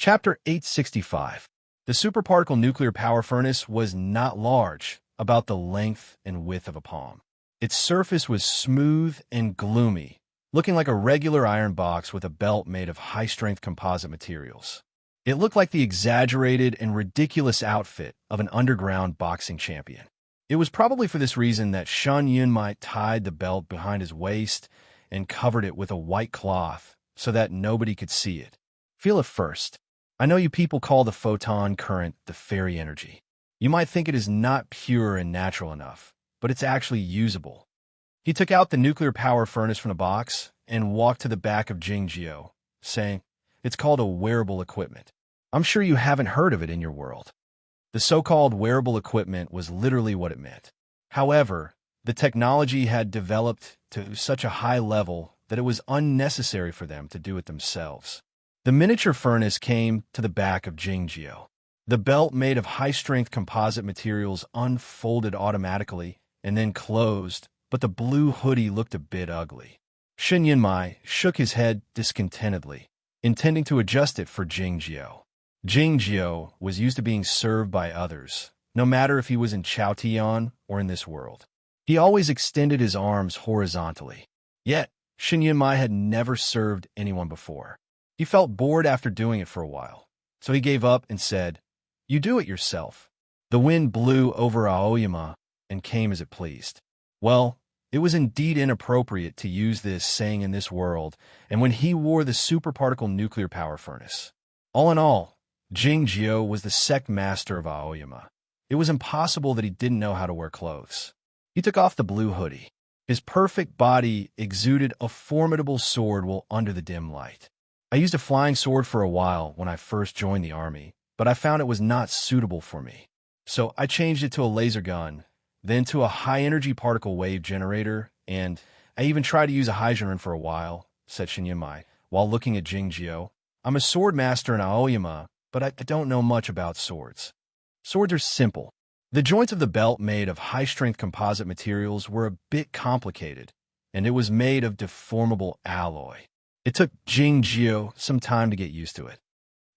Chapter 865. The superparticle nuclear power furnace was not large, about the length and width of a palm. Its surface was smooth and gloomy, looking like a regular iron box with a belt made of high-strength composite materials. It looked like the exaggerated and ridiculous outfit of an underground boxing champion. It was probably for this reason that Shun Yunmai tied the belt behind his waist and covered it with a white cloth so that nobody could see it. Feel it first. I know you people call the photon current the fairy energy. You might think it is not pure and natural enough, but it's actually usable. He took out the nuclear power furnace from the box and walked to the back of Jingjiu, saying, "It's called a wearable equipment. I'm sure you haven't heard of it in your world." The so-called wearable equipment was literally what it meant. However, the technology had developed to such a high level that it was unnecessary for them to do it themselves. The miniature furnace came to the back of Jingjiu. The belt made of high-strength composite materials unfolded automatically and then closed, but the blue hoodie looked a bit ugly. Shin Yunmai shook his head discontentedly, intending to adjust it for Jingjiu. Jingjiu was used to being served by others, no matter if he was in Chaotian or in this world. He always extended his arms horizontally. Yet, Shin Yunmai had never served anyone before. He felt bored after doing it for a while, so he gave up and said, "You do it yourself." The wind blew over Aoyama and came as it pleased. Well, it was indeed inappropriate to use this saying in this world, and when he wore the superparticle nuclear power furnace. All in all, Jingjiu was the sect master of Aoyama. It was impossible that he didn't know how to wear clothes. He took off the blue hoodie. His perfect body exuded a formidable sword while under the dim light. I used a flying sword for a while when I first joined the army, but I found it was not suitable for me. So I changed it to a laser gun, then to a high-energy particle wave generator, and I even tried to use a Hydron for a while, said Shin Yunmai, while looking at Jingjiu. I'm a sword master in Aoyama, but I don't know much about swords. Swords are simple. The joints of the belt made of high-strength composite materials were a bit complicated, and it was made of deformable alloy. It took Jingjiu some time to get used to it.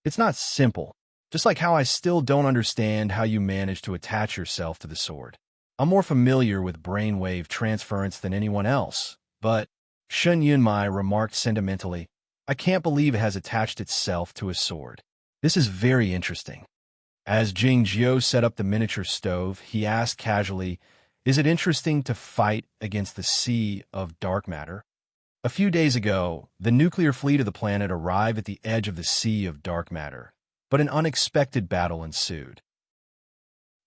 It's not simple, just like how I still don't understand how you manage to attach yourself to the sword. I'm more familiar with brainwave transference than anyone else, but, Shun Yunmai remarked sentimentally, I can't believe it has attached itself to a sword. This is very interesting. As Jingjiu set up the miniature stove, he asked casually, "Is it interesting to fight against the sea of dark matter?" A few days ago, the nuclear fleet of the planet arrived at the edge of the sea of dark matter, but an unexpected battle ensued.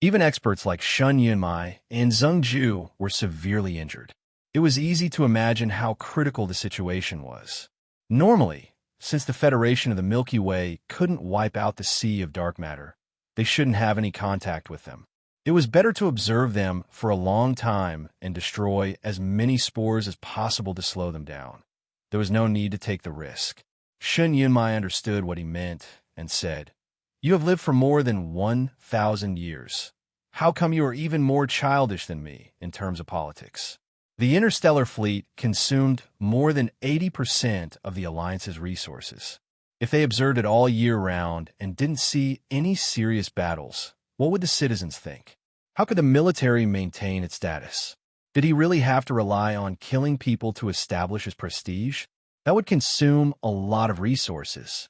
Even experts like Shun Yunmai and Zheng Ju were severely injured. It was easy to imagine how critical the situation was. Normally, since the Federation of the Milky Way couldn't wipe out the sea of dark matter, they shouldn't have any contact with them. It was better to observe them for a long time and destroy as many spores as possible to slow them down. There was no need to take the risk. Shun Yunmai understood what he meant and said, "You have lived for more than 1,000 years. How come you are even more childish than me in terms of politics?" The interstellar fleet consumed more than 80% of the Alliance's resources. If they observed it all year round and didn't see any serious battles, what would the citizens think? How could the military maintain its status? Did he really have to rely on killing people to establish his prestige? That would consume a lot of resources.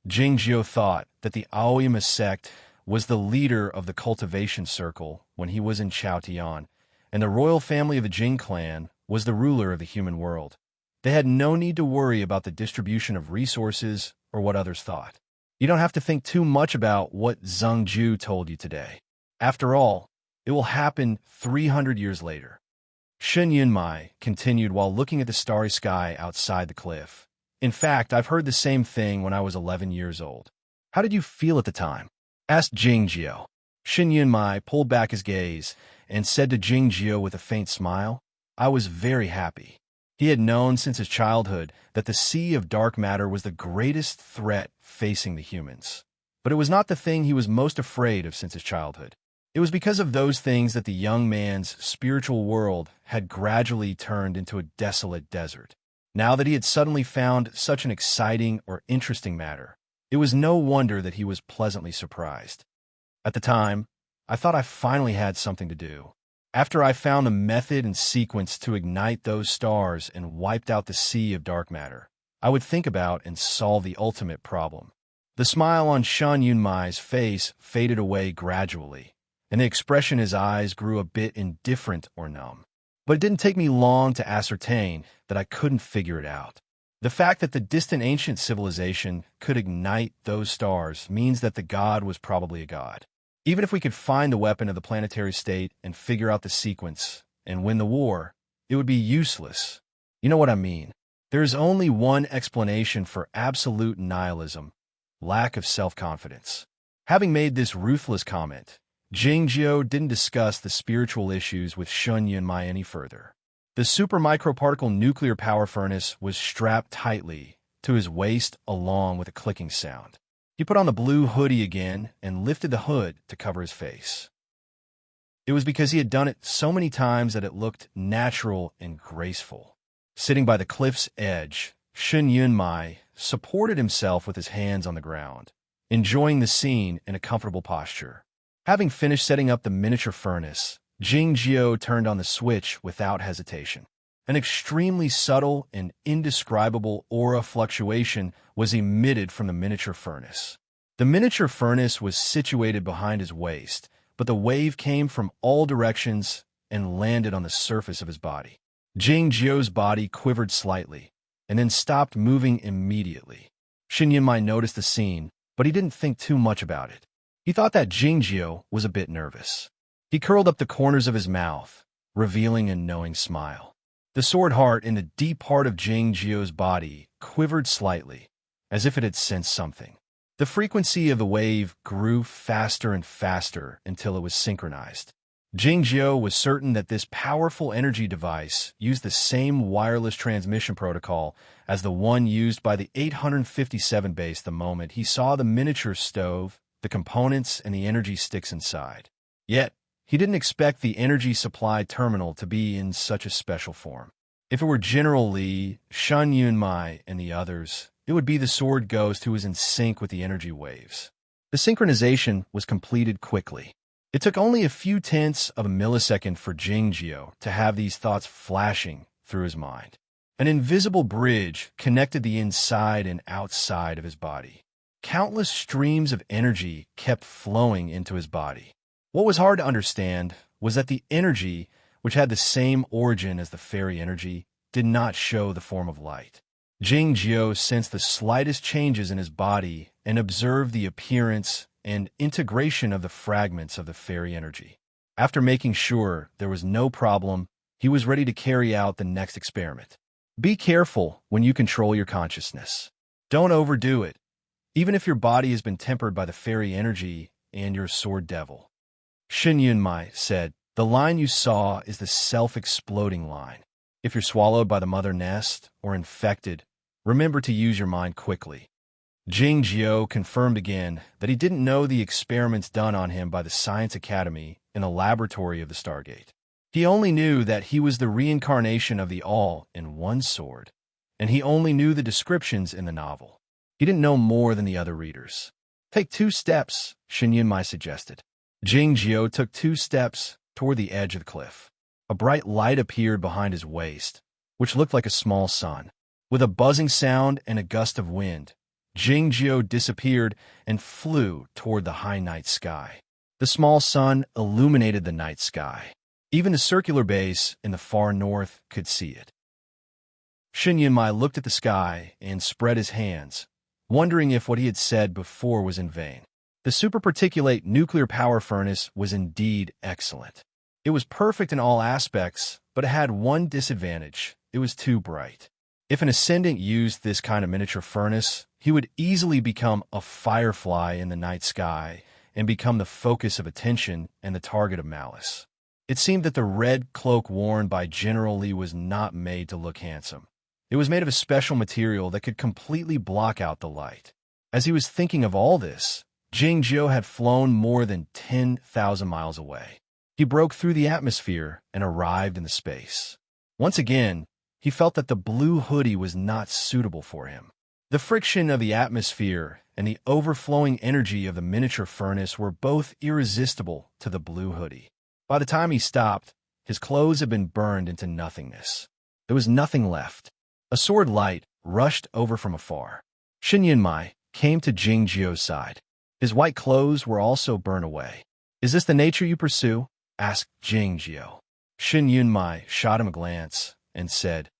Jingjiu thought that the Aoyama sect was the leader of the cultivation circle when he was in Chaotian, and the royal family of the Jing clan was the ruler of the human world. They had no need to worry about the distribution of resources or what others thought. You don't have to think too much about what Zheng Ju told you today. After all, it will happen 300 years later. Shun Yunmai continued while looking at the starry sky outside the cliff. In fact, I've heard the same thing when I was 11 years old. How did you feel at the time? Asked Jingjiu. Shun Yunmai pulled back his gaze and said to Jingjiu with a faint smile, "I was very happy." He had known since his childhood that the sea of dark matter was the greatest threat facing the humans. But it was not the thing he was most afraid of since his childhood. It was because of those things that the young man's spiritual world had gradually turned into a desolate desert. Now that he had suddenly found such an exciting or interesting matter, It was no wonder that he was pleasantly surprised. At the time, I thought I finally had something to do. After I found a method and sequence to ignite those stars and wiped out the sea of dark matter, I would think about and solve the ultimate problem. The smile on Shen Yunmai's face faded away gradually, and the expression in his eyes grew a bit indifferent or numb. But it didn't take me long to ascertain that I couldn't figure it out. The fact that the distant ancient civilization could ignite those stars means that the god was probably a god. Even if we could find the weapon of the planetary state and figure out the sequence and win the war, it would be useless. You know what I mean? There is only one explanation for absolute nihilism: lack of self-confidence. Having made this ruthless comment, Jing Jiao didn't discuss the spiritual issues with Shen Yunmai any further. The supermicroparticle nuclear power furnace was strapped tightly to his waist along with a clicking sound. He put on the blue hoodie again and lifted the hood to cover his face. It was because he had done it so many times that it looked natural and graceful. Sitting by the cliff's edge, Shen Yunmai supported himself with his hands on the ground, enjoying the scene in a comfortable posture. Having finished setting up the miniature furnace, Jing Jiao turned on the switch without hesitation. An extremely subtle and indescribable aura fluctuation was emitted from the miniature furnace. The miniature furnace was situated behind his waist, but the wave came from all directions and landed on the surface of his body. Jing Jiao's body quivered slightly, and then stopped moving immediately. Shen Yunmai noticed the scene, but he didn't think too much about it. He thought that Jing Jiao was a bit nervous. He curled up the corners of his mouth, revealing a knowing smile. The sword heart in the deep part of Jing Jiao's body quivered slightly, as if it had sensed something. The frequency of the wave grew faster and faster until it was synchronized. Jing Jiao was certain that this powerful energy device used the same wireless transmission protocol as the one used by the 857 base the moment he saw the miniature stove, the components, and the energy sticks inside. Yet, he didn't expect the energy supply terminal to be in such a special form. If it were General Li, Shen Yunmai, and the others, it would be the sword ghost who was in sync with the energy waves. The synchronization was completed quickly. It took only a few tenths of a millisecond for Jing Jiao to have these thoughts flashing through his mind. An invisible bridge connected the inside and outside of his body. Countless streams of energy kept flowing into his body. What was hard to understand was that the energy, which had the same origin as the fairy energy, did not show the form of light. Jing Jiao sensed the slightest changes in his body and observed the appearance and integration of the fragments of the fairy energy. After making sure there was no problem, he was ready to carry out the next experiment. Be careful when you control your consciousness. Don't overdo it, even if your body has been tempered by the fairy energy and your sword devil. Shen Yunmai said, "The line you saw is the self-exploding line. If you're swallowed by the mother nest or infected, remember to use your mind quickly." Jing Jiao confirmed again that he didn't know the experiments done on him by the Science Academy in the laboratory of the Stargate. He only knew that he was the reincarnation of the All in one sword, and he only knew the descriptions in the novel. He didn't know more than the other readers. "Take 2 steps, Shen Yunmai suggested. Jing Jiao took 2 steps toward the edge of the cliff. A bright light appeared behind his waist, which looked like a small sun. With a buzzing sound and a gust of wind, Jing Jiao disappeared and flew toward the high night sky. The small sun illuminated the night sky. Even the circular base in the far north could see it. Shen Yunmai looked at the sky and spread his hands, wondering if what he had said before was in vain. The superparticulate nuclear power furnace was indeed excellent. It was perfect in all aspects, but it had one disadvantage: it was too bright. If an ascendant used this kind of miniature furnace, he would easily become a firefly in the night sky and become the focus of attention and the target of malice. It seemed that the red cloak worn by General Li was not made to look handsome. It was made of a special material that could completely block out the light. As he was thinking of all this, Jing Jiao had flown more than 10,000 miles away. He broke through the atmosphere and arrived in the space. Once again, he felt that the blue hoodie was not suitable for him. The friction of the atmosphere and the overflowing energy of the miniature furnace were both irresistible to the blue hoodie. By the time he stopped, his clothes had been burned into nothingness. There was nothing left. A sword light rushed over from afar. Shin Yunmai came to Jing Jio's side. His white clothes were also burned away. "Is this the nature you pursue?" asked Jing Jio. Shin Yunmai shot him a glance and said,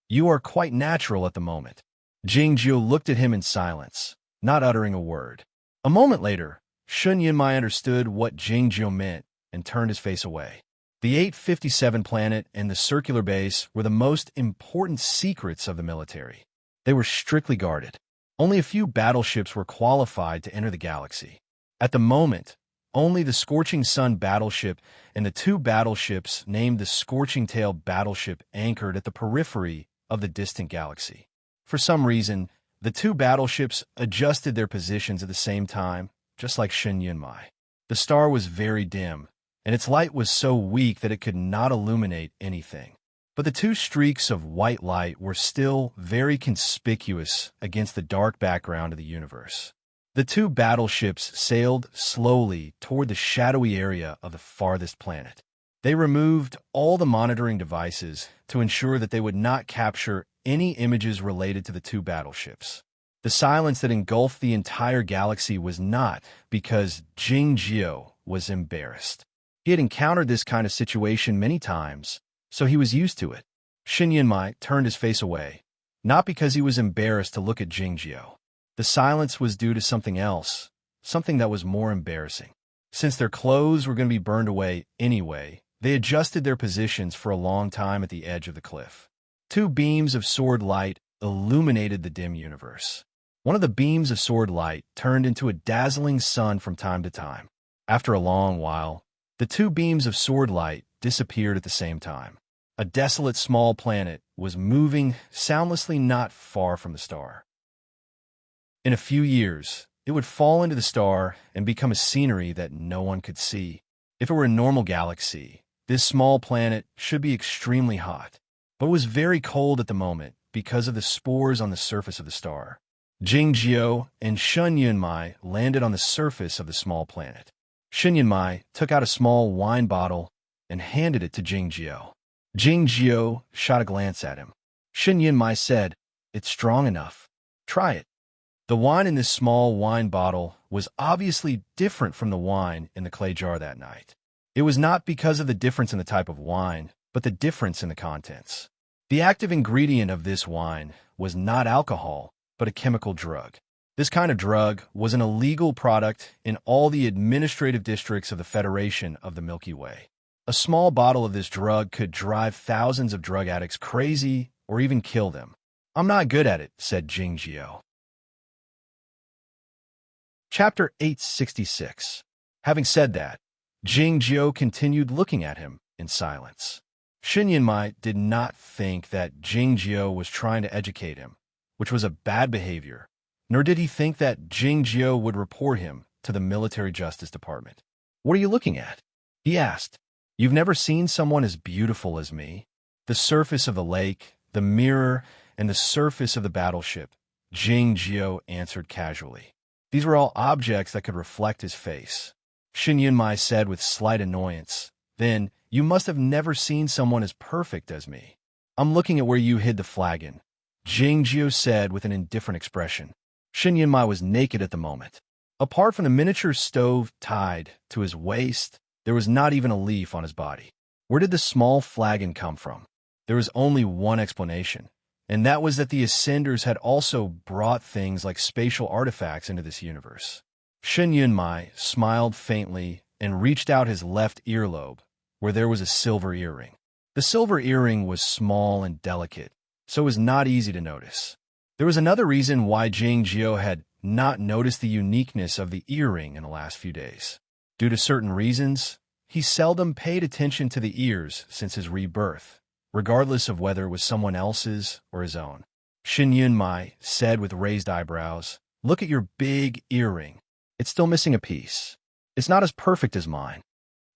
"You are quite natural at the moment." Jing Jio looked at him in silence, not uttering a word. A moment later, Shin Yunmai understood what Jing Jio meant and turned his face away. The 857 planet and the circular base were the most important secrets of the military. They were strictly guarded. Only a few battleships were qualified to enter the galaxy. At the moment, only the Scorching Sun battleship and the two battleships named the Scorching Tail battleship anchored at the periphery of the distant galaxy. For some reason, the two battleships adjusted their positions at the same time, just like Shin Yunmai. The star was very dim, and its light was so weak that it could not illuminate anything. But the two streaks of white light were still very conspicuous against the dark background of the universe. The two battleships sailed slowly toward the shadowy area of the farthest planet. They removed all the monitoring devices to ensure that they would not capture any images related to the two battleships. The silence that engulfed the entire galaxy was not because Jing Jio was embarrassed. He had encountered this kind of situation many times, so he was used to it. Shin Yunmai turned his face away, not because he was embarrassed to look at Jing Jio. The silence was due to something else, something that was more embarrassing. Since their clothes were going to be burned away anyway, they adjusted their positions for a long time at the edge of the cliff. Two beams of sword light illuminated the dim universe. One of the beams of sword light turned into a dazzling sun from time to time. After a long while, the two beams of sword light disappeared at the same time. A desolate small planet was moving soundlessly not far from the star. In a few years, it would fall into the star and become a scenery that no one could see. If it were a normal galaxy, this small planet should be extremely hot, but it was very cold at the moment because of the spores on the surface of the star. Jing Jio and Shin Yunmai landed on the surface of the small planet. Shin Yunmai took out a small wine bottle and handed it to Jing Jio. Jing Jio shot a glance at him. Shin Yunmai said, "It's strong enough. Try it." The wine in this small wine bottle was obviously different from the wine in the clay jar that night. It was not because of the difference in the type of wine, but the difference in the contents. The active ingredient of this wine was not alcohol, but a chemical drug. This kind of drug was an illegal product in all the administrative districts of the Federation of the Milky Way. A small bottle of this drug could drive thousands of drug addicts crazy or even kill them. "I'm not good at it," said Jing Jio. Chapter 866. Having said that, Jing Jio continued looking at him in silence. Shin Yunmai did not think that Jing Jio was trying to educate him, which was a bad behavior, nor did he think that Jing Jio would report him to the Military Justice Department. "What are you looking at?" he asked. "You've never seen someone as beautiful as me." The surface of the lake, the mirror, and the surface of the battleship, Jing Jio answered casually. These were all objects that could reflect his face. Shin Yunmai said with slight annoyance, "Then, you must have never seen someone as perfect as me." "I'm looking at where you hid the flagon," Jing Jio said with an indifferent expression. Shin Yunmai was naked at the moment. Apart from the miniature stove tied to his waist, there was not even a leaf on his body. Where did the small flagon come from? There was only one explanation, and that was that the Ascenders had also brought things like spatial artifacts into this universe. Shin Yunmai smiled faintly and reached out his left earlobe, where there was a silver earring. The silver earring was small and delicate, so it was not easy to notice. There was another reason why Jing Jio had not noticed the uniqueness of the earring in the last few days. Due to certain reasons, he seldom paid attention to the ears since his rebirth, regardless of whether it was someone else's or his own. Shin Yunmai said with raised eyebrows, "Look at your big earring. It's still missing a piece. It's not as perfect as mine."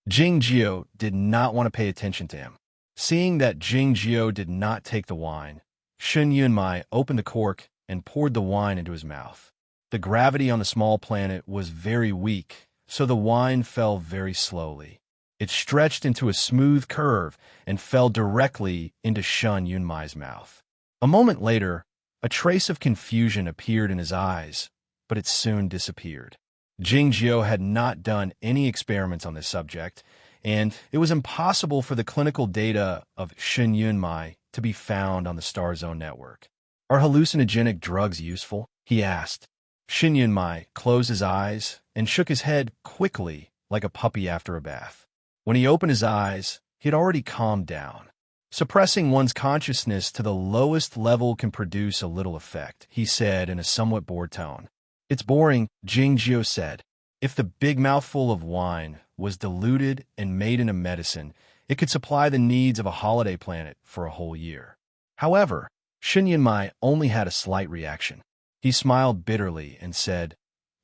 Jing Jio did not want to pay attention to him. Seeing that Jing Jio did not take the wine, Shin Yunmai opened the cork and poured the wine into his mouth. The gravity on the small planet was very weak, so the wine fell very slowly. It stretched into a smooth curve and fell directly into Shun Yunmai's mouth. A moment later, a trace of confusion appeared in his eyes, but it soon disappeared. Jingjiu had not done any experiments on this subject, and it was impossible for the clinical data of Shun Yunmai to be found on the Star Zone network. Are hallucinogenic drugs useful? He asked. Shun Yunmai closed his eyes and shook his head quickly like a puppy after a bath. When he opened his eyes, he had already calmed down. Suppressing one's consciousness to the lowest level can produce a little effect, he said in a somewhat bored tone. It's boring, Jingjiu said. If the big mouthful of wine was diluted and made into medicine, it could supply the needs of a holiday planet for a whole year. However, Shun Yunmai only had a slight reaction. He smiled bitterly and said,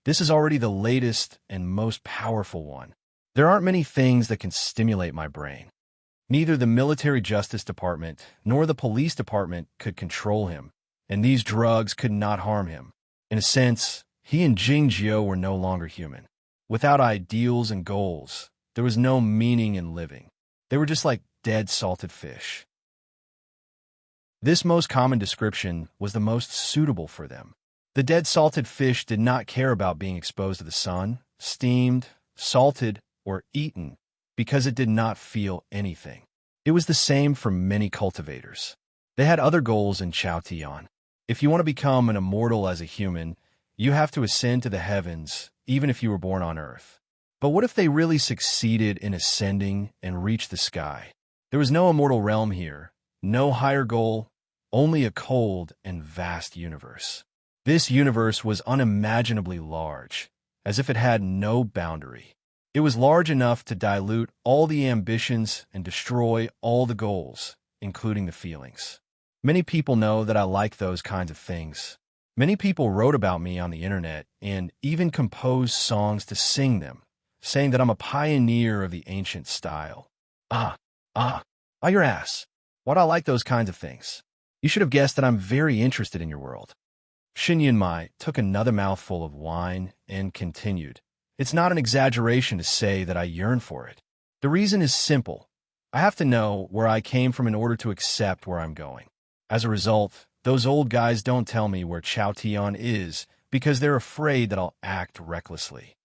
"This is already the latest and most powerful one. There aren't many things that can stimulate my brain. Neither the military justice department nor the police department could control him, and these drugs could not harm him. In a sense, he and Jingjiu were no longer human. Without ideals and goals, there was no meaning in living. They were just like dead salted fish." This most common description was the most suitable for them. The dead salted fish did not care about being exposed to the sun, steamed, salted, or eaten, because it did not feel anything. It was the same for many cultivators. They had other goals in Chaotian. If you want to become an immortal as a human, you have to ascend to the heavens, even if you were born on Earth. But what if they really succeeded in ascending and reached the sky? There was no immortal realm here, no higher goal, only a cold and vast universe. This universe was unimaginably large, as if it had no boundary. It was large enough to dilute all the ambitions and destroy all the goals, including the feelings. Many people know that I like those kinds of things. Many people wrote about me on the internet and even composed songs to sing them, saying that I'm a pioneer of the ancient style. Ah, your ass. Why do I like those kinds of things? You should have guessed that I'm very interested in your world. Shun Yunmai took another mouthful of wine and continued. It's not an exaggeration to say that I yearn for it. The reason is simple. I have to know where I came from in order to accept where I'm going. As a result, those old guys don't tell me where Chaotian is because they're afraid that I'll act recklessly.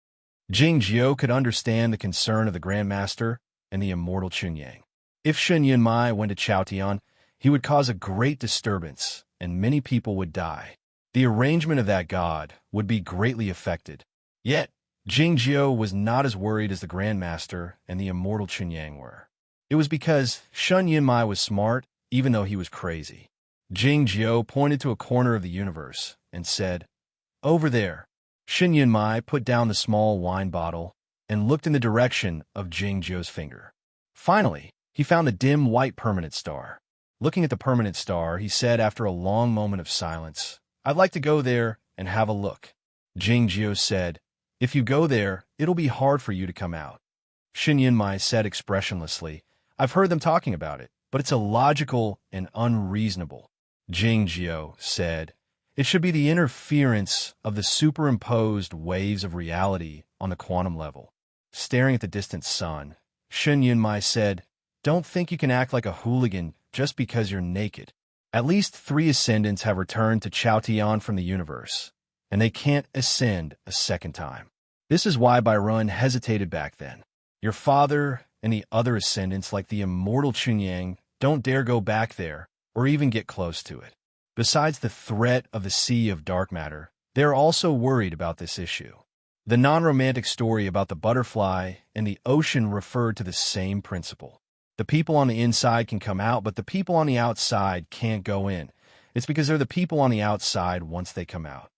Jingjiu could understand the concern of the Grandmaster and the immortal Chunyang. If Shun Yunmai went to Chaotian, he would cause a great disturbance, and many people would die. The arrangement of that god would be greatly affected. Yet, Jingjiu was not as worried as the Grandmaster and the immortal Chunyang were. It was because Shun Yunmai was smart, even though he was crazy. Jingjiu pointed to a corner of the universe and said, "Over there." Shun Yunmai put down the small wine bottle and looked in the direction of Jingjiu's finger. Finally, he found a dim white permanent star. Looking at the permanent star, he said after a long moment of silence, "I'd like to go there and have a look." Jingjiu said, "If you go there, it'll be hard for you to come out." Shun Yunmai said expressionlessly, "I've heard them talking about it, but it's illogical and unreasonable." Jingjiu said, "It should be the interference of the superimposed waves of reality on the quantum level." Staring at the distant sun, Shun Yunmai said, "Don't think you can act like a hooligan just because you're naked. At least 3 ascendants have returned to Chaotian from the universe, and they can't ascend a second time. This is why Byron hesitated back then. Your father and the other ascendants like the immortal Chunyang don't dare go back there or even get close to it. Besides the threat of the sea of dark matter, they are also worried about this issue. The non-romantic story about the butterfly and the ocean referred to the same principle. The people on the inside can come out, but the people on the outside can't go in. It's because they're the people on the outside once they come out."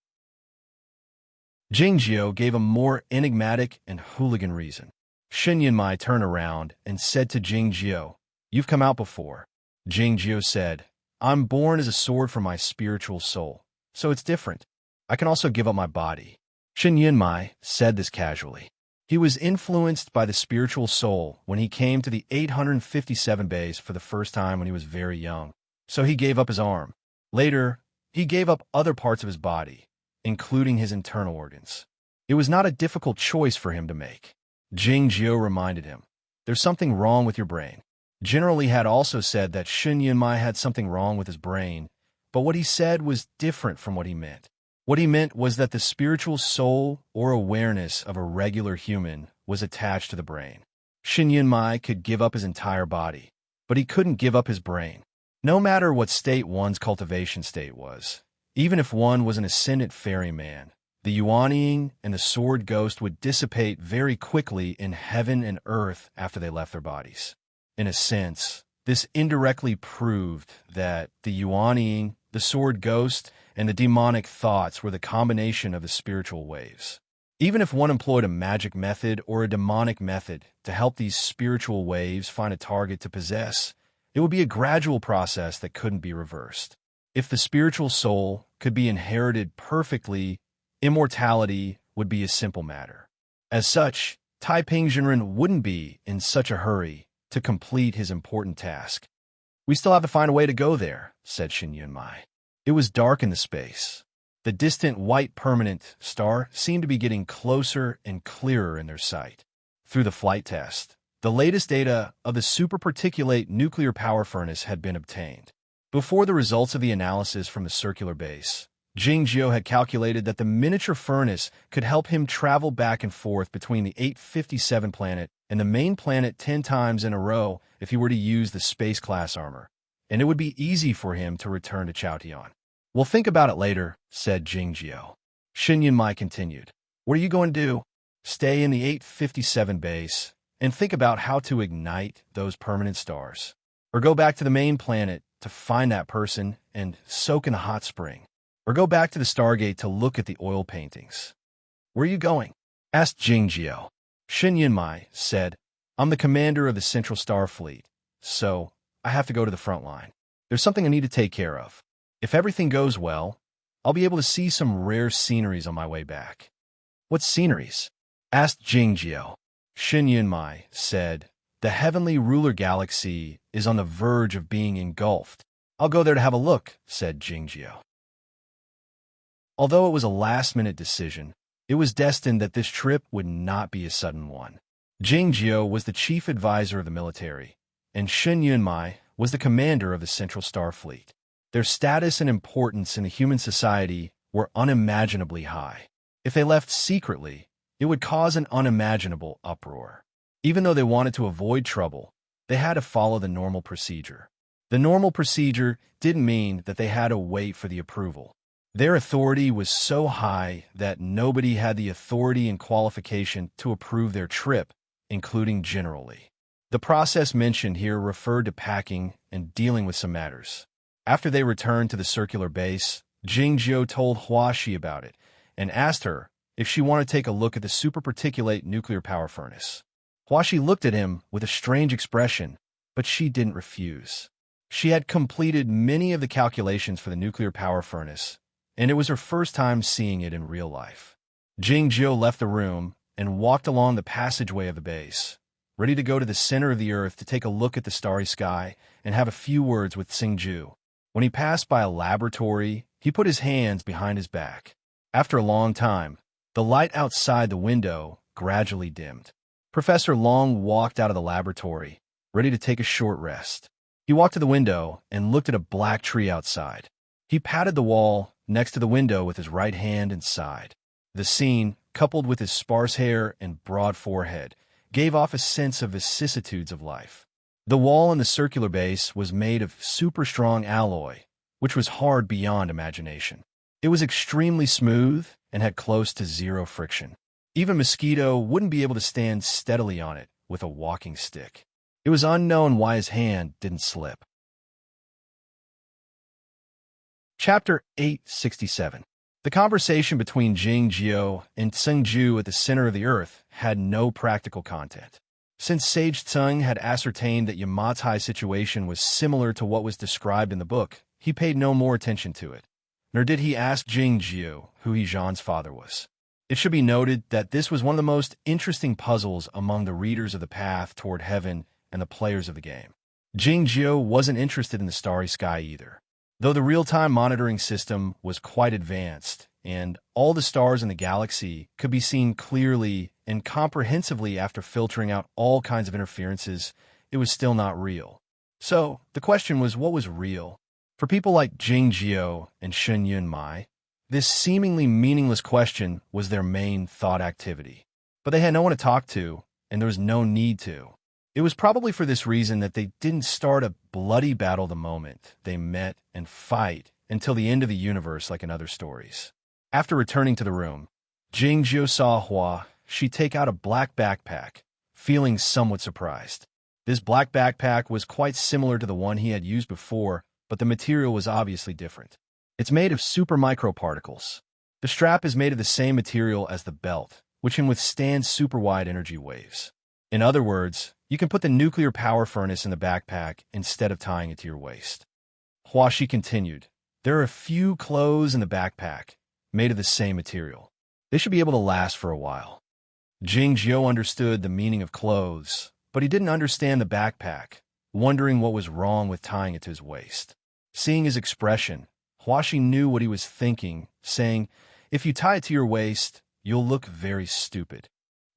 Jingjiu gave a more enigmatic and hooligan reason. Shun Yunmai turned around and said to Jingjiu, "You've come out before." Jingjiu said, "I'm born as a sword for my spiritual soul, so it's different. I can also give up my body." Shun Yunmai said this casually. He was influenced by the spiritual soul when he came to the 857 base for the first time when he was very young, so he gave up his arm. Later, He gave up other parts of his body, including his internal organs. It was not a difficult choice for him to make. Jingjiu reminded him, "There's something wrong with your brain." Generally had also said that Shun Yunmai had something wrong with his brain, but what he said was different from what he meant. What he meant was that the spiritual soul or awareness of a regular human was attached to the brain. Shun Yunmai could give up his entire body, but he couldn't give up his brain. No matter what state one's cultivation state was, even if one was an ascendant ferryman, the Yuanying and the sword ghost would dissipate very quickly in heaven and earth after they left their bodies. In a sense, this indirectly proved that the Yuanying, the sword ghost, and the demonic thoughts were the combination of the spiritual waves. Even if one employed a magic method or a demonic method to help these spiritual waves find a target to possess, it would be a gradual process that couldn't be reversed. If the spiritual soul could be inherited perfectly, immortality would be a simple matter. As such, Taiping Jinren wouldn't be in such a hurry to complete his important task. "We still have to find a way to go there," said Shin Yunmai. It was dark in the space. The distant white permanent star seemed to be getting closer and clearer in their sight. Through the flight test, the latest data of the superparticulate nuclear power furnace had been obtained. Before the results of the analysis from the circular base, Jingjiu had calculated that the miniature furnace could help him travel back and forth between the 857 planet and the main planet 10 times in a row if he were to use the space-class armor, and it would be easy for him to return to Chaotian. "We'll think about it later," said Jingjiu. Shin Yunmai continued, "What are you going to do? Stay in the 857 base and think about how to ignite those permanent stars, or go back to the main planet to find that person and soak in a hot spring, or go back to the Stargate to look at the oil paintings." "Where are you going?" asked Jingjiu. Shin Yunmai said, "I'm the commander of the Central Star Fleet, so I have to go to the front line. There's something I need to take care of. If everything goes well, I'll be able to see some rare sceneries on my way back." "What sceneries?" asked Jingjiu. Shin Yunmai said, "The heavenly ruler galaxy is on the verge of being engulfed. I'll go there to have a look," said Jingjiu. Although it was a last-minute decision, it was destined that this trip would not be a sudden one. Jingjiu was the chief advisor of the military, and Shin Yunmai was the commander of the Central Star Fleet. Their status and importance in the human society were unimaginably high. If they left secretly, it would cause an unimaginable uproar. Even though they wanted to avoid trouble, they had to follow the normal procedure. The normal procedure didn't mean that they had to wait for the approval. Their authority was so high that nobody had the authority and qualification to approve their trip, including generally. The process mentioned here referred to packing and dealing with some matters. After they returned to the circular base, Jingjiu told Huaxi about it and asked her if she wanted to take a look at the superparticulate nuclear power furnace. Huaxi looked at him with a strange expression, but she didn't refuse. She had completed many of the calculations for the nuclear power furnace, and it was her first time seeing it in real life. Jingjiu left the room and walked along the passageway of the base, ready to go to the center of the earth to take a look at the starry sky and have a few words with Xingju. When he passed by a laboratory, he put his hands behind his back. After a long time, the light outside the window gradually dimmed. Professor Long walked out of the laboratory, ready to take a short rest. He walked to the window and looked at a black tree outside. He patted the wall next to the window with his right hand and sighed. The scene, coupled with his sparse hair and broad forehead, gave off a sense of vicissitudes of life. The wall in the circular base was made of super strong alloy, which was hard beyond imagination. It was extremely smooth and had close to zero friction. Even Mosquito wouldn't be able to stand steadily on it with a walking stick. It was unknown why his hand didn't slip. Chapter 867. The conversation between Jingjiu and Xingju at the center of the earth had no practical content. Since Sage Tseng had ascertained that Yamatai's situation was similar to what was described in the book, he paid no more attention to it. Nor did he ask Jingjiu who Hejan's father was. It should be noted that this was one of the most interesting puzzles among the readers of the path toward heaven and the players of the game. Jingjiu wasn't interested in the starry sky either. Though the real-time monitoring system was quite advanced, and all the stars in the galaxy could be seen clearly and comprehensively after filtering out all kinds of interferences, it was still not real. So, the question was, what was real? For people like Jing Jiao and Shen Yunmai, this seemingly meaningless question was their main thought activity. But they had no one to talk to, and there was no need to. It was probably for this reason that they didn't start a bloody battle the moment they met and fight until the end of the universe like in other stories. After returning to the room, Jing Jiao saw Hua she take out a black backpack, feeling somewhat surprised. This black backpack was quite similar to the one he had used before, but the material was obviously different. It's made of super microparticles. The strap is made of the same material as the belt, which can withstand super wide energy waves. In other words, you can put the nuclear power furnace in the backpack instead of tying it to your waist. Huashi continued, there are a few clothes in the backpack, made of the same material. They should be able to last for a while. Jing Jiao understood the meaning of clothes, but he didn't understand the backpack, wondering what was wrong with tying it to his waist. Seeing his expression, Huashi knew what he was thinking, saying, if you tie it to your waist, you'll look very stupid.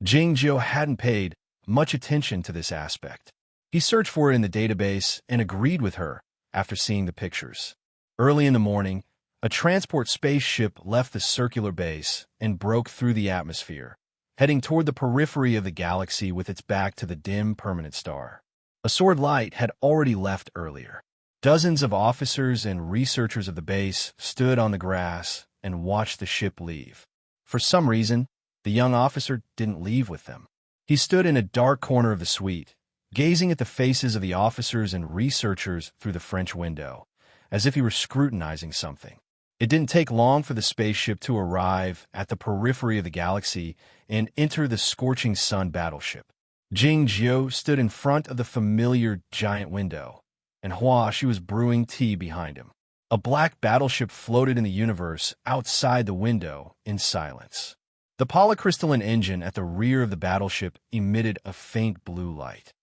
Jing Jiao hadn't paid much attention to this aspect. He searched for it in the database and agreed with her after seeing the pictures. Early in the morning, a transport spaceship left the circular base and broke through the atmosphere, heading toward the periphery of the galaxy with its back to the dim permanent star. A sword light had already left earlier. Dozens of officers and researchers of the base stood on the grass and watched the ship leave. For some reason, the young officer didn't leave with them. He stood in a dark corner of the suite, gazing at the faces of the officers and researchers through the French window, as if he were scrutinizing something. It didn't take long for the spaceship to arrive at the periphery of the galaxy and enter the scorching sun battleship. Jing Jiao stood in front of the familiar giant window, and Hua she was brewing tea behind him. A black battleship floated in the universe outside the window in silence. The polycrystalline engine at the rear of the battleship emitted a faint blue light.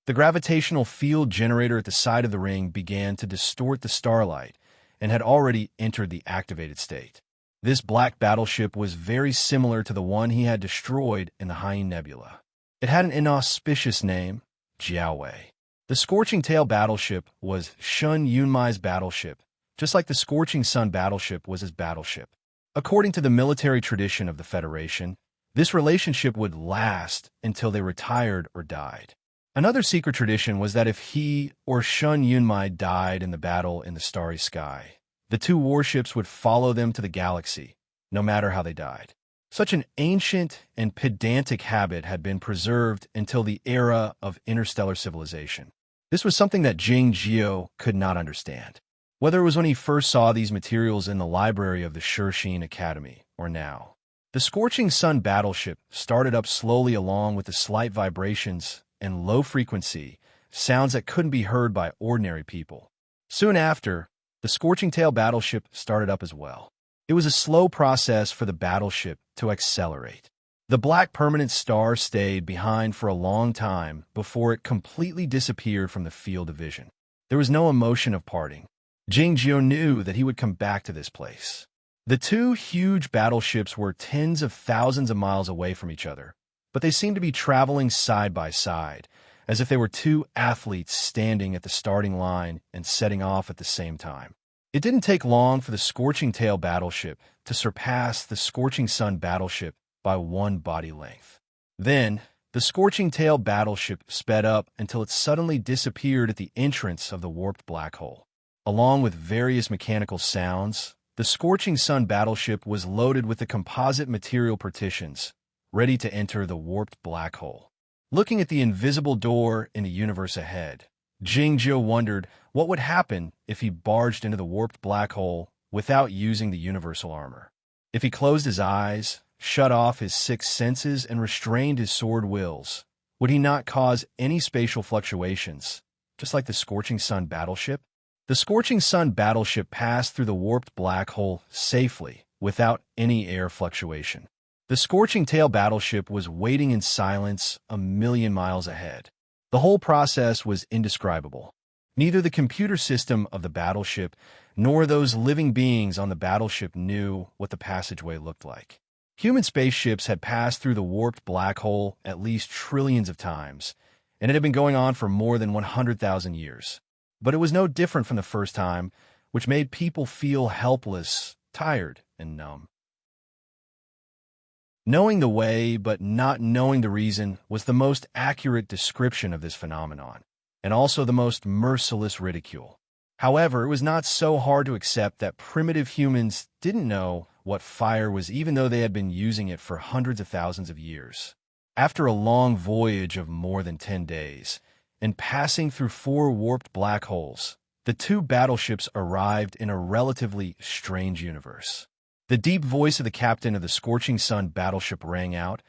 The gravitational field generator at the side of the ring began to distort the starlight and had already entered the activated state. This black battleship was very similar to the one he had destroyed in the Haiyan Nebula. It had an inauspicious name, Jiaowei. The Scorching Tail battleship was Shun Yunmai's battleship, just like the Scorching Sun battleship was his battleship. According to the military tradition of the Federation, this relationship would last until they retired or died. Another secret tradition was that if he or Shun Yunmai died in the battle in the starry sky, the two warships would follow them to the galaxy, no matter how they died. Such an ancient and pedantic habit had been preserved until the era of interstellar civilization. This was something that Jing Jiao could not understand. Whether it was when he first saw these materials in the library of the Shurxin Academy, or now. The Scorching Sun battleship started up slowly along with the slight vibrations and low-frequency sounds that couldn't be heard by ordinary people. Soon after, the Scorching Tail battleship started up as well. It was a slow process for the battleship to accelerate. The black permanent star stayed behind for a long time before it completely disappeared from the field of vision. There was no emotion of parting. Jing Jiao knew that he would come back to this place. The two huge battleships were tens of thousands of miles away from each other, but they seemed to be traveling side by side, as if they were two athletes standing at the starting line and setting off at the same time. It didn't take long for the Scorching Tail battleship to surpass the Scorching Sun battleship by one body length. Then, the Scorching Tail battleship sped up until it suddenly disappeared at the entrance of the warped black hole. Along with various mechanical sounds, the Scorching Sun battleship was loaded with the composite material partitions, ready to enter the warped black hole. Looking at the invisible door in the universe ahead, Jing Jiao wondered what would happen if he barged into the warped black hole without using the universal armor. If he closed his eyes, shut off his six senses, and restrained his sword wills, would he not cause any spatial fluctuations, just like the Scorching Sun battleship? The Scorching Sun battleship passed through the warped black hole safely, without any air fluctuation. The Scorching Tail battleship was waiting in silence a million miles ahead. The whole process was indescribable. Neither the computer system of the battleship nor those living beings on the battleship knew what the passageway looked like. Human spaceships had passed through the warped black hole at least trillions of times, and it had been going on for more than 100,000 years. But it was no different from the first time, which made people feel helpless, tired, and numb. Knowing the way, but not knowing the reason, was the most accurate description of this phenomenon, and also the most merciless ridicule. However, it was not so hard to accept that primitive humans didn't know what fire was, even though they had been using it for hundreds of thousands of years. After a long voyage of more than 10 days, and passing through 4 warped black holes, the 2 battleships arrived in a relatively strange universe. The deep voice of the captain of the Scorching Sun battleship rang out,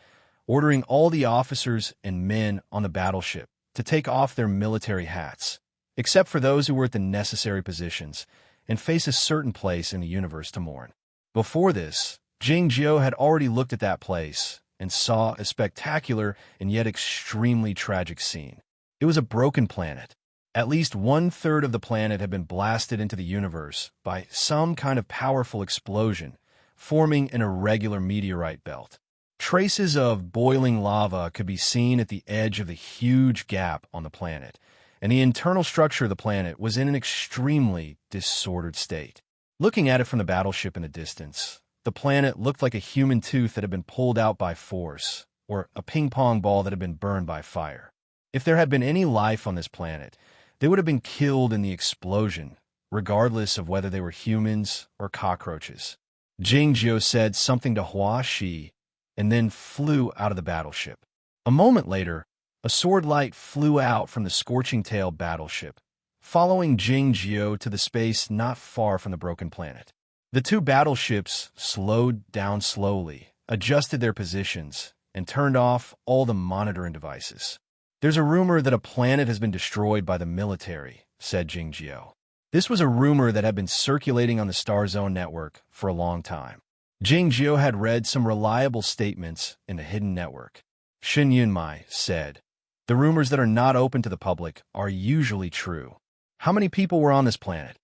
ordering all the officers and men on the battleship to take off their military hats, except for those who were at the necessary positions, and face a certain place in the universe to mourn. Before this, Jingjiu had already looked at that place and saw a spectacular and yet extremely tragic scene. It was a broken planet. At least 1/3 of the planet had been blasted into the universe by some kind of powerful explosion, forming an irregular meteorite belt. Traces of boiling lava could be seen at the edge of the huge gap on the planet, and the internal structure of the planet was in an extremely disordered state. Looking at it from the battleship in the distance, the planet looked like a human tooth that had been pulled out by force, or a ping-pong ball that had been burned by fire. If there had been any life on this planet, they would have been killed in the explosion, regardless of whether they were humans or cockroaches. Jingjiu said something to Hua Shi, and then flew out of the battleship. A moment later, a sword light flew out from the Scorching Tail battleship, following Jingjiu to the space not far from the broken planet. The 2 battleships slowed down slowly, adjusted their positions, and turned off all the monitoring devices. "There's a rumor that a planet has been destroyed by the military," said Jingjiu. This was a rumor that had been circulating on the Star Zone network for a long time. Jingjiu had read some reliable statements in the hidden network. Shen Yunmai said, "The rumors that are not open to the public are usually true." "How many people were on this planet?"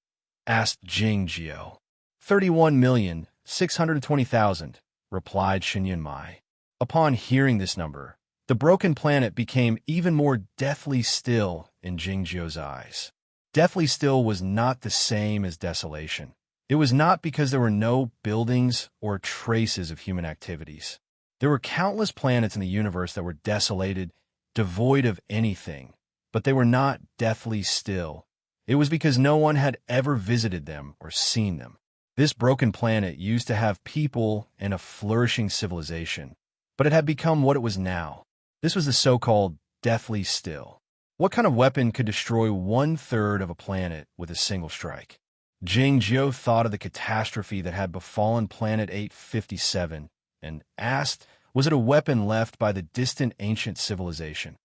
asked Jingjiu. 31,620,000, replied Shen Yunmai. Upon hearing this number, the broken planet became even more deathly still in Jingjiu's eyes. Deathly still was not the same as desolation. It was not because there were no buildings or traces of human activities. There were countless planets in the universe that were desolated, devoid of anything, but they were not deathly still. It was because no one had ever visited them or seen them. This broken planet used to have people and a flourishing civilization, but it had become what it was now. This was the so-called deathly still. What kind of weapon could destroy 1/3 of a planet with a single strike? Jingjiu thought of the catastrophe that had befallen Planet 857 and asked, was it a weapon left by the distant ancient civilization?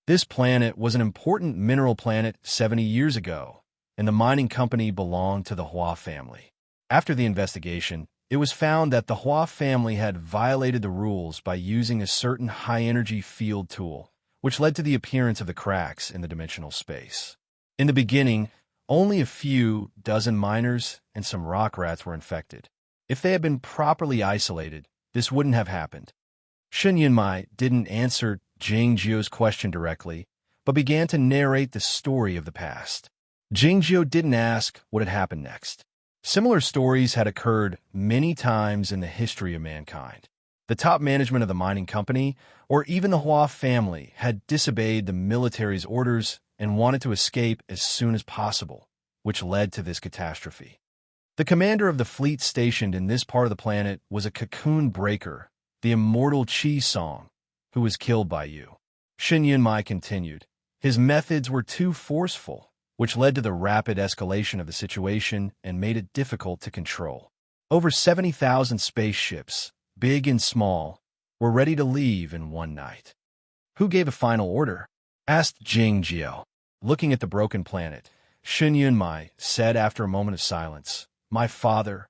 This planet was an important mineral planet 70 years ago, and the mining company belonged to the Hua family. After the investigation, it was found that the Hua family had violated the rules by using a certain high-energy field tool, which led to the appearance of the cracks in the dimensional space. In the beginning, only a few dozen miners and some rock rats were infected. If they had been properly isolated, this wouldn't have happened. Shen Yunmai didn't answer Jingjiu's question directly, but began to narrate the story of the past. Jingjiu didn't ask what had happened next. Similar stories had occurred many times in the history of mankind. The top management of the mining company, or even the Hua family, had disobeyed the military's orders and wanted to escape as soon as possible, which led to this catastrophe. The commander of the fleet stationed in this part of the planet was a cocoon breaker, the immortal Qi Song, who was killed by you. Shen Yunmai continued. His methods were too forceful, which led to the rapid escalation of the situation and made it difficult to control. Over 70,000 spaceships, big and small, were ready to leave in one night. Who gave a final order? Asked Jingjiu. Looking at the broken planet, Shen Yunmai said after a moment of silence, "My father."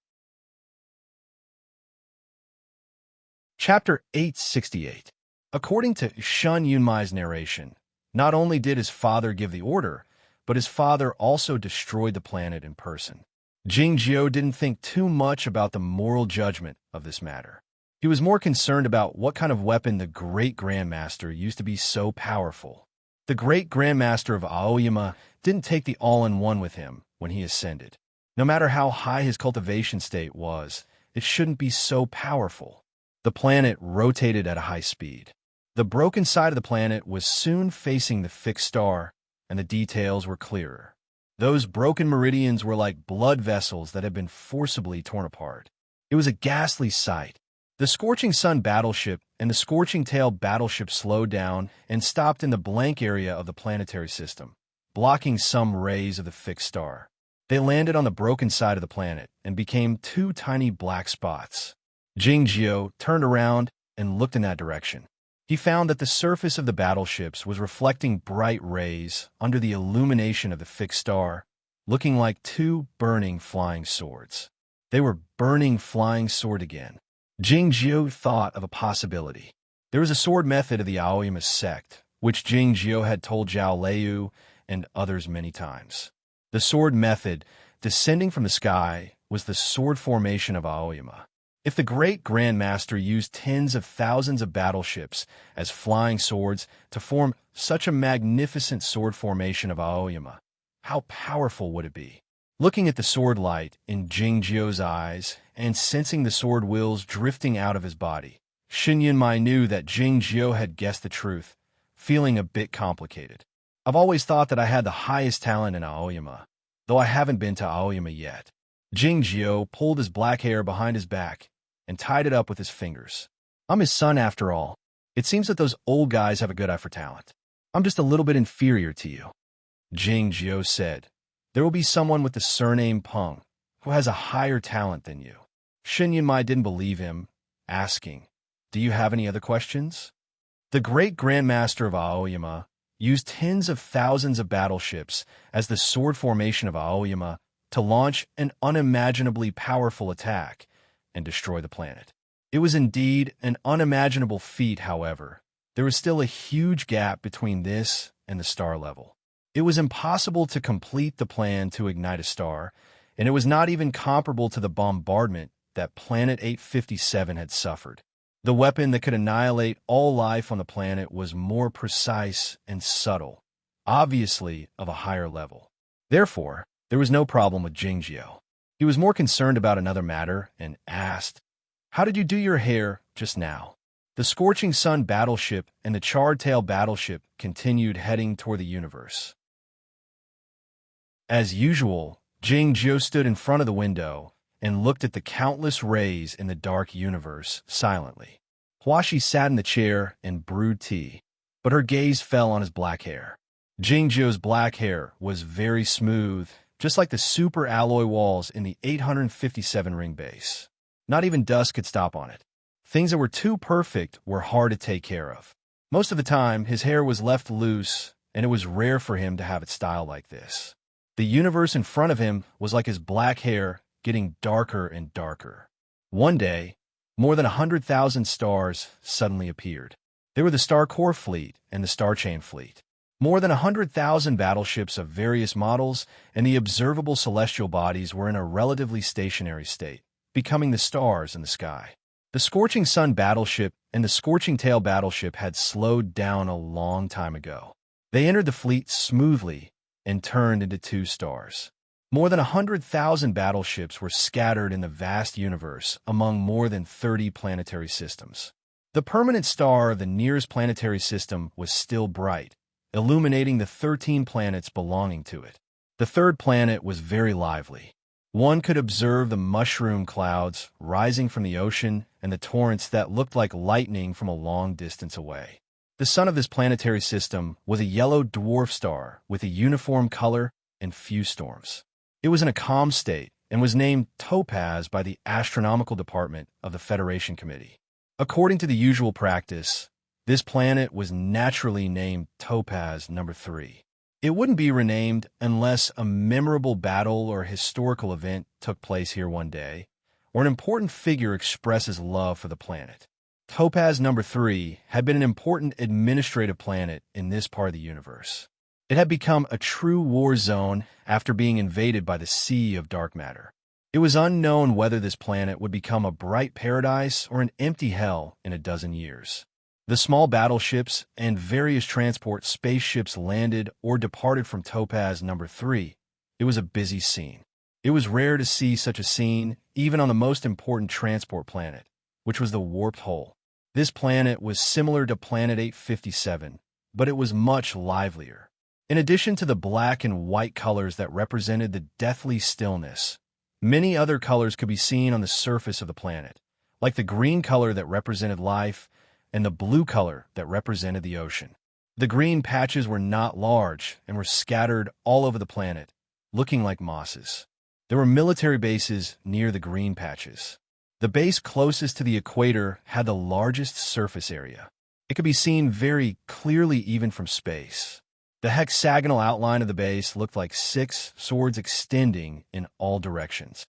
Chapter 868. According to Shen Yunmai's narration, Not only did his father give the order, but his father also destroyed the planet in person. Jingjiao didn't think too much about the moral judgment of this matter. He was more concerned about what kind of weapon the great Grandmaster used to be so powerful. The great Grandmaster of Aoyama didn't take the all-in-one with him when he ascended. No matter how high his cultivation state was, it shouldn't be so powerful. The planet rotated at a high speed. The broken side of the planet was soon facing the fixed star, and the details were clearer. Those broken meridians were like blood vessels that had been forcibly torn apart. It was a ghastly sight. The Scorching Sun battleship and the Scorching Tail battleship slowed down and stopped in the blank area of the planetary system, blocking some rays of the fixed star. They landed on the broken side of the planet and became two tiny black spots. Jingjiao turned around and looked in that direction. He found that the surface of the battleships was reflecting bright rays under the illumination of the fixed star, looking like two burning flying swords. They were burning flying sword again. Jingjiao thought of a possibility. There was a sword method of the Aoyama sect, which Jingjiao had told Zhao Liu and others many times. The sword method, descending from the sky, was the sword formation of Aoyama. If the great Grandmaster used tens of thousands of battleships as flying swords to form such a magnificent sword formation of Aoyama, how powerful would it be? Looking at the sword light in Jingjiao's eyes and sensing the sword wheels drifting out of his body, Xin Yunmai knew that Jingjiao had guessed the truth, feeling a bit complicated. I've always thought that I had the highest talent in Aoyama, though I haven't been to Aoyama yet. Jingjiao pulled his black hair behind his back and tied it up with his fingers. I'm his son after all. It seems that those old guys have a good eye for talent. I'm just a little bit inferior to you. Jingjiao said, there will be someone with the surname Peng who has a higher talent than you. Xin Yunmai didn't believe him, asking, do you have any other questions? The great Grandmaster of Aoyama used tens of thousands of battleships as the sword formation of Aoyama to launch an unimaginably powerful attack and destroy the planet. It was indeed an unimaginable feat, however. There was still a huge gap between this and the star level. It was impossible to complete the plan to ignite a star, and it was not even comparable to the bombardment that Planet 857 had suffered. The weapon that could annihilate all life on the planet was more precise and subtle, obviously of a higher level. Therefore, there was no problem with Jingjiao. He was more concerned about another matter and asked, how did you do your hair just now? The Scorching Sun battleship and the Charred Tail battleship continued heading toward the universe. As usual, Jingjiao stood in front of the window and looked at the countless rays in the dark universe silently. Huashi sat in the chair and brewed tea, but her gaze fell on his black hair. Jingjiao's black hair was very smooth, just like the super alloy walls in the 857 ring base. Not even dust could stop on it. Things that were too perfect were hard to take care of. Most of the time, his hair was left loose, and it was rare for him to have it styled like this. The universe in front of him was like his black hair getting darker and darker. One day, more than 100,000 stars suddenly appeared. They were the Star Core fleet and the Star Chain fleet. More than 100,000 battleships of various models and the observable celestial bodies were in a relatively stationary state, becoming the stars in the sky. The Scorching Sun battleship and the Scorching Tail battleship had slowed down a long time ago. They entered the fleet smoothly and turned into two stars. More than 100,000 battleships were scattered in the vast universe among more than 30 planetary systems. The permanent star of the nearest planetary system was still bright, illuminating the 13 planets belonging to it. The third planet was very lively. One could observe the mushroom clouds rising from the ocean and the torrents that looked like lightning from a long distance away. The sun of this planetary system was a yellow dwarf star with a uniform color and few storms. It was in a calm state and was named Topaz by the Astronomical Department of the Federation Committee. According to the usual practice, this planet was naturally named Topaz number 3. It wouldn't be renamed unless a memorable battle or historical event took place here one day, or an important figure expresses love for the planet. Topaz number 3 had been an important administrative planet in this part of the universe. It had become a true war zone after being invaded by the Sea of Dark Matter. It was unknown whether this planet would become a bright paradise or an empty hell in a dozen years. The small battleships and various transport spaceships landed or departed from Topaz number 3. It was a busy scene. It was rare to see such a scene, even on the most important transport planet, which was the Warped Hole. This planet was similar to Planet 857, but it was much livelier. In addition to the black and white colors that represented the deathly stillness, many other colors could be seen on the surface of the planet, like the green color that represented life and the blue color that represented the ocean. The green patches were not large and were scattered all over the planet, looking like mosses. There were military bases near the green patches. The base closest to the equator had the largest surface area. It could be seen very clearly even from space. The hexagonal outline of the base looked like 6 swords extending in all directions.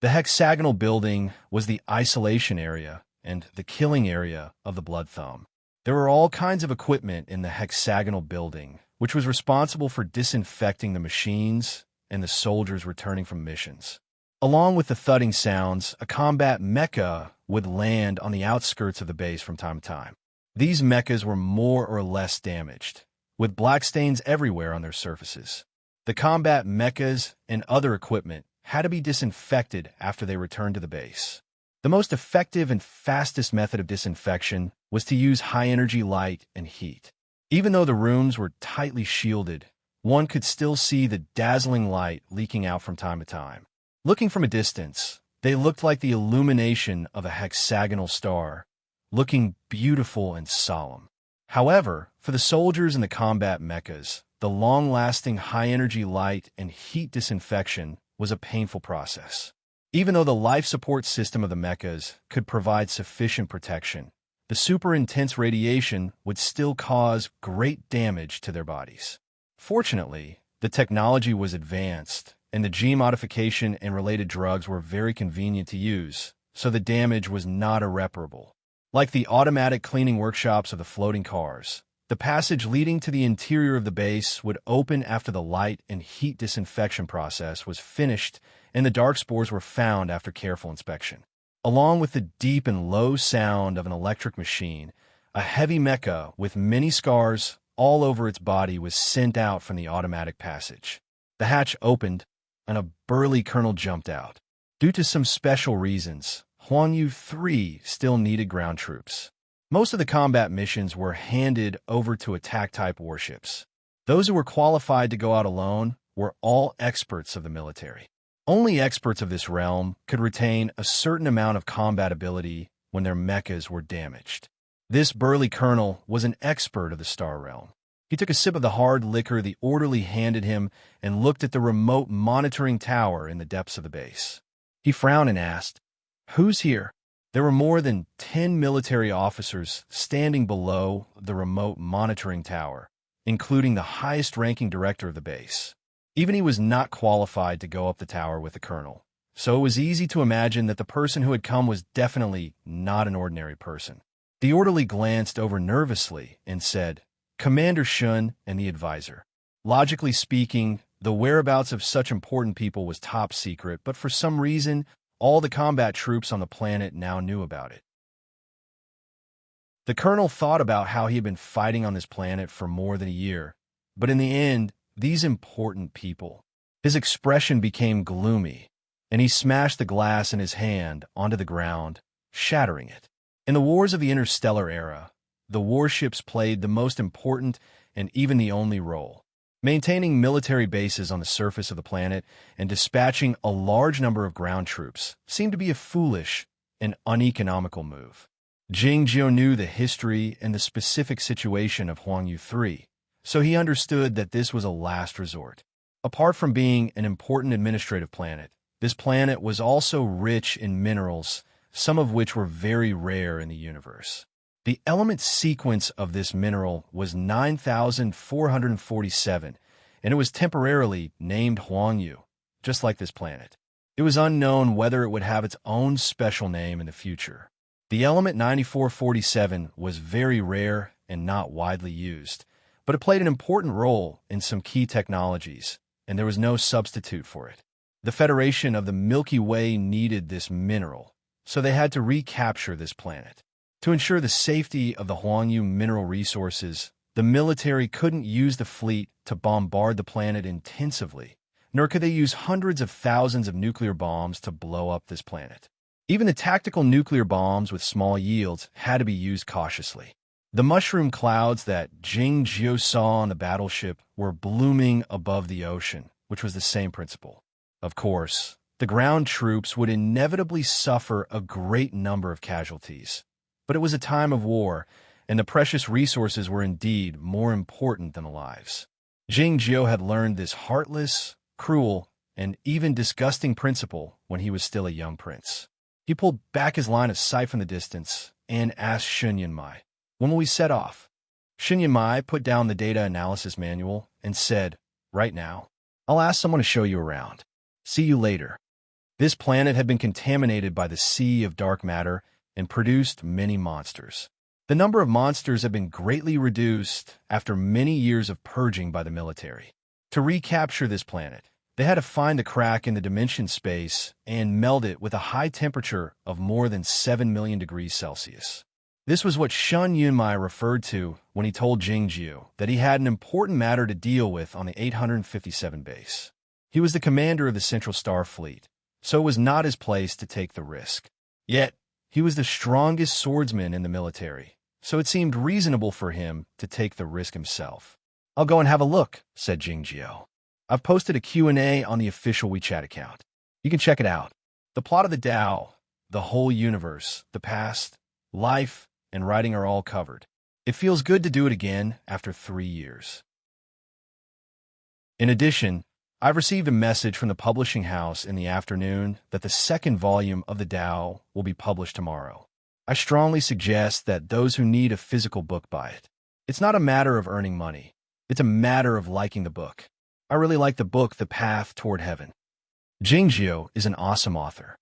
The hexagonal building was the isolation area and the killing area of the Blood Thumb. There were all kinds of equipment in the hexagonal building, which was responsible for disinfecting the machines and the soldiers returning from missions. Along with the thudding sounds, a combat mecha would land on the outskirts of the base from time to time. These mechas were more or less damaged, with black stains everywhere on their surfaces. The combat mechas and other equipment had to be disinfected after they returned to the base. The most effective and fastest method of disinfection was to use high-energy light and heat. Even though the rooms were tightly shielded, one could still see the dazzling light leaking out from time to time. Looking from a distance, they looked like the illumination of a hexagonal star, looking beautiful and solemn. However, for the soldiers and the combat mechas, the long-lasting high-energy light and heat disinfection was a painful process. Even though the life support system of the mechas could provide sufficient protection, the super intense radiation would still cause great damage to their bodies. Fortunately, the technology was advanced, and the gene modification and related drugs were very convenient to use, so the damage was not irreparable. Like the automatic cleaning workshops of the floating cars, the passage leading to the interior of the base would open after the light and heat disinfection process was finished and the dark spores were found after careful inspection. Along with the deep and low sound of an electric machine, a heavy mecha with many scars all over its body was sent out from the automatic passage. The hatch opened, and a burly colonel jumped out. Due to some special reasons, Huangyu 3 still needed ground troops. Most of the combat missions were handed over to attack-type warships. Those who were qualified to go out alone were all experts of the military. Only experts of this realm could retain a certain amount of combat ability when their mechas were damaged. This burly colonel was an expert of the Star Realm. He took a sip of the hard liquor the orderly handed him and looked at the remote monitoring tower in the depths of the base. He frowned and asked, "Who's here?" There were more than 10 military officers standing below the remote monitoring tower, including the highest-ranking director of the base. Even he was not qualified to go up the tower with the colonel, so it was easy to imagine that the person who had come was definitely not an ordinary person. The orderly glanced over nervously and said, "Commander Shun and the advisor." Logically speaking, the whereabouts of such important people was top secret, but for some reason, all the combat troops on the planet now knew about it. The colonel thought about how he had been fighting on this planet for more than a year, but in the end, these important people. His expression became gloomy, and he smashed the glass in his hand onto the ground, shattering it. In the wars of the interstellar era, the warships played the most important and even the only role. Maintaining military bases on the surface of the planet and dispatching a large number of ground troops seemed to be a foolish and uneconomical move. Jing Jiu knew the history and the specific situation of Huangyu 3, so he understood that this was a last resort. Apart from being an important administrative planet, this planet was also rich in minerals, some of which were very rare in the universe. The element sequence of this mineral was 9,447, and it was temporarily named Huangyu, just like this planet. It was unknown whether it would have its own special name in the future. The element 9447 was very rare and not widely used, but it played an important role in some key technologies, and there was no substitute for it. The Federation of the Milky Way needed this mineral, so they had to recapture this planet. To ensure the safety of the Huangyu mineral resources, the military couldn't use the fleet to bombard the planet intensively, nor could they use hundreds of thousands of nuclear bombs to blow up this planet. Even the tactical nuclear bombs with small yields had to be used cautiously. The mushroom clouds that Jing Jiu saw on the battleship were blooming above the ocean, which was the same principle. Of course, the ground troops would inevitably suffer a great number of casualties. But it was a time of war, and the precious resources were indeed more important than the lives. Jing Jiu had learned this heartless, cruel, and even disgusting principle when he was still a young prince. He pulled back his line of sight from the distance and asked Shun Yunmai, "When will we set off?" Shun Yunmai put down the data analysis manual and said, "Right now. I'll ask someone to show you around. See you later." This planet had been contaminated by the sea of dark matter and produced many monsters. The number of monsters had been greatly reduced after many years of purging by the military. To recapture this planet, they had to find the crack in the dimension space and meld it with a high temperature of more than 7 million degrees Celsius. This was what Shun Yunmai referred to when he told Jing Jiu that he had an important matter to deal with on the 857 base. He was the commander of the Central Star Fleet, so it was not his place to take the risk. Yet, he was the strongest swordsman in the military, so it seemed reasonable for him to take the risk himself. "I'll go and have a look," said Jing Jiu. "I've posted a Q&A on the official WeChat account. You can check it out. The plot of the Tao, the whole universe, the past, life, and writing are all covered. It feels good to do it again after 3 years." In addition, I've received a message from the publishing house in the afternoon that the second volume of the Tao will be published tomorrow. I strongly suggest that those who need a physical book buy it. It's not a matter of earning money. It's a matter of liking the book. I really like the book The Path Toward Heaven. Jing Jiu is an awesome author.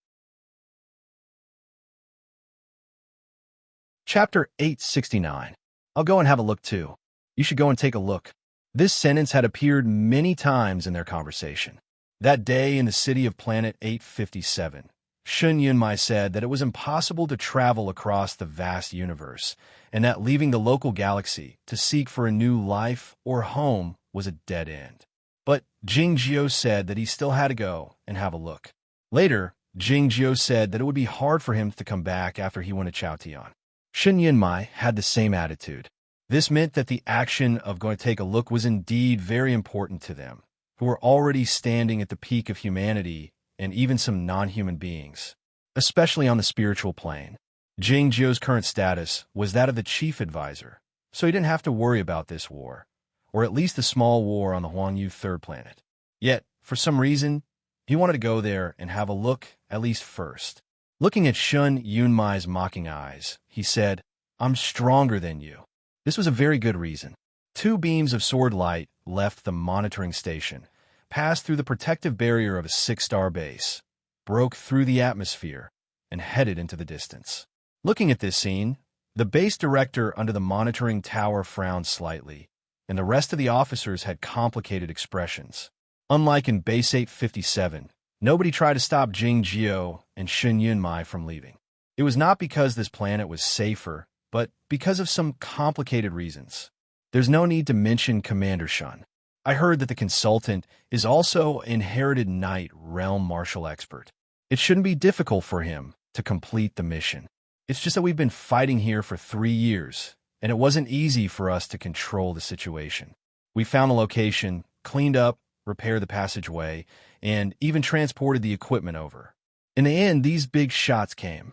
Chapter 869. I'll go and have a look too. You should go and take a look. This sentence had appeared many times in their conversation. That day in the city of Planet 857, Shun Yunmai said that it was impossible to travel across the vast universe, and that leaving the local galaxy to seek for a new life or home was a dead end. But Jing Jiu said that he still had to go and have a look. Later, Jing Jiu said that it would be hard for him to come back after he went to Chaotian. Shun Yunmai had the same attitude. This meant that the action of going to take a look was indeed very important to them, who were already standing at the peak of humanity and even some non-human beings, especially on the spiritual plane. Jing Jiu's current status was that of the chief advisor, so he didn't have to worry about this war, or at least the small war on the Huangyu third planet. Yet, for some reason, he wanted to go there and have a look at least first. Looking at Shun Yunmai's mocking eyes, he said, "I'm stronger than you." This was a very good reason. 2 beams of sword light left the monitoring station, passed through the protective barrier of a 6-star base, broke through the atmosphere, and headed into the distance. Looking at this scene, the base director under the monitoring tower frowned slightly, and the rest of the officers had complicated expressions. Unlike in Base 857, nobody tried to stop Jing Jiu and Shun Yunmai from leaving. It was not because this planet was safer, but because of some complicated reasons. There's no need to mention Commander Shun. I heard that the consultant is also an inherited knight realm martial expert. It shouldn't be difficult for him to complete the mission. It's just that we've been fighting here for 3 years, and it wasn't easy for us to control the situation. We found the location, cleaned up, repaired the passageway, and even transported the equipment over. In the end, these big shots came.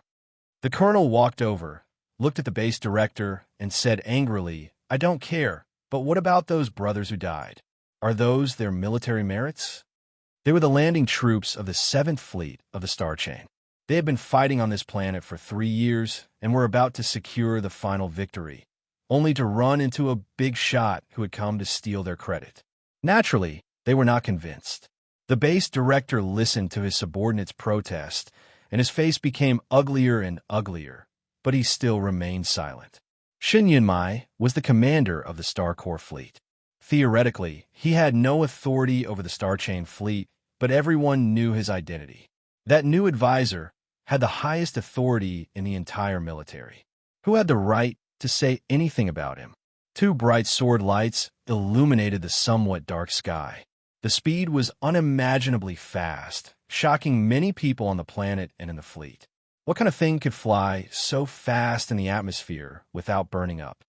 The colonel walked over, looked at the base director, and said angrily, "I don't care, but what about those brothers who died? Are those their military merits?" They were the landing troops of the 7th Fleet of the Star Chain. They had been fighting on this planet for 3 years and were about to secure the final victory, only to run into a big shot who had come to steal their credit. Naturally, they were not convinced. The base director listened to his subordinates' protest, and his face became uglier and uglier, but he still remained silent. Shin Yunmai was the commander of the Star Corps fleet. Theoretically, he had no authority over the Star Chain fleet, but everyone knew his identity. That new advisor had the highest authority in the entire military. Who had the right to say anything about him? Two bright sword lights illuminated the somewhat dark sky. The speed was unimaginably fast, shocking many people on the planet and in the fleet. What kind of thing could fly so fast in the atmosphere without burning up?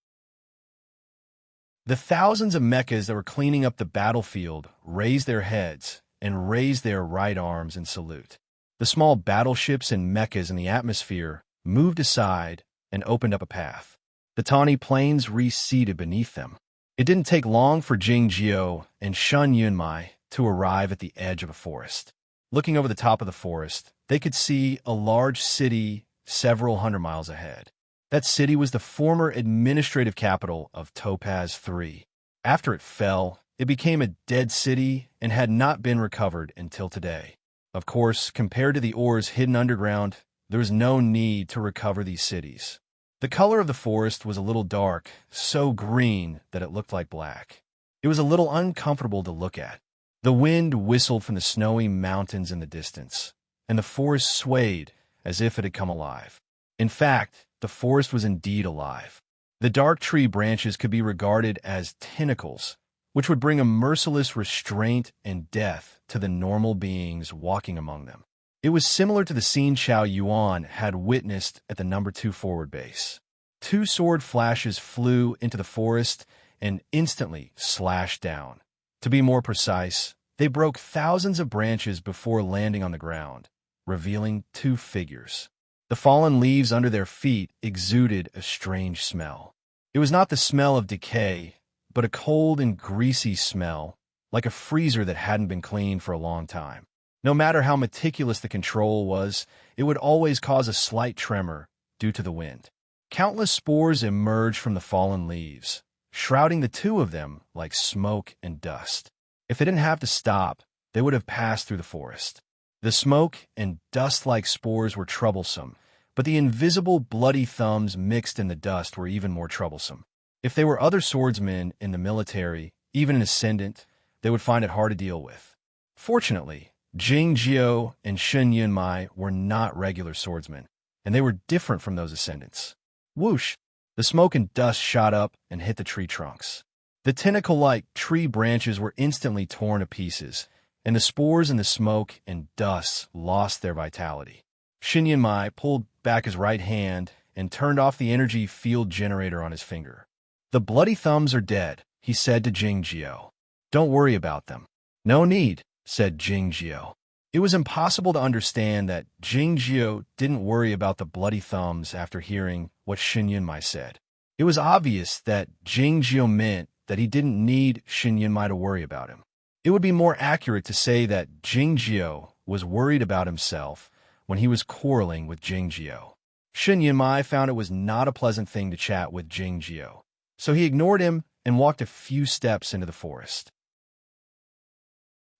The thousands of mechas that were cleaning up the battlefield raised their heads and raised their right arms in salute. The small battleships and mechas in the atmosphere moved aside and opened up a path. The tawny plains receded beneath them. It didn't take long for Jing Jiao and Shun Yunmai to arrive at the edge of a forest. Looking over the top of the forest, they could see a large city several hundred miles ahead. That city was the former administrative capital of Topaz III. After it fell, it became a dead city and had not been recovered until today. Of course, compared to the ores hidden underground, there was no need to recover these cities. The color of the forest was a little dark, so green that it looked like black. It was a little uncomfortable to look at. The wind whistled from the snowy mountains in the distance, and the forest swayed as if it had come alive. In fact, the forest was indeed alive. The dark tree branches could be regarded as tentacles, which would bring a merciless restraint and death to the normal beings walking among them. It was similar to the scene Xiao Yuan had witnessed at the No. 2 forward base. Two sword flashes flew into the forest and instantly slashed down. To be more precise, they broke thousands of branches before landing on the ground, revealing two figures. The fallen leaves under their feet exuded a strange smell. It was not the smell of decay, but a cold and greasy smell, like a freezer that hadn't been cleaned for a long time. No matter how meticulous the control was, it would always cause a slight tremor due to the wind. Countless spores emerged from the fallen leaves, shrouding the two of them like smoke and dust. If they didn't have to stop, they would have passed through the forest. The smoke and dust-like spores were troublesome, but the invisible bloody thumbs mixed in the dust were even more troublesome. If they were other swordsmen in the military, even an ascendant, they would find it hard to deal with. Fortunately, Jing Jiao and Shun Yunmai were not regular swordsmen, and they were different from those ascendants. Whoosh! The smoke and dust shot up and hit the tree trunks. The tentacle-like tree branches were instantly torn to pieces, and the spores in the smoke and dust lost their vitality. Shin Yunmai pulled back his right hand and turned off the energy field generator on his finger. "The bloody thumbs are dead," he said to Jing Jiao. "Don't worry about them." "No need," said Jing Jiao. It was impossible to understand that Jing Jiao didn't worry about the bloody thumbs after hearing what Shin Yunmai said. It was obvious that Jing Jiao meant that he didn't need Shin Yunmai to worry about him. It would be more accurate to say that Jing Jiao was worried about himself when he was quarreling with Jing Jiao. Shin Yunmai found it was not a pleasant thing to chat with Jing Jiao, so he ignored him and walked a few steps into the forest.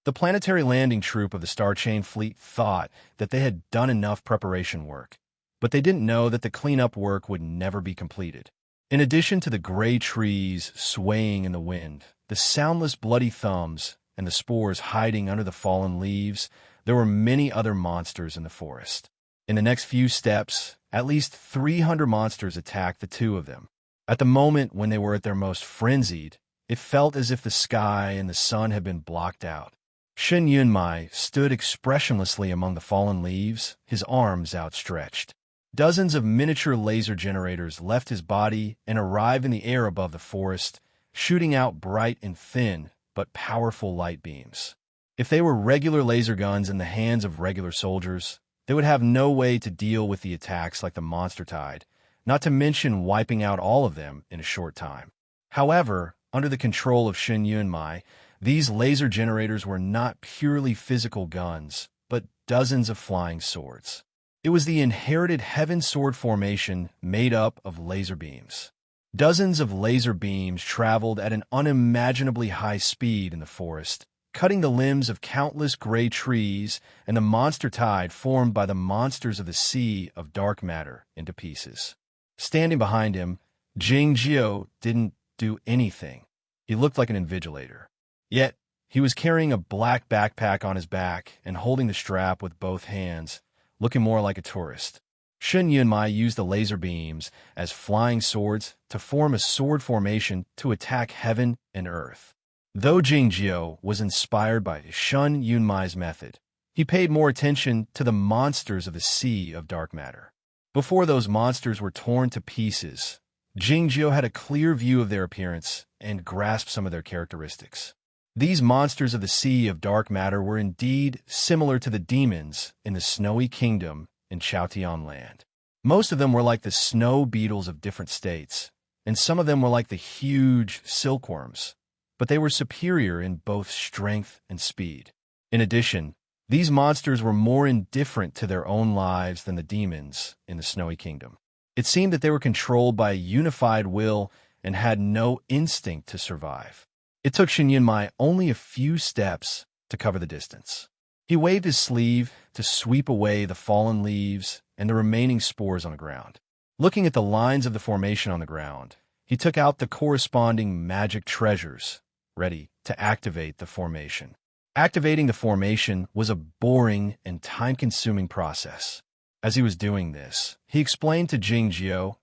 The planetary landing troop of the Star Chain fleet thought that they had done enough preparation work, but they didn't know that the cleanup work would never be completed. In addition to the gray trees swaying in the wind, the soundless bloody thumbs, and the spores hiding under the fallen leaves, there were many other monsters in the forest. In the next few steps, at least 300 monsters attacked the two of them. At the moment when they were at their most frenzied, it felt as if the sky and the sun had been blocked out. Shin Yunmai stood expressionlessly among the fallen leaves, his arms outstretched. Dozens of miniature laser generators left his body and arrived in the air above the forest, shooting out bright and thin but powerful light beams. If they were regular laser guns in the hands of regular soldiers, they would have no way to deal with the attacks like the monster tide, not to mention wiping out all of them in a short time. However, under the control of Shin Yunmai, these laser generators were not purely physical guns, but dozens of flying swords. It was the inherited heaven sword formation made up of laser beams. Dozens of laser beams traveled at an unimaginably high speed in the forest, cutting the limbs of countless gray trees and the monster tide formed by the monsters of the sea of dark matter into pieces. Standing behind him, Jingjiu didn't do anything. He looked like an invigilator. Yet, he was carrying a black backpack on his back and holding the strap with both hands, looking more like a tourist. Shen Yunmai used the laser beams as flying swords to form a sword formation to attack heaven and earth. Though Jingjiu was inspired by Shen Yunmai's method, he paid more attention to the monsters of the sea of dark matter. Before those monsters were torn to pieces, Jingjiu had a clear view of their appearance and grasped some of their characteristics. These monsters of the sea of dark matter were indeed similar to the demons in the Snowy Kingdom in Chaotian land. Most of them were like the snow beetles of different states, and some of them were like the huge silkworms, but they were superior in both strength and speed. In addition, these monsters were more indifferent to their own lives than the demons in the Snowy Kingdom. It seemed that they were controlled by a unified will and had no instinct to survive. It took Shen Yunmai only a few steps to cover the distance. He waved his sleeve to sweep away the fallen leaves and the remaining spores on the ground. Looking at the lines of the formation on the ground, he took out the corresponding magic treasures, ready to activate the formation. Activating the formation was a boring and time-consuming process. As he was doing this, he explained to Jingjiu,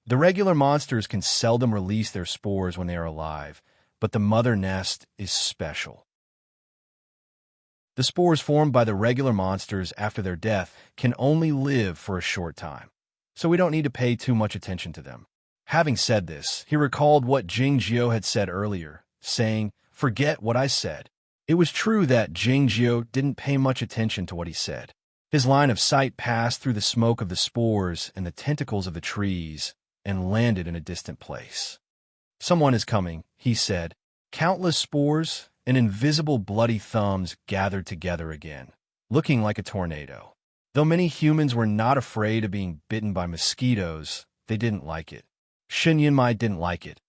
"The regular monsters can seldom release their spores when they are alive, but the mother nest is special. The spores formed by the regular monsters after their death can only live for a short time, so we don't need to pay too much attention to them." Having said this, he recalled what Jingjiu had said earlier, saying, "Forget what I said." It was true that Jingjiu didn't pay much attention to what he said. His line of sight passed through the smoke of the spores and the tentacles of the trees and landed in a distant place. "Someone is coming," he said. Countless spores and invisible bloody thumbs gathered together again, looking like a tornado. Though many humans were not afraid of being bitten by mosquitoes, they didn't like it. Shen Yunmai didn't like it,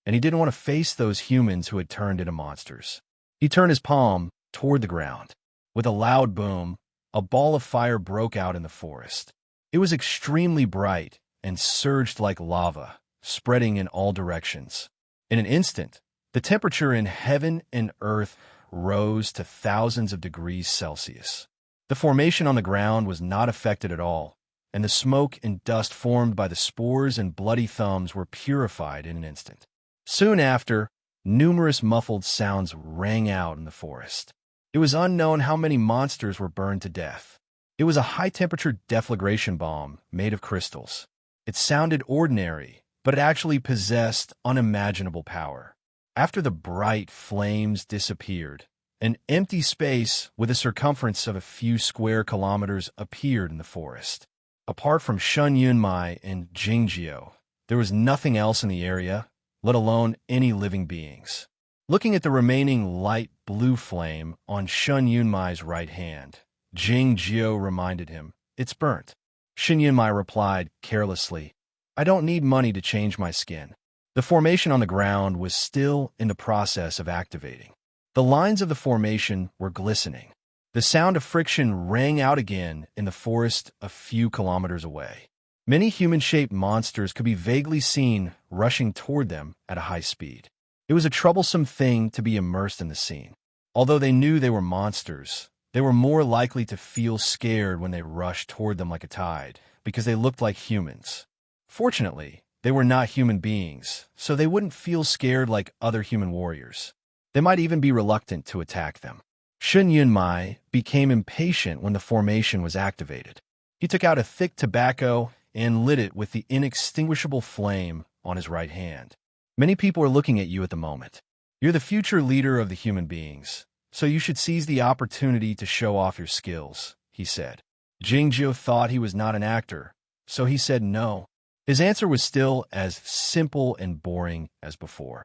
and he didn't want to face those humans who had turned into monsters. He turned his palm toward the ground. With a loud boom, a ball of fire broke out in the forest. It was extremely bright and surged like lava, spreading in all directions. In an instant, the temperature in heaven and earth rose to thousands of degrees Celsius. The formation on the ground was not affected at all, and the smoke and dust formed by the spores and bloody thumbs were purified in an instant. Soon after, numerous muffled sounds rang out in the forest. It was unknown how many monsters were burned to death. It was a high-temperature deflagration bomb made of crystals. It sounded ordinary, but it actually possessed unimaginable power. After the bright flames disappeared, an empty space with a circumference of a few square kilometers appeared in the forest. Apart from Shen Yunmai and Jingjiu, there was nothing else in the area, let alone any living beings. Looking at the remaining light blue flame on Shen Yunmai's right hand, Jingjiu reminded him, "It's burnt." Shen Yunmai replied carelessly, "I don't need money to change my skin." The formation on the ground was still in the process of activating. The lines of the formation were glistening. The sound of friction rang out again in the forest a few kilometers away. Many human-shaped monsters could be vaguely seen rushing toward them at a high speed. It was a troublesome thing to be immersed in the scene. Although they knew they were monsters, they were more likely to feel scared when they rushed toward them like a tide, because they looked like humans. Fortunately, they were not human beings, so they wouldn't feel scared like other human warriors. They might even be reluctant to attack them. Shen Yunmai became impatient when the formation was activated. He took out a thick tobacco and lit it with the inextinguishable flame on his right hand. "Many people are looking at you at the moment. You're the future leader of the human beings, so you should seize the opportunity to show off your skills," he said. Jingjiu thought he was not an actor, so he said no. His answer was still as simple and boring as before.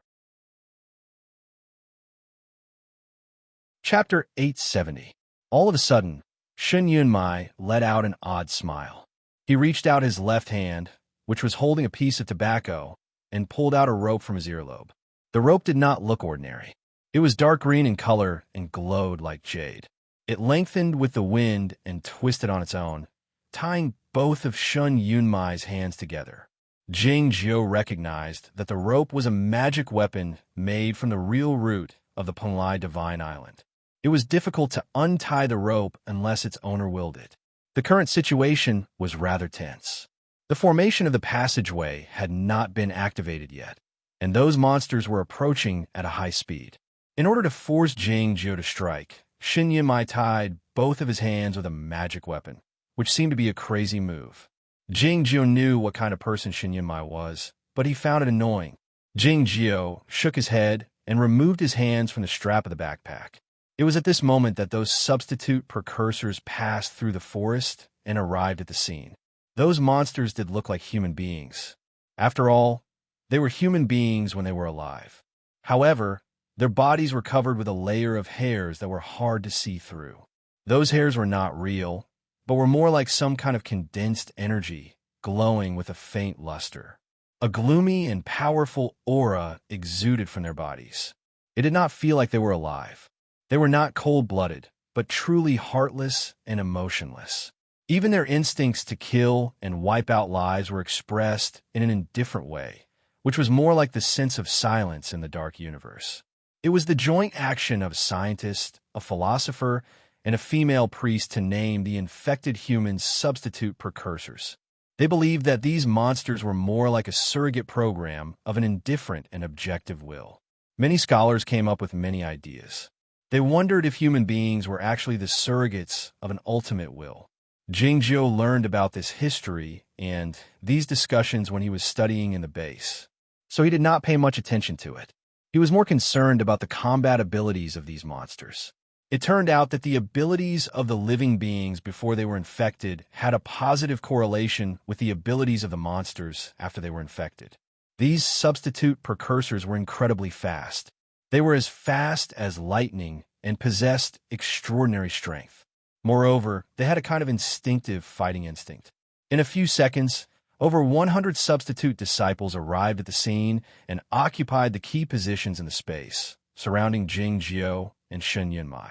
Chapter 870. All of a sudden, Shen Yunmai let out an odd smile. He reached out his left hand, which was holding a piece of tobacco, and pulled out a rope from his earlobe. The rope did not look ordinary. It was dark green in color and glowed like jade. It lengthened with the wind and twisted on its own, tying both of Shun Yunmai's hands together. Jing Jiu recognized that the rope was a magic weapon made from the real root of the Penlai Divine Island. It was difficult to untie the rope unless its owner willed it. The current situation was rather tense. The formation of the passageway had not been activated yet, and those monsters were approaching at a high speed. In order to force Jing Jiu to strike, Shin Yunmai tied both of his hands with a magic weapon, which seemed to be a crazy move. Jing Jiu knew what kind of person Shin Yunmai was, but he found it annoying. Jing Jiu shook his head and removed his hands from the strap of the backpack. It was at this moment that those substitute precursors passed through the forest and arrived at the scene. Those monsters did look like human beings. After all, they were human beings when they were alive. However, their bodies were covered with a layer of hairs that were hard to see through. Those hairs were not real, but were more like some kind of condensed energy, glowing with a faint luster. A gloomy and powerful aura exuded from their bodies. It did not feel like they were alive. They were not cold-blooded, but truly heartless and emotionless. Even their instincts to kill and wipe out lives were expressed in an indifferent way, which was more like the sense of silence in the dark universe. It was the joint action of a scientist, a philosopher, and a female priest to name the infected humans substitute precursors. They believed that these monsters were more like a surrogate program of an indifferent and objective will. Many scholars came up with many ideas. They wondered if human beings were actually the surrogates of an ultimate will. Jing Jiu learned about this history and these discussions when he was studying in the base, so he did not pay much attention to it. He was more concerned about the combat abilities of these monsters. It turned out that the abilities of the living beings before they were infected had a positive correlation with the abilities of the monsters after they were infected. These substitute precursors were incredibly fast. They were as fast as lightning and possessed extraordinary strength. Moreover, they had a kind of instinctive fighting instinct. In a few seconds, over 100 substitute disciples arrived at the scene and occupied the key positions in the space, surrounding Jing Jiu and Shen Yunmai.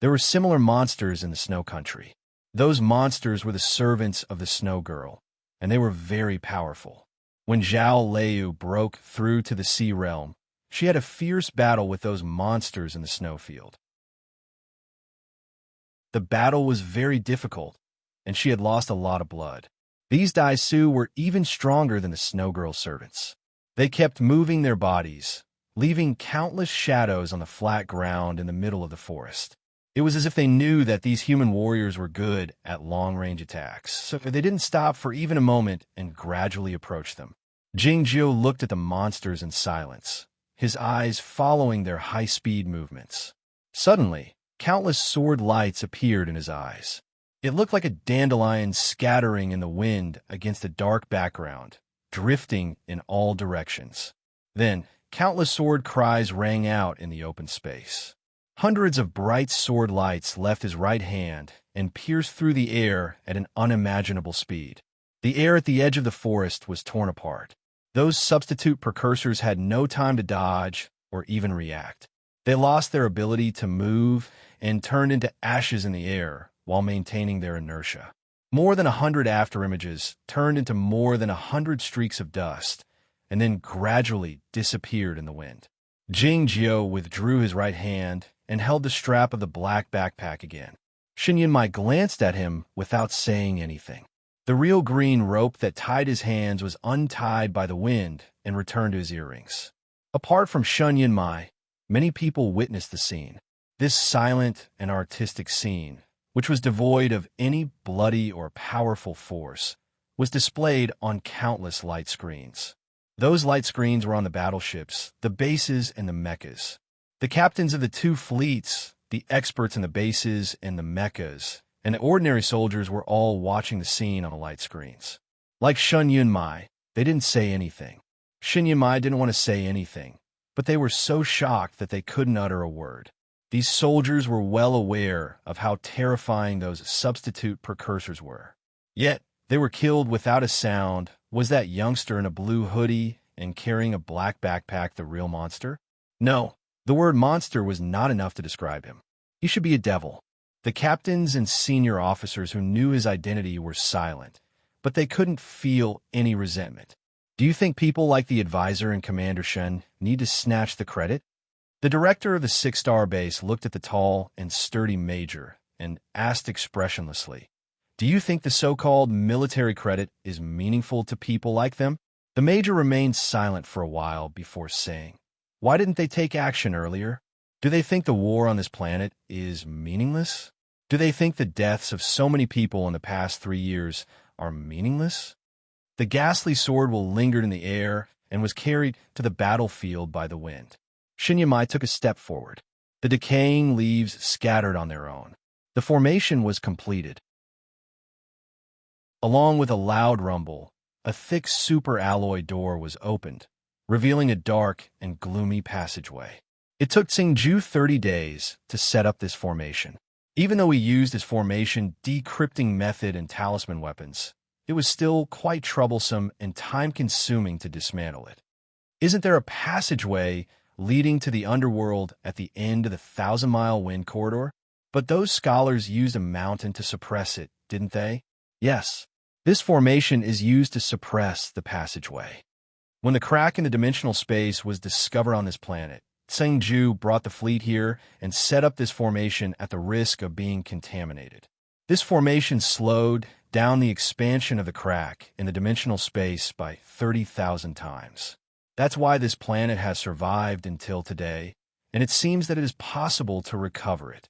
There were similar monsters in the Snow Country. Those monsters were the servants of the Snow Girl, and they were very powerful. When Zhao Liu broke through to the Sea Realm, she had a fierce battle with those monsters in the snowfield. The battle was very difficult, and she had lost a lot of blood. These Daisu were even stronger than the Snow Girl's servants. They kept moving their bodies, leaving countless shadows on the flat ground in the middle of the forest. It was as if they knew that these human warriors were good at long-range attacks, so they didn't stop for even a moment and gradually approached them. Jing Jiu looked at the monsters in silence, his eyes following their high-speed movements. Suddenly, countless sword lights appeared in his eyes. It looked like a dandelion scattering in the wind against a dark background, drifting in all directions. Then, countless sword cries rang out in the open space. Hundreds of bright sword lights left his right hand and pierced through the air at an unimaginable speed. The air at the edge of the forest was torn apart. Those substitute precursors had no time to dodge or even react. They lost their ability to move and turned into ashes in the air while maintaining their inertia. More than 100 afterimages turned into more than 100 streaks of dust and then gradually disappeared in the wind. Jing Jiu withdrew his right hand and held the strap of the black backpack again. Shin Yunmai glanced at him without saying anything. The real green rope that tied his hands was untied by the wind and returned to his earrings. Apart from Shin Yunmai, many people witnessed the scene. This silent and artistic scene, which was devoid of any bloody or powerful force, was displayed on countless light screens. Those light screens were on the battleships, the bases, and the mechas. The captains of the two fleets, the experts in the bases and the mechas, and the ordinary soldiers were all watching the scene on the light screens. Like Shin Yunmai, they didn't say anything. Shin Yunmai didn't want to say anything, but they were so shocked that they couldn't utter a word. These soldiers were well aware of how terrifying those substitute precursors were. Yet, they were killed without a sound. Was that youngster in a blue hoodie and carrying a black backpack the real monster? No, The word monster was not enough to describe him. He should be a devil. The captains and senior officers who knew his identity were silent, but they couldn't feel any resentment. Do you think people like the advisor and Commander Shen need to snatch the credit? The director of the six-star base looked at the tall and sturdy major and asked expressionlessly, "Do you think the so-called military credit is meaningful to people like them?" The major remained silent for a while before saying, "Why didn't they take action earlier? Do they think the war on this planet is meaningless? Do they think the deaths of so many people in the past 3 years are meaningless?" The ghastly sword will lingered in the air and was carried to the battlefield by the wind. Shin Yimai took a step forward. The decaying leaves scattered on their own. The formation was completed. Along with a loud rumble, a thick super-alloy door was opened, revealing a dark and gloomy passageway. It took Tsingju 30 days to set up this formation. Even though he used his formation decrypting method and talisman weapons, it was still quite troublesome and time-consuming to dismantle it. Isn't there a passageway leading to the underworld at the end of the 1,000-mile wind corridor? But those scholars used a mountain to suppress it, didn't they? Yes. This formation is used to suppress the passageway. When the crack in the dimensional space was discovered on this planet, Tsingju brought the fleet here and set up this formation at the risk of being contaminated. This formation slowed down the expansion of the crack in the dimensional space by 30,000 times. That's why this planet has survived until today, and it seems that it is possible to recover it.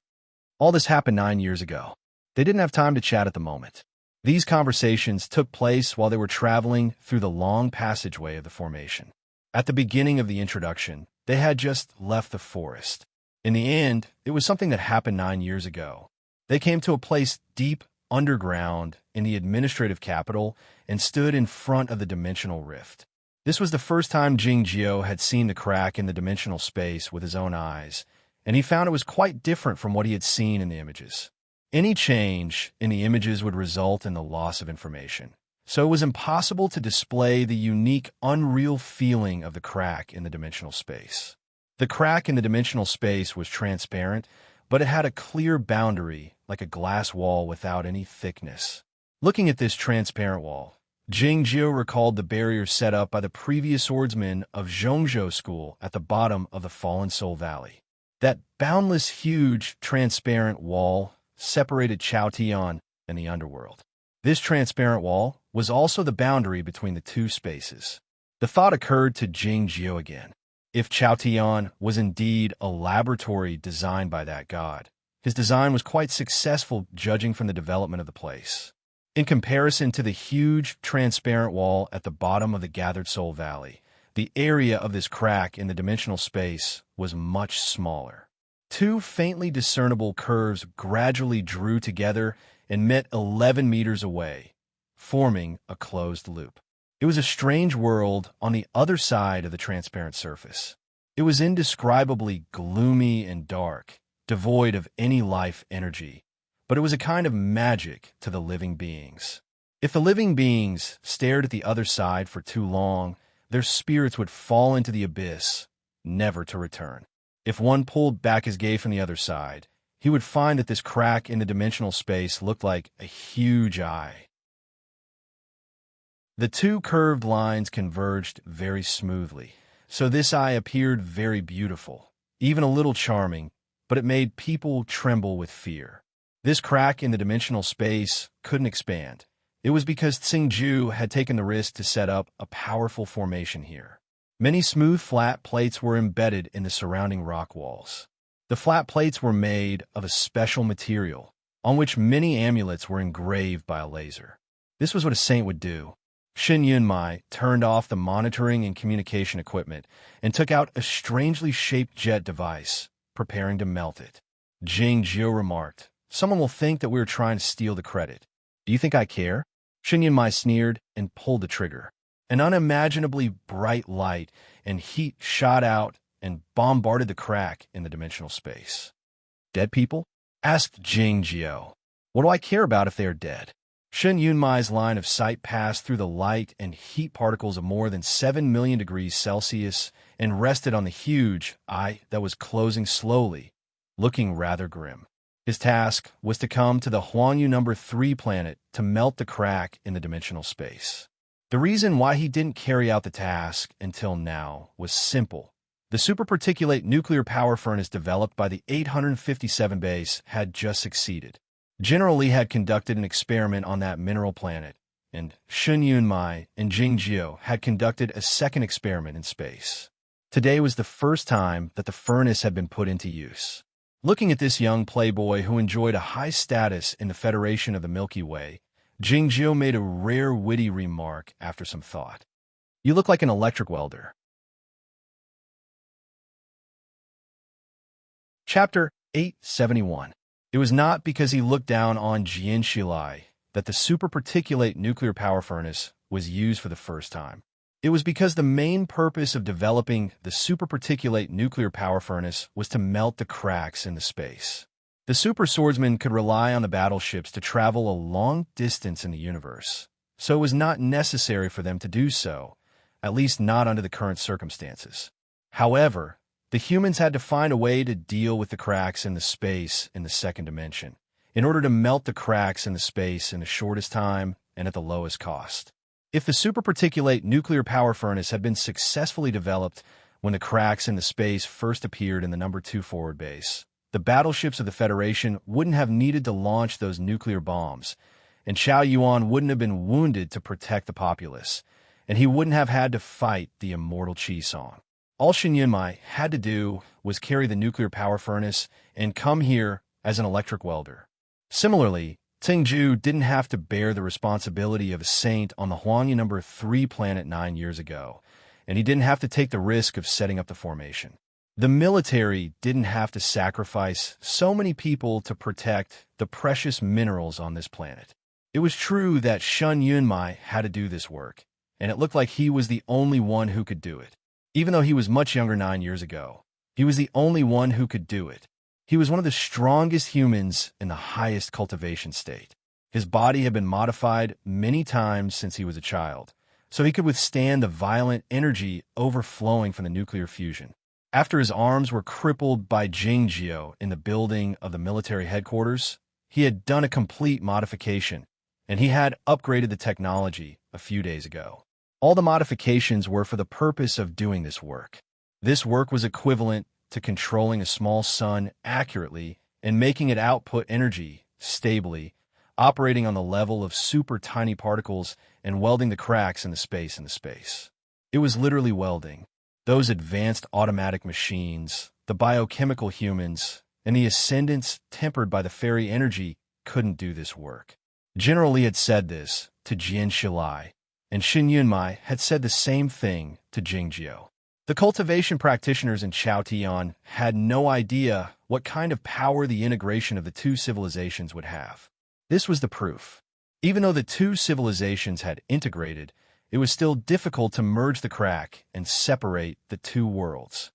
All this happened 9 years ago. They didn't have time to chat at the moment. These conversations took place while they were traveling through the long passageway of the formation. At the beginning of the introduction, they had just left the forest. In the end, it was something that happened 9 years ago. They came to a place deep underground in the administrative capital and stood in front of the dimensional rift. This was the first time Jing Jiao had seen the crack in the dimensional space with his own eyes, and he found it was quite different from what he had seen in the images. Any change in the images would result in the loss of information, so it was impossible to display the unique, unreal feeling of the crack in the dimensional space. The crack in the dimensional space was transparent, but it had a clear boundary, like a glass wall without any thickness. Looking at this transparent wall, Jing Jiao recalled the barrier set up by the previous swordsmen of Zhongzhou School at the bottom of the Fallen Soul Valley. That boundless, huge, transparent wall separated Chaotian and the underworld. This transparent wall was also the boundary between the two spaces. The thought occurred to Jing Jiao again. If Chaotian was indeed a laboratory designed by that god, his design was quite successful judging from the development of the place. In comparison to the huge, transparent wall at the bottom of the Gathered Soul Valley, the area of this crack in the dimensional space was much smaller. Two faintly discernible curves gradually drew together and met 11 meters away, forming a closed loop. It was a strange world on the other side of the transparent surface. It was indescribably gloomy and dark, devoid of any life energy, but it was a kind of magic to the living beings. If the living beings stared at the other side for too long, their spirits would fall into the abyss, never to return. If one pulled back his gaze from the other side, he would find that this crack in the dimensional space looked like a huge eye. The two curved lines converged very smoothly, so this eye appeared very beautiful, even a little charming, but it made people tremble with fear. This crack in the dimensional space couldn't expand. It was because Tsingju had taken the risk to set up a powerful formation here. Many smooth flat plates were embedded in the surrounding rock walls. The flat plates were made of a special material, on which many amulets were engraved by a laser. This was what a saint would do. Shin Yunmai turned off the monitoring and communication equipment and took out a strangely shaped jet device, preparing to melt it. Jing Jiao remarked, "Someone will think that we are trying to steal the credit. Do you think I care?" Shin Yunmai sneered and pulled the trigger. An unimaginably bright light and heat shot out and bombarded the crack in the dimensional space. "Dead people?" asked Jing Jiao. "What do I care about if they are dead? Shen Yunmai's line of sight passed through the light and heat particles of more than 7 million degrees Celsius and rested on the huge eye that was closing slowly, looking rather grim. His task was to come to the Huangyu number 3 planet to melt the crack in the dimensional space. The reason why he didn't carry out the task until now was simple. The superparticulate nuclear power furnace developed by the 857 base had just succeeded. General Li had conducted an experiment on that mineral planet, and Shen Yunmai and Jing Jiu had conducted a second experiment in space. Today was the first time that the furnace had been put into use. Looking at this young playboy who enjoyed a high status in the Federation of the Milky Way, Jing Jiu made a rare witty remark after some thought. "You look like an electric welder." Chapter 871. It was not because he looked down on Jian Shilai that the superparticulate nuclear power furnace was used for the first time. It was because the main purpose of developing the superparticulate nuclear power furnace was to melt the cracks in the space. The super swordsman could rely on the battleships to travel a long distance in the universe, so it was not necessary for them to do so, at least not under the current circumstances. However, the humans had to find a way to deal with the cracks in the space in the second dimension, in order to melt the cracks in the space in the shortest time and at the lowest cost. If the superparticulate nuclear power furnace had been successfully developed when the cracks in the space first appeared in the number 2 forward base, the battleships of the Federation wouldn't have needed to launch those nuclear bombs, and Xiao Yuan wouldn't have been wounded to protect the populace, and he wouldn't have had to fight the immortal Qi Song. All Shen Yunmai had to do was carry the nuclear power furnace and come here as an electric welder. Similarly, Tsingju didn't have to bear the responsibility of a saint on the Huangyu number 3 planet 9 years ago, and he didn't have to take the risk of setting up the formation. The military didn't have to sacrifice so many people to protect the precious minerals on this planet. It was true that Shen Yunmai had to do this work, and it looked like he was the only one who could do it. Even though he was much younger 9 years ago, he was the only one who could do it. He was one of the strongest humans in the highest cultivation state. His body had been modified many times since he was a child, so he could withstand the violent energy overflowing from the nuclear fusion. After his arms were crippled by Jing Jiu in the building of the military headquarters, he had done a complete modification, and he had upgraded the technology a few days ago. All the modifications were for the purpose of doing this work. This work was equivalent to controlling a small sun accurately and making it output energy stably, operating on the level of super tiny particles and welding the cracks in the space. It was literally welding. Those advanced automatic machines, the biochemical humans, and the ascendants tempered by the fairy energy couldn't do this work. General Li had said this to Jian Shilai, and Shen Yunmai had said the same thing to Jing Jiu. The cultivation practitioners in Chaotian had no idea what kind of power the integration of the two civilizations would have. This was the proof. Even though the two civilizations had integrated, it was still difficult to merge the crack and separate the two worlds.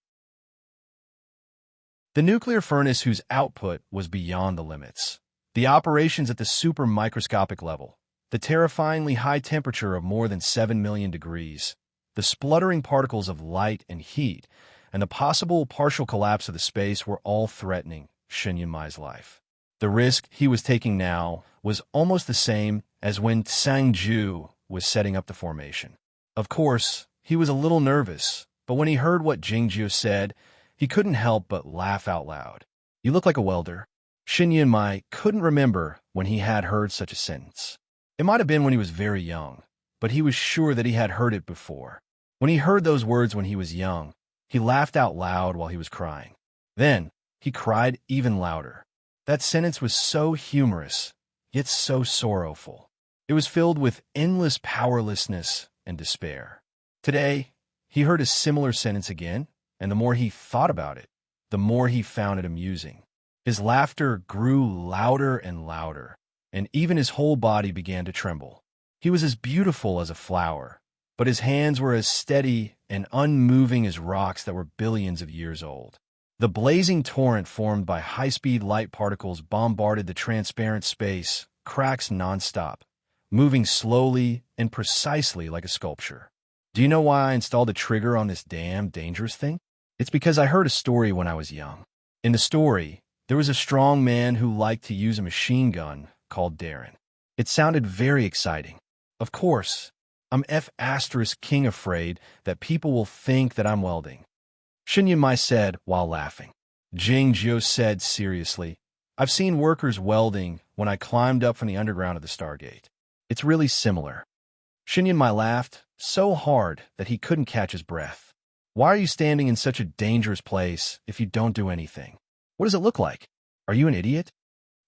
The nuclear furnace whose output was beyond the limits. The operations at the super microscopic level, the terrifyingly high temperature of more than 7 million degrees, the spluttering particles of light and heat, and the possible partial collapse of the space were all threatening Shen Yunmai's life. The risk he was taking now was almost the same as when Tsangju was setting up the formation. Of course, he was a little nervous, but when he heard what Jingjiu said, he couldn't help but laugh out loud. "You look like a welder." Shen Yunmai couldn't remember when he had heard such a sentence. It might have been when he was very young, but he was sure that he had heard it before. When he heard those words when he was young, he laughed out loud while he was crying. Then, he cried even louder. That sentence was so humorous, yet so sorrowful. It was filled with endless powerlessness and despair. Today, he heard a similar sentence again, and the more he thought about it, the more he found it amusing. His laughter grew louder and louder, and even his whole body began to tremble. He was as beautiful as a flower, but his hands were as steady and unmoving as rocks that were billions of years old. The blazing torrent formed by high-speed light particles bombarded the transparent space, cracks nonstop, moving slowly and precisely like a sculpture. Do you know why I installed a trigger on this damn dangerous thing? It's because I heard a story when I was young. In the story, there was a strong man who liked to use a machine gun called Darren. It sounded very exciting. Of course, I'm F***king afraid that people will think that I'm welding. Shin Mai said while laughing. Jing Jiu said seriously, I've seen workers welding when I climbed up from the underground of the Stargate. It's really similar. Shin Mai laughed so hard that he couldn't catch his breath. Why are you standing in such a dangerous place if you don't do anything? What does it look like? Are you an idiot?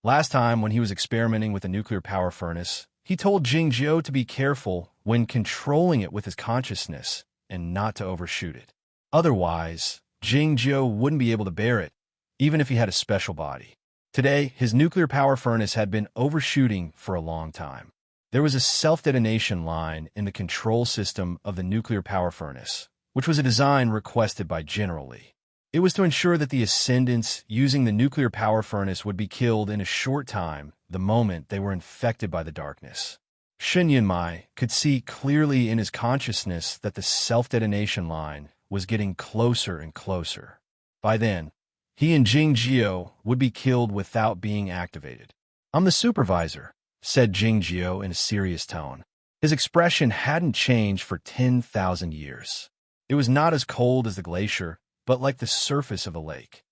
Last time when he was experimenting with a nuclear power furnace, he told Jing Jiu to be careful when controlling it with his consciousness and not to overshoot it. Otherwise, Jing Jiu wouldn't be able to bear it, even if he had a special body. Today, his nuclear power furnace had been overshooting for a long time. There was a self-detonation line in the control system of the nuclear power furnace, which was a design requested by General Lee. It was to ensure that the ascendants using the nuclear power furnace would be killed in a short time the moment they were infected by the darkness. Shin Mai could see clearly in his consciousness that the self-detonation line was getting closer and closer. By then, he and Jing Jiu would be killed without being activated. I'm the supervisor, said Jing Jiu in a serious tone. His expression hadn't changed for 10,000 years. It was not as cold as the glacier, but like the surface of a lake.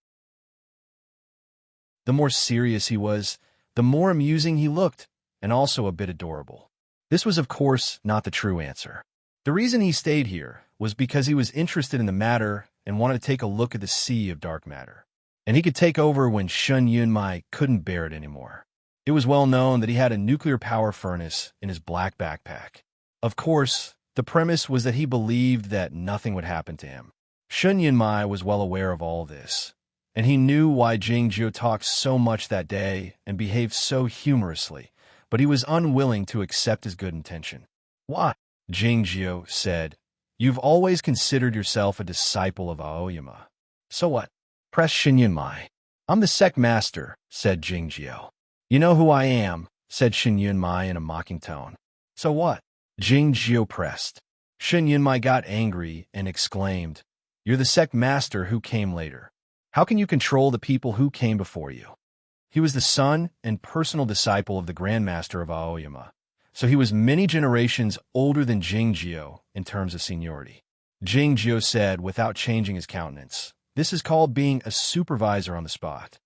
The more serious he was, the more amusing he looked, and also a bit adorable. This was, of course, not the true answer. The reason he stayed here was because he was interested in the matter and wanted to take a look at the sea of dark matter. And he could take over when Shin Mai couldn't bear it anymore. It was well known that he had a nuclear power furnace in his black backpack. Of course, the premise was that he believed that nothing would happen to him. Shin Mai was well aware of all this, and he knew why Jing Jiu talked so much that day and behaved so humorously, but he was unwilling to accept his good intention. Why? Jing Jiu said, You've always considered yourself a disciple of Aoyama. So what? Pressed Shin Mai. I'm the sect master, said Jing Jiu. You know who I am, said Shin Mai in a mocking tone. So what? Jing Jiu pressed. Shin Mai got angry and exclaimed, You're the sect master who came later. How can you control the people who came before you? He was the son and personal disciple of the Grand Master of Aoyama, so he was many generations older than Jing Jiu in terms of seniority. Jing Jiu said without changing his countenance, This is called being a supervisor on the spot.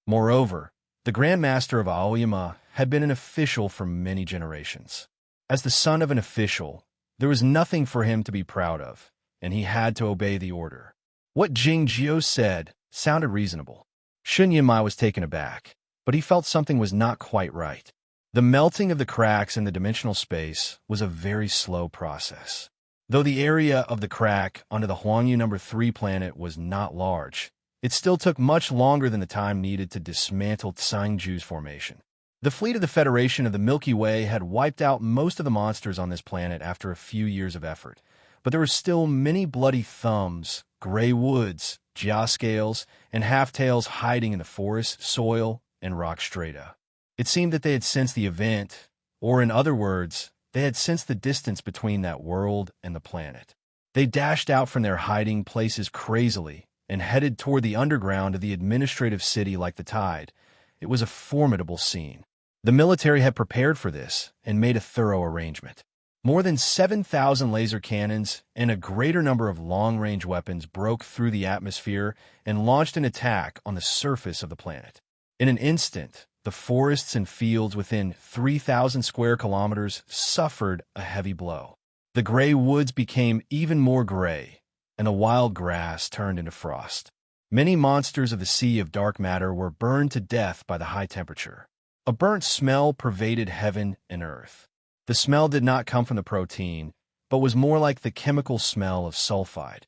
Moreover, the Grand Master of Aoyama had been an official for many generations. As the son of an official, there was nothing for him to be proud of, and he had to obey the order. What Jing Jiu said sounded reasonable. Shin Mai was taken aback, but he felt something was not quite right. The melting of the cracks in the dimensional space was a very slow process. Though the area of the crack onto the Huangyu No. 3 planet was not large, it still took much longer than the time needed to dismantle Tsangju's formation. The fleet of the Federation of the Milky Way had wiped out most of the monsters on this planet after a few years of effort, but there were still many bloody thumbs, gray woods, geoscales, and half-tails hiding in the forest, soil, and rock strata. It seemed that they had sensed the event, or in other words, they had sensed the distance between that world and the planet. They dashed out from their hiding places crazily and headed toward the underground of the administrative city like the tide. It was a formidable scene. The military had prepared for this and made a thorough arrangement. More than 7,000 laser cannons and a greater number of long-range weapons broke through the atmosphere and launched an attack on the surface of the planet. In an instant, the forests and fields within 3,000 square kilometers suffered a heavy blow. The gray woods became even more gray, and the wild grass turned into frost. Many monsters of the sea of dark matter were burned to death by the high temperature. A burnt smell pervaded heaven and earth. The smell did not come from the protein, but was more like the chemical smell of sulfide.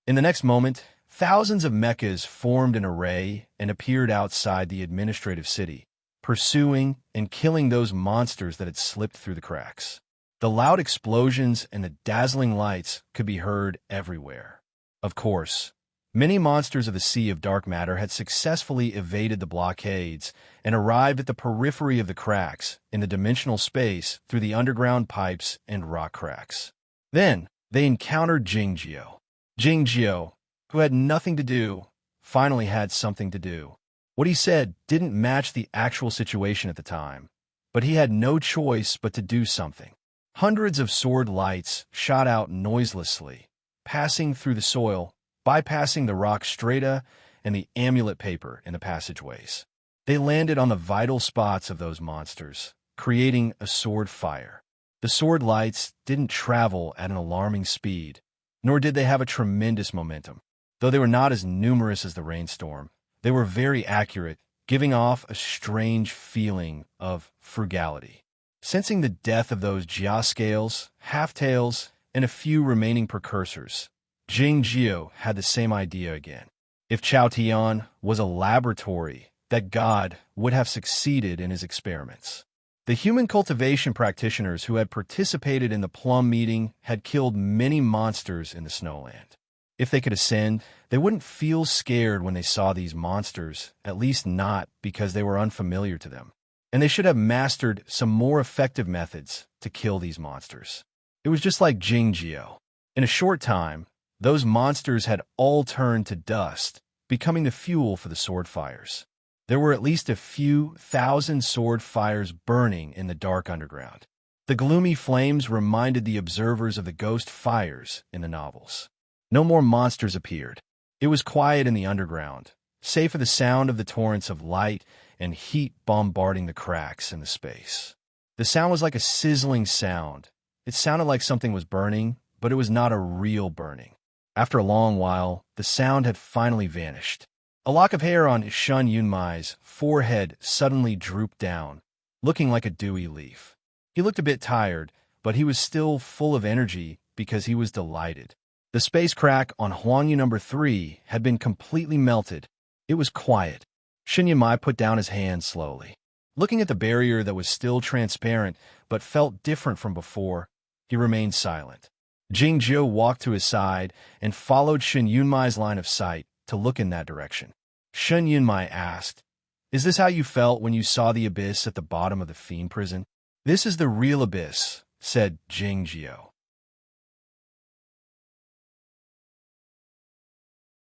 In the next moment, thousands of mechas formed an array and appeared outside the administrative city, pursuing and killing those monsters that had slipped through the cracks. The loud explosions and the dazzling lights could be heard everywhere. Of course, Many monsters of the Sea of Dark Matter had successfully evaded the blockades and arrived at the periphery of the cracks in the dimensional space through the underground pipes and rock cracks. Then, they encountered Jingjio. Jingjio, who had nothing to do, finally had something to do. What he said didn't match the actual situation at the time, but he had no choice but to do something. Hundreds of sword lights shot out noiselessly, passing through the soil, bypassing the rock strata and the amulet paper in the passageways. They landed on the vital spots of those monsters, creating a sword fire. The sword lights didn't travel at an alarming speed, nor did they have a tremendous momentum. Though they were not as numerous as the rainstorm, they were very accurate, giving off a strange feeling of frugality. Sensing the death of those Jia-scales, half-tails, and a few remaining precursors, Jingjio had the same idea again. If Chao Tian was a laboratory, that God would have succeeded in his experiments. The human cultivation practitioners who had participated in the plum meeting had killed many monsters in the snowland. If they could ascend, they wouldn't feel scared when they saw these monsters, at least not because they were unfamiliar to them. And they should have mastered some more effective methods to kill these monsters. It was just like Jingjio. In a short time, those monsters had all turned to dust, becoming the fuel for the sword fires. There were at least a few thousand sword fires burning in the dark underground. The gloomy flames reminded the observers of the ghost fires in the novels. No more monsters appeared. It was quiet in the underground, save for the sound of the torrents of light and heat bombarding the cracks in the space. The sound was like a sizzling sound. It sounded like something was burning, but it was not a real burning. After a long while, the sound had finally vanished. A lock of hair on Shun Yunmai's forehead suddenly drooped down, looking like a dewy leaf. He looked a bit tired, but he was still full of energy because he was delighted. The space crack on Huangyu number 3 had been completely melted. It was quiet. Shun Yunmai put down his hand slowly. Looking at the barrier that was still transparent but felt different from before, he remained silent. Jingjio walked to his side and followed Shun Yunmai's line of sight to look in that direction. Shun Yunmai asked, "Is this how you felt when you saw the abyss at the bottom of the fiend prison?" "This is the real abyss," said Jingjio.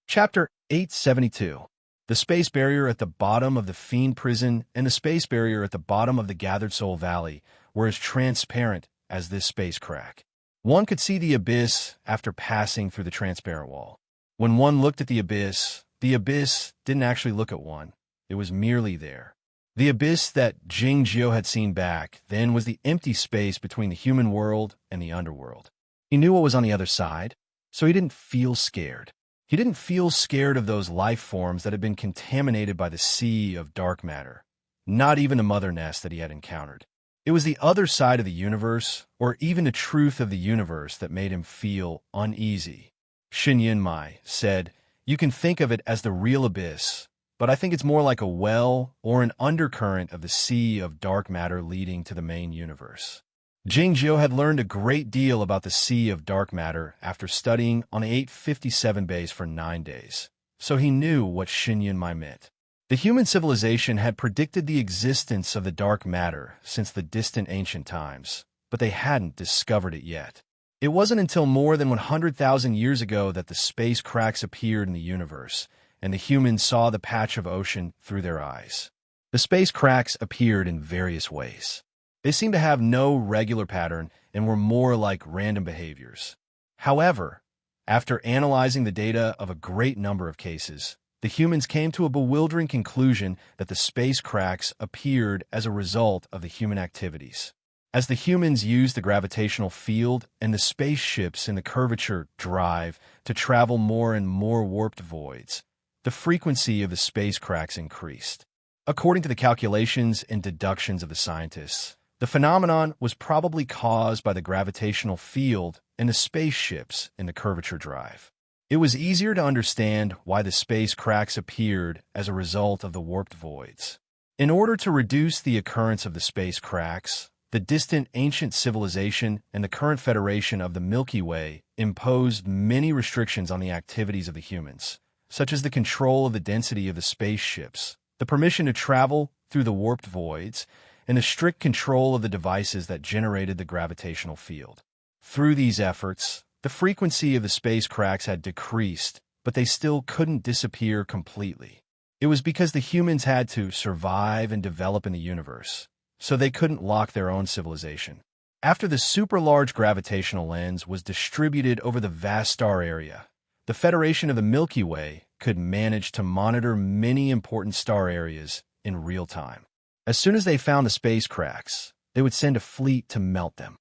Chapter 872. The space barrier at the bottom of the fiend prison and the space barrier at the bottom of the Gathered Soul Valley were as transparent as this space crack. One could see the abyss after passing through the transparent wall. When one looked at the abyss didn't actually look at one. It was merely there. The abyss that Jingjio had seen back then was the empty space between the human world and the underworld. He knew what was on the other side, so he didn't feel scared. He didn't feel scared of those life forms that had been contaminated by the Sea of Dark Matter, not even the mother nest that he had encountered. It was the other side of the universe, or even the truth of the universe, that made him feel uneasy. Shun Yunmai said, "You can think of it as the real abyss, but I think it's more like a well or an undercurrent of the Sea of Dark Matter leading to the main universe." Jingjio had learned a great deal about the Sea of Dark Matter after studying on the 857 base for 9 days, so he knew what Shun Yunmai meant. The human civilization had predicted the existence of the dark matter since the distant ancient times, but they hadn't discovered it yet. It wasn't until more than 100,000 years ago that the space cracks appeared in the universe, and the humans saw the patch of ocean through their eyes. The space cracks appeared in various ways. They seemed to have no regular pattern and were more like random behaviors. However, after analyzing the data of a great number of cases, the humans came to a bewildering conclusion that the space cracks appeared as a result of the human activities. As the humans used the gravitational field and the spaceships in the curvature drive to travel more and more warped voids, the frequency of the space cracks increased. According to the calculations and deductions of the scientists, the phenomenon was probably caused by the gravitational field and the spaceships in the curvature drive. It was easier to understand why the space cracks appeared as a result of the warped voids. In order to reduce the occurrence of the space cracks, the distant ancient civilization and the current Federation of the Milky Way imposed many restrictions on the activities of the humans, such as the control of the density of the spaceships, the permission to travel through the warped voids, and the strict control of the devices that generated the gravitational field. Through these efforts, the frequency of the space cracks had decreased, but they still couldn't disappear completely. It was because the humans had to survive and develop in the universe, so they couldn't lock their own civilization. After the super-large gravitational lens was distributed over the vast star area, the Federation of the Milky Way could manage to monitor many important star areas in real time. As soon as they found the space cracks, they would send a fleet to melt them.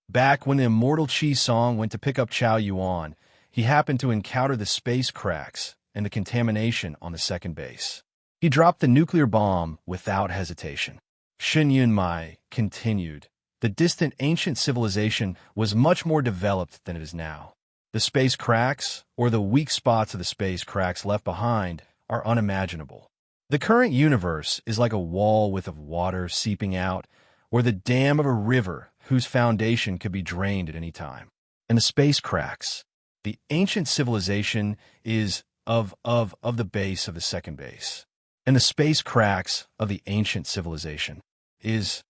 Back when the immortal Qi Song went to pick up Chow Yuan, he happened to encounter the space cracks and the contamination on the second base. He dropped the nuclear bomb without hesitation. Shen Yunmai continued. The distant ancient civilization was much more developed than it is now. The space cracks, or the weak spots of the space cracks left behind, are unimaginable. The current universe is like a wall width of water seeping out, or the dam of a river whose foundation could be drained at any time. And the space cracks, the ancient civilization is of the base of the second base. And the space cracks of the ancient civilization is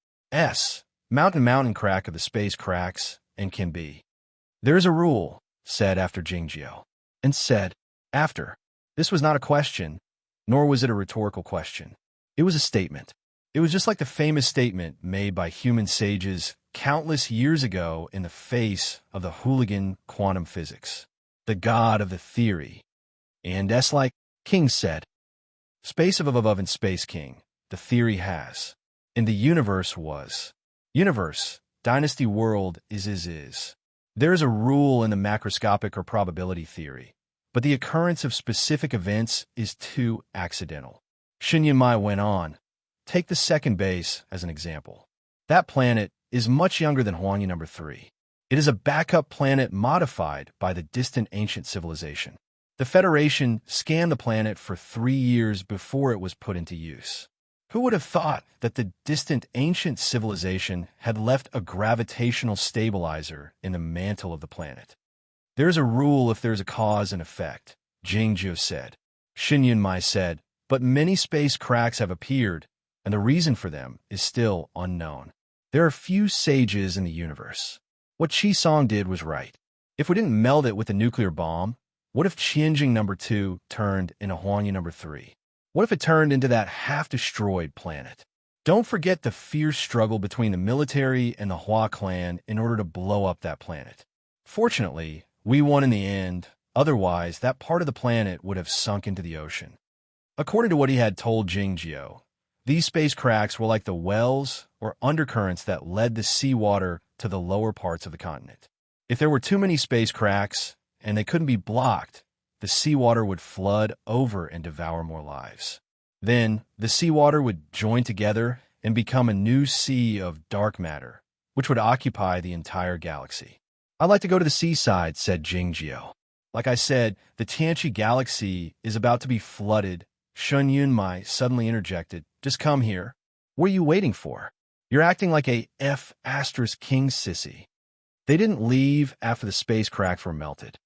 mountain crack of the space cracks and can be. There is a rule, said after Jingjiao, and said after. This was not a question, nor was it a rhetorical question. It was a statement. It was just like the famous statement made by human sages countless years ago in the face of the hooligan quantum physics, the god of the theory. And like King said, space of above and space king, the theory has. And the universe was. Universe, dynasty world is. There is a rule in the macroscopic or probability theory, but the occurrence of specific events is too accidental. Shen Yunmai went on. Take the second base as an example. That planet is much younger than Huangyu number 3. It is a backup planet modified by the distant ancient civilization. The Federation scanned the planet for 3 years before it was put into use. Who would have thought that the distant ancient civilization had left a gravitational stabilizer in the mantle of the planet? There is a rule if there is a cause and effect, Jingjiao said. Shen Yunmai said, but many space cracks have appeared, and the reason for them is still unknown. There are few sages in the universe. What Qi Song did was right. If we didn't meld it with the nuclear bomb, what if Qianjing number 2 turned into Huangyu number 3? What if it turned into that half-destroyed planet? Don't forget the fierce struggle between the military and the Hua clan in order to blow up that planet. Fortunately, we won in the end, otherwise that part of the planet would have sunk into the ocean. According to what he had told Jingjiao, these space cracks were like the wells or undercurrents that led the seawater to the lower parts of the continent. If there were too many space cracks, and they couldn't be blocked, the seawater would flood over and devour more lives. Then, the seawater would join together and become a new sea of dark matter, which would occupy the entire galaxy. I'd like to go to the seaside, said Jingjiao. Like I said, the Tianqi galaxy is about to be flooded. Shen Yunmai suddenly interjected, just come here. What are you waiting for? You're acting like a F***king sissy. They didn't leave after the space cracks were melted.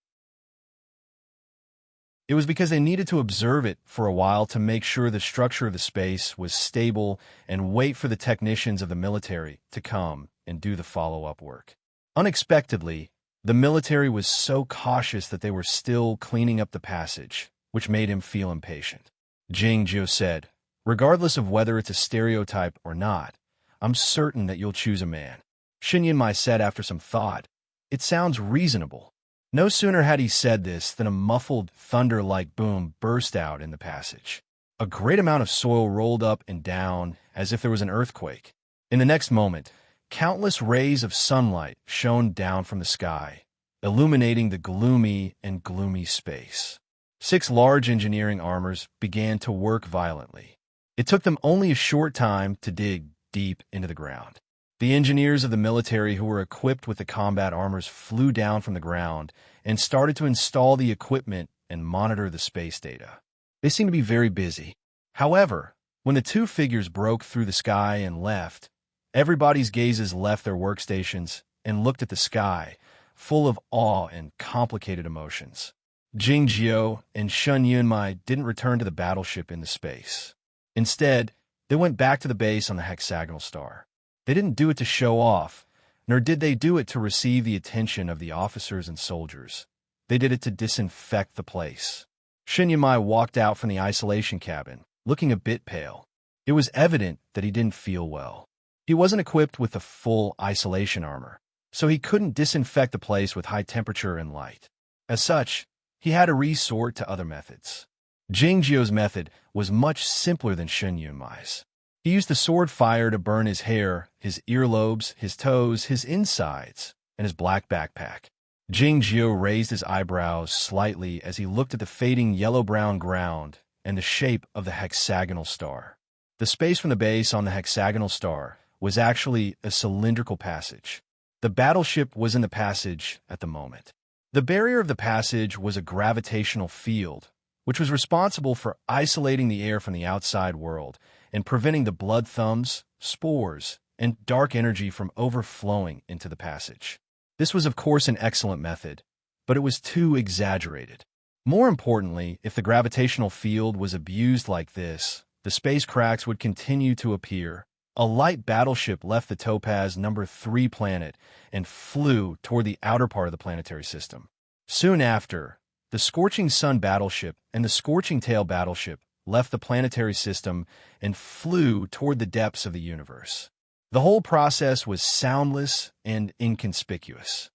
It was because they needed to observe it for a while to make sure the structure of the space was stable and wait for the technicians of the military to come and do the follow-up work. Unexpectedly, the military was so cautious that they were still cleaning up the passage, which made him feel impatient. Jingjiao said, regardless of whether it's a stereotype or not, I'm certain that you'll choose a man. Shen Yunmai said after some thought, it sounds reasonable. No sooner had he said this than a muffled thunder-like boom burst out in the passage. A great amount of soil rolled up and down as if there was an earthquake. In the next moment, countless rays of sunlight shone down from the sky, illuminating the gloomy space. 6 large engineering armors began to work violently. It took them only a short time to dig deep into the ground. The engineers of the military who were equipped with the combat armors flew down from the ground and started to install the equipment and monitor the space data. They seemed to be very busy. However, when the 2 figures broke through the sky and left, everybody's gazes left their workstations and looked at the sky, full of awe and complicated emotions. Jing Jiao and Shun Yunmai didn't return to the battleship in the space. Instead, they went back to the base on the hexagonal star. They didn't do it to show off, nor did they do it to receive the attention of the officers and soldiers. They did it to disinfect the place. Shin Yunmai walked out from the isolation cabin, looking a bit pale. It was evident that he didn't feel well. He wasn't equipped with the full isolation armor, so he couldn't disinfect the place with high temperature and light. As such, he had to resort to other methods. Jing Jiao's method was much simpler than Shin Yunmai's. He used the sword fire to burn his hair, his earlobes, his toes, his insides, and his black backpack. Jing Jiao raised his eyebrows slightly as he looked at the fading yellow-brown ground and the shape of the hexagonal star. The space from the base on the hexagonal star was actually a cylindrical passage. The battleship was in the passage at the moment. The barrier of the passage was a gravitational field, which was responsible for isolating the air from the outside world and preventing the blood thumbs, spores, and dark energy from overflowing into the passage. This was, of course, an excellent method, but it was too exaggerated. More importantly, if the gravitational field was abused like this, the space cracks would continue to appear. A light battleship left the Topaz No. 3 planet and flew toward the outer part of the planetary system. Soon after, the Scorching Sun battleship and the Scorching Tail battleship left the planetary system and flew toward the depths of the universe. The whole process was soundless and inconspicuous.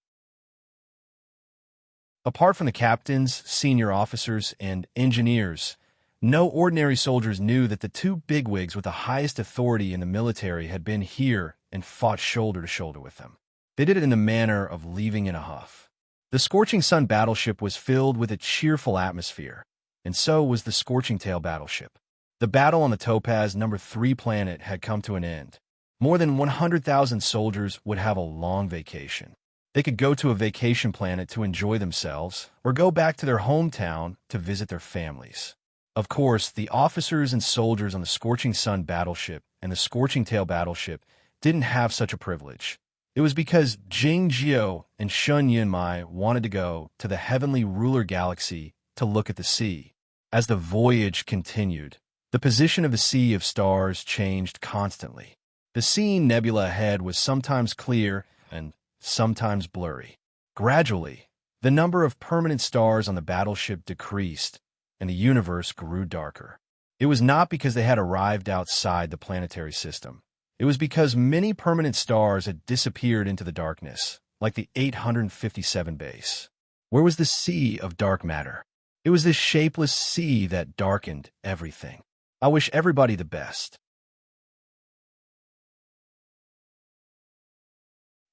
Apart from the captains, senior officers, and engineers, no ordinary soldiers knew that the two bigwigs with the highest authority in the military had been here and fought shoulder to shoulder with them. They did it in the manner of leaving in a huff. The Scorching Sun battleship was filled with a cheerful atmosphere, and so was the Scorching Tail battleship. The battle on the Topaz No. 3 planet had come to an end. More than 100,000 soldiers would have a long vacation. They could go to a vacation planet to enjoy themselves, or go back to their hometown to visit their families. Of course, the officers and soldiers on the Scorching Sun battleship and the Scorching Tail battleship didn't have such a privilege. It was because Jing Jiao and Shun Yunmai wanted to go to the heavenly ruler galaxy to look at the sea. As the voyage continued, the position of the sea of stars changed constantly. The seeing nebula ahead was sometimes clear and sometimes blurry. Gradually, the number of permanent stars on the battleship decreased, and the universe grew darker. It was not because they had arrived outside the planetary system. It was because many permanent stars had disappeared into the darkness, like the 857 base. Where was the sea of dark matter? It was this shapeless sea that darkened everything. I wish everybody the best.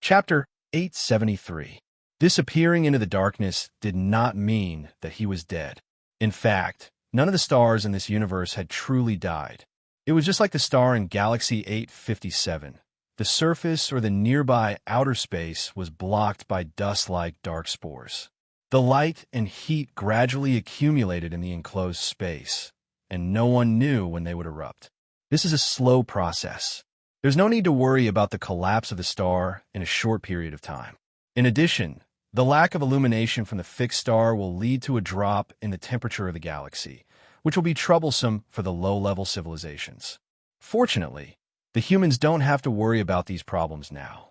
Chapter 873. Disappearing into the darkness did not mean that he was dead. In fact, none of the stars in this universe had truly died. It was just like the star in Galaxy 857. The surface or the nearby outer space was blocked by dust-like dark spores. The light and heat gradually accumulated in the enclosed space, and no one knew when they would erupt. This is a slow process. There's no need to worry about the collapse of the star in a short period of time. In addition, the lack of illumination from the fixed star will lead to a drop in the temperature of the galaxy, which will be troublesome for the low-level civilizations. Fortunately, the humans don't have to worry about these problems now.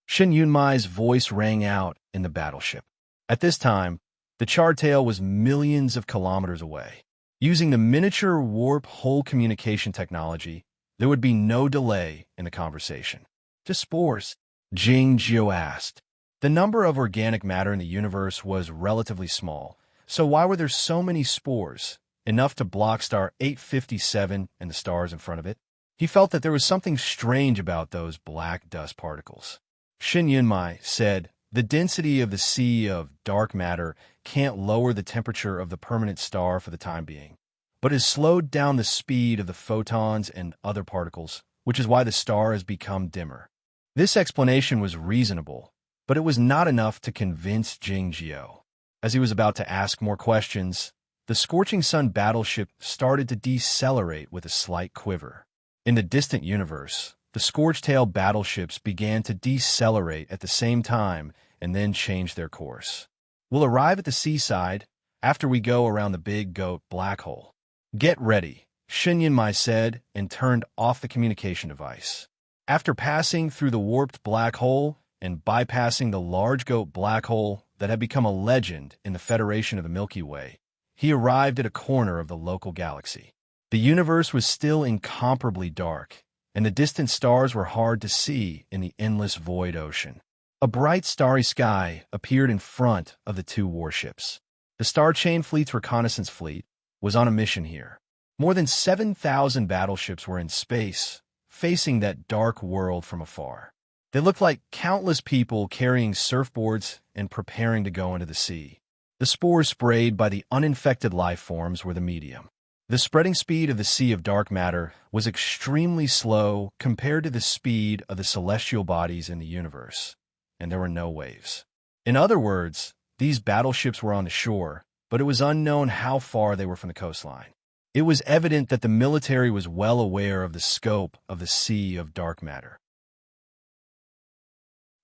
Shin Yunmai's voice rang out in the battleship. At this time, the Chartail was millions of kilometers away. Using the miniature warp hole communication technology, there would be no delay in the conversation. Just spores? Jing Jiao asked. The number of organic matter in the universe was relatively small, so why were there so many spores, enough to block star 857 and the stars in front of it? He felt that there was something strange about those black dust particles. Shin Yunmai said, the density of the sea of dark matter can't lower the temperature of the permanent star for the time being, but has slowed down the speed of the photons and other particles, which is why the star has become dimmer. This explanation was reasonable, but it was not enough to convince Jing Jiao. As he was about to ask more questions, the Scorching Sun battleship started to decelerate with a slight quiver. In the distant universe, the Scorched Tail battleships began to decelerate at the same time and then change their course. We'll arrive at the seaside, after we go around the big goat black hole. Get ready, Shinyanmai said and turned off the communication device. After passing through the warped black hole and bypassing the large goat black hole that had become a legend in the Federation of the Milky Way, he arrived at a corner of the local galaxy. The universe was still incomparably dark, and the distant stars were hard to see in the endless void ocean. A bright starry sky appeared in front of the two warships. The Star Chain Fleet's reconnaissance fleet was on a mission here. More than 7,000 battleships were in space, facing that dark world from afar. They looked like countless people carrying surfboards and preparing to go into the sea. The spores sprayed by the uninfected life forms were the medium. The spreading speed of the sea of dark matter was extremely slow compared to the speed of the celestial bodies in the universe, and there were no waves. In other words, these battleships were on the shore, but it was unknown how far they were from the coastline. It was evident that the military was well aware of the scope of the sea of dark matter.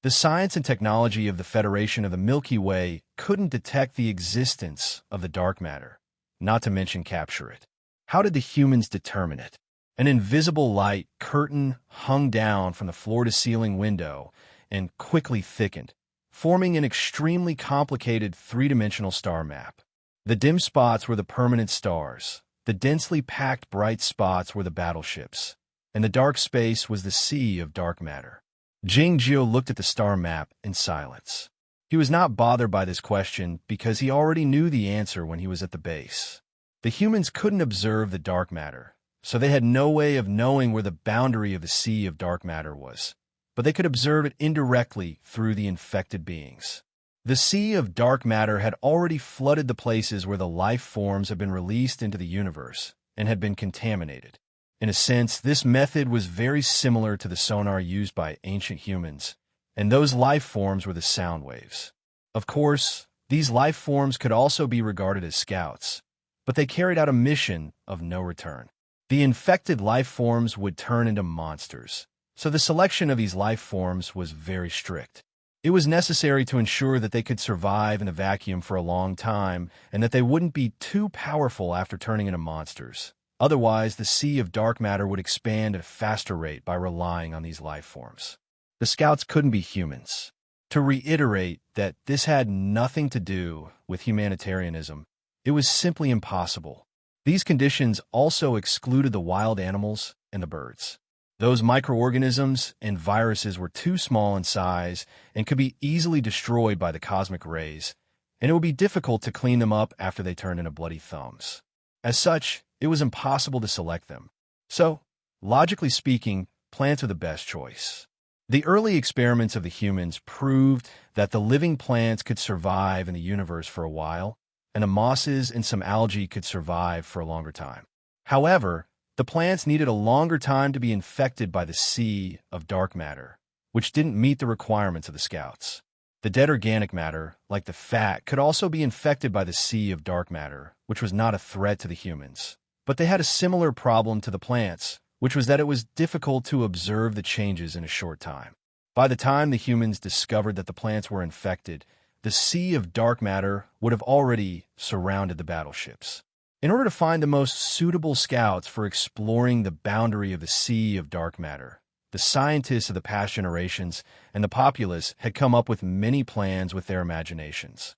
The science and technology of the Federation of the Milky Way couldn't detect the existence of the dark matter, not to mention capture it. How did the humans determine it? An invisible light curtain hung down from the floor-to-ceiling window and quickly thickened, forming an extremely complicated three-dimensional star map. The dim spots were the permanent stars, the densely packed bright spots were the battleships, and the dark space was the sea of dark matter. Jing Jiu looked at the star map in silence. He was not bothered by this question because he already knew the answer when he was at the base. The humans couldn't observe the dark matter, so they had no way of knowing where the boundary of the sea of dark matter was, but they could observe it indirectly through the infected beings. The sea of dark matter had already flooded the places where the life forms had been released into the universe and had been contaminated. In a sense, this method was very similar to the sonar used by ancient humans, and those life forms were the sound waves. Of course, these life forms could also be regarded as scouts, but they carried out a mission of no return. The infected life forms would turn into monsters, so the selection of these life forms was very strict. It was necessary to ensure that they could survive in a vacuum for a long time and that they wouldn't be too powerful after turning into monsters. Otherwise, the sea of dark matter would expand at a faster rate by relying on these life forms. The scouts couldn't be humans. To reiterate that this had nothing to do with humanitarianism, it was simply impossible. These conditions also excluded the wild animals and the birds. Those microorganisms and viruses were too small in size and could be easily destroyed by the cosmic rays, and it would be difficult to clean them up after they turned into bloody thumbs. As such, it was impossible to select them. So, logically speaking, plants are the best choice. The early experiments of the humans proved that the living plants could survive in the universe for a while, and the mosses and some algae could survive for a longer time. However, the plants needed a longer time to be infected by the sea of dark matter, which didn't meet the requirements of the scouts. The dead organic matter, like the fat, could also be infected by the sea of dark matter, which was not a threat to the humans. But they had a similar problem to the plants, which was that it was difficult to observe the changes in a short time. By the time the humans discovered that the plants were infected, the sea of dark matter would have already surrounded the battleships. In order to find the most suitable scouts for exploring the boundary of the sea of dark matter, the scientists of the past generations and the populace had come up with many plans with their imaginations.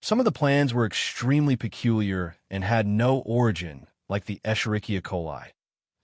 Some of the plans were extremely peculiar and had no origin, like the Escherichia coli.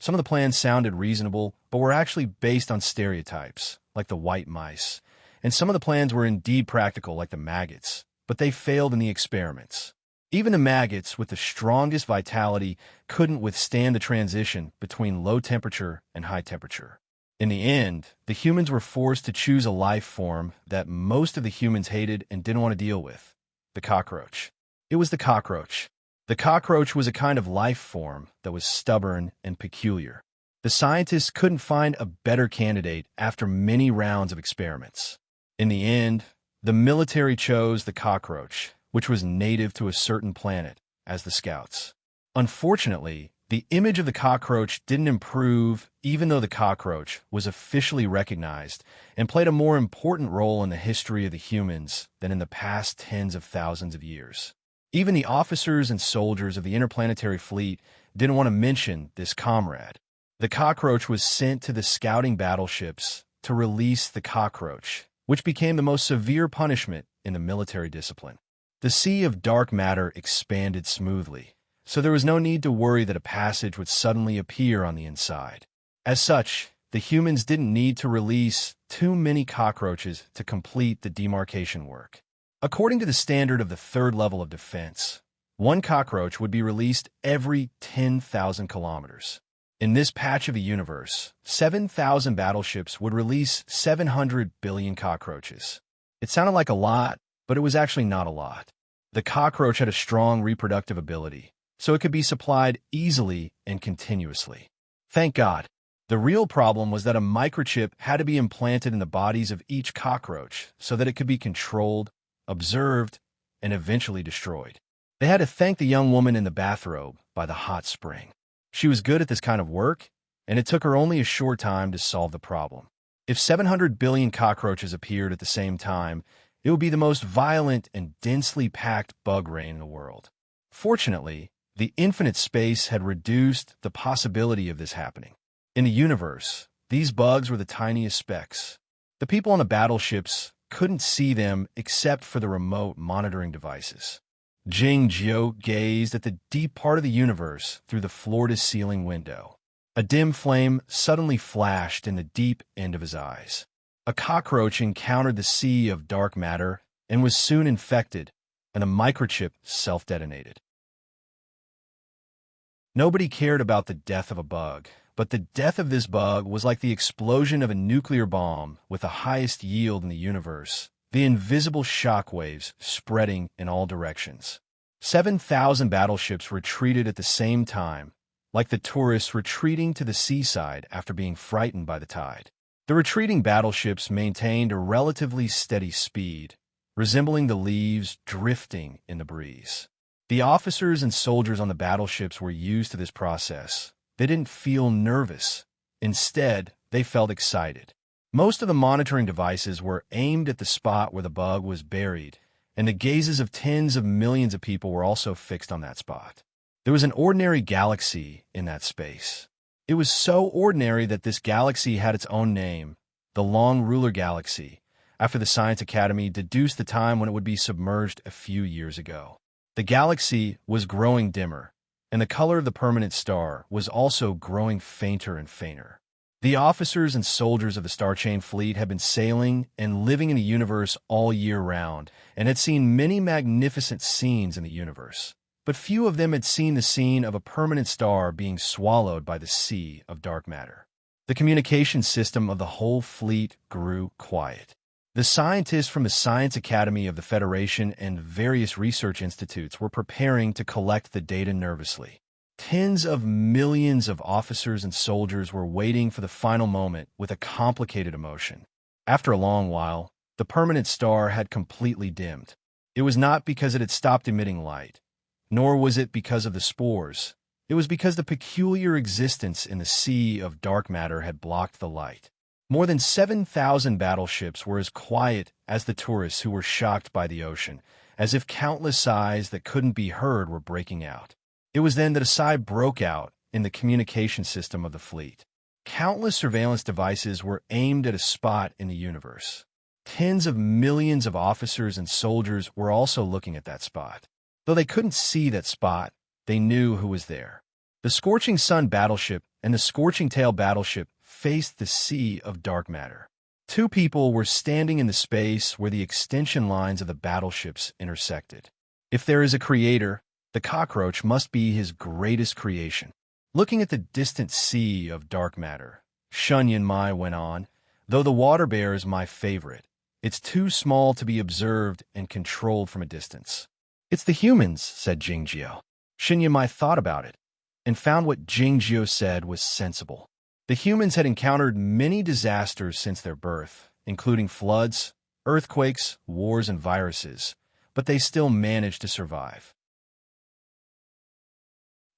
Some of the plans sounded reasonable, but were actually based on stereotypes, like the white mice. And some of the plans were indeed practical, like the maggots, but they failed in the experiments. Even the maggots, with the strongest vitality, couldn't withstand the transition between low temperature and high temperature. In the end, the humans were forced to choose a life form that most of the humans hated and didn't want to deal with: the cockroach. It was the cockroach. The cockroach was a kind of life form that was stubborn and peculiar. The scientists couldn't find a better candidate after many rounds of experiments. In the end, the military chose the cockroach, which was native to a certain planet, as the scouts. Unfortunately, The image of the cockroach didn't improve even though the cockroach was officially recognized and played a more important role in the history of the humans than in the past tens of thousands of years. Even the officers and soldiers of the interplanetary fleet didn't want to mention this comrade. The cockroach was sent to the scouting battleships to release the cockroach, which became the most severe punishment in the military discipline. The sea of dark matter expanded smoothly, so there was no need to worry that a passage would suddenly appear on the inside. As such, the humans didn't need to release too many cockroaches to complete the demarcation work. According to the standard of the third level of defense, one cockroach would be released every 10,000 kilometers. In this patch of the universe, 7,000 battleships would release 700 billion cockroaches. It sounded like a lot, but it was actually not a lot. The cockroach had a strong reproductive ability, so it could be supplied easily and continuously. Thank God. The real problem was that a microchip had to be implanted in the bodies of each cockroach so that it could be controlled, observed, and eventually destroyed. They had to thank the young woman in the bathrobe by the hot spring. She was good at this kind of work, and it took her only a short time to solve the problem. If 700 billion cockroaches appeared at the same time, it would be the most violent and densely packed bug rain in the world. Fortunately, the infinite space had reduced the possibility of this happening. In the universe, these bugs were the tiniest specks. The people on the battleships couldn't see them except for the remote monitoring devices. Jing Jiu gazed at the deep part of the universe through the floor-to-ceiling window. A dim flame suddenly flashed in the deep end of his eyes. A cockroach encountered the sea of dark matter and was soon infected, and the microchip self-detonated. Nobody cared about the death of a bug, but the death of this bug was like the explosion of a nuclear bomb with the highest yield in the universe, the invisible shockwaves spreading in all directions. 7,000 battleships retreated at the same time, like the tourists retreating to the seaside after being frightened by the tide. The retreating battleships maintained a relatively steady speed, resembling the leaves drifting in the breeze. The officers and soldiers on the battleships were used to this process. They didn't feel nervous. Instead, they felt excited. Most of the monitoring devices were aimed at the spot where the bug was buried, and the gazes of tens of millions of people were also fixed on that spot. There was an ordinary galaxy in that space. It was so ordinary that this galaxy had its own name, the Long Ruler Galaxy, after the Science Academy deduced the time when it would be submerged a few years ago. The galaxy was growing dimmer, and the color of the permanent star was also growing fainter and fainter. The officers and soldiers of the Star Chain fleet had been sailing and living in the universe all year round and had seen many magnificent scenes in the universe. But few of them had seen the scene of a permanent star being swallowed by the sea of dark matter. The communication system of the whole fleet grew quiet. The scientists from the Science Academy of the Federation and various research institutes were preparing to collect the data nervously. Tens of millions of officers and soldiers were waiting for the final moment with a complicated emotion. After a long while, the permanent star had completely dimmed. It was not because it had stopped emitting light, nor was it because of the spores. It was because the peculiar existence in the sea of dark matter had blocked the light. More than 7,000 battleships were as quiet as the tourists who were shocked by the ocean, as if countless sighs that couldn't be heard were breaking out. It was then that a sigh broke out in the communication system of the fleet. Countless surveillance devices were aimed at a spot in the universe. Tens of millions of officers and soldiers were also looking at that spot. Though they couldn't see that spot, they knew who was there. The Scorching Sun battleship and the Scorching Tail battleship faced the sea of dark matter. Two people were standing in the space where the extension lines of the battleships intersected. If there is a creator, the cockroach must be his greatest creation. Looking at the distant sea of dark matter, Shun Yun Mai went on, though the water bear is my favorite, it's too small to be observed and controlled from a distance. It's the humans, said Jingjiu. Shun Yun Mai thought about it and found what Jingjiu said was sensible. The humans had encountered many disasters since their birth, including floods, earthquakes, wars, and viruses, but they still managed to survive.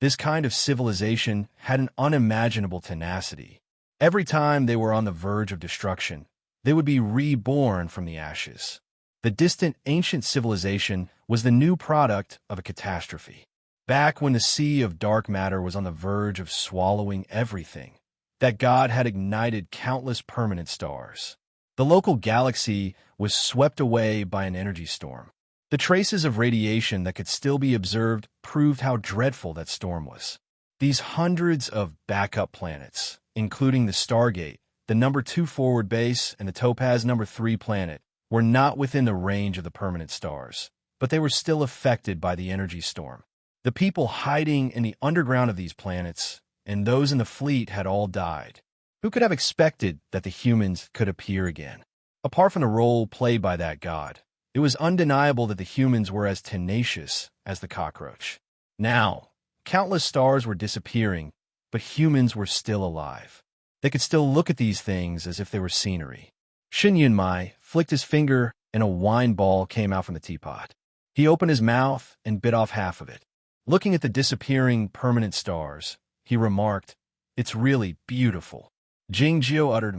This kind of civilization had an unimaginable tenacity. Every time they were on the verge of destruction, they would be reborn from the ashes. The distant ancient civilization was the new product of a catastrophe. Back when the sea of dark matter was on the verge of swallowing everything, that god had ignited countless permanent stars. The local galaxy was swept away by an energy storm. The traces of radiation that could still be observed proved how dreadful that storm was. These hundreds of backup planets, including the Stargate, the number 2 forward base, and the Topaz number 3 planet, were not within the range of the permanent stars, but they were still affected by the energy storm. The people hiding in the underground of these planets and those in the fleet had all died. Who could have expected that the humans could appear again? Apart from the role played by that god, it was undeniable that the humans were as tenacious as the cockroach. Now, countless stars were disappearing, but humans were still alive. They could still look at these things as if they were scenery. Shin Yunmai flicked his finger and a wine ball came out from the teapot. He opened his mouth and bit off half of it. Looking at the disappearing permanent stars, he remarked, "It's really beautiful." Jingjiu uttered,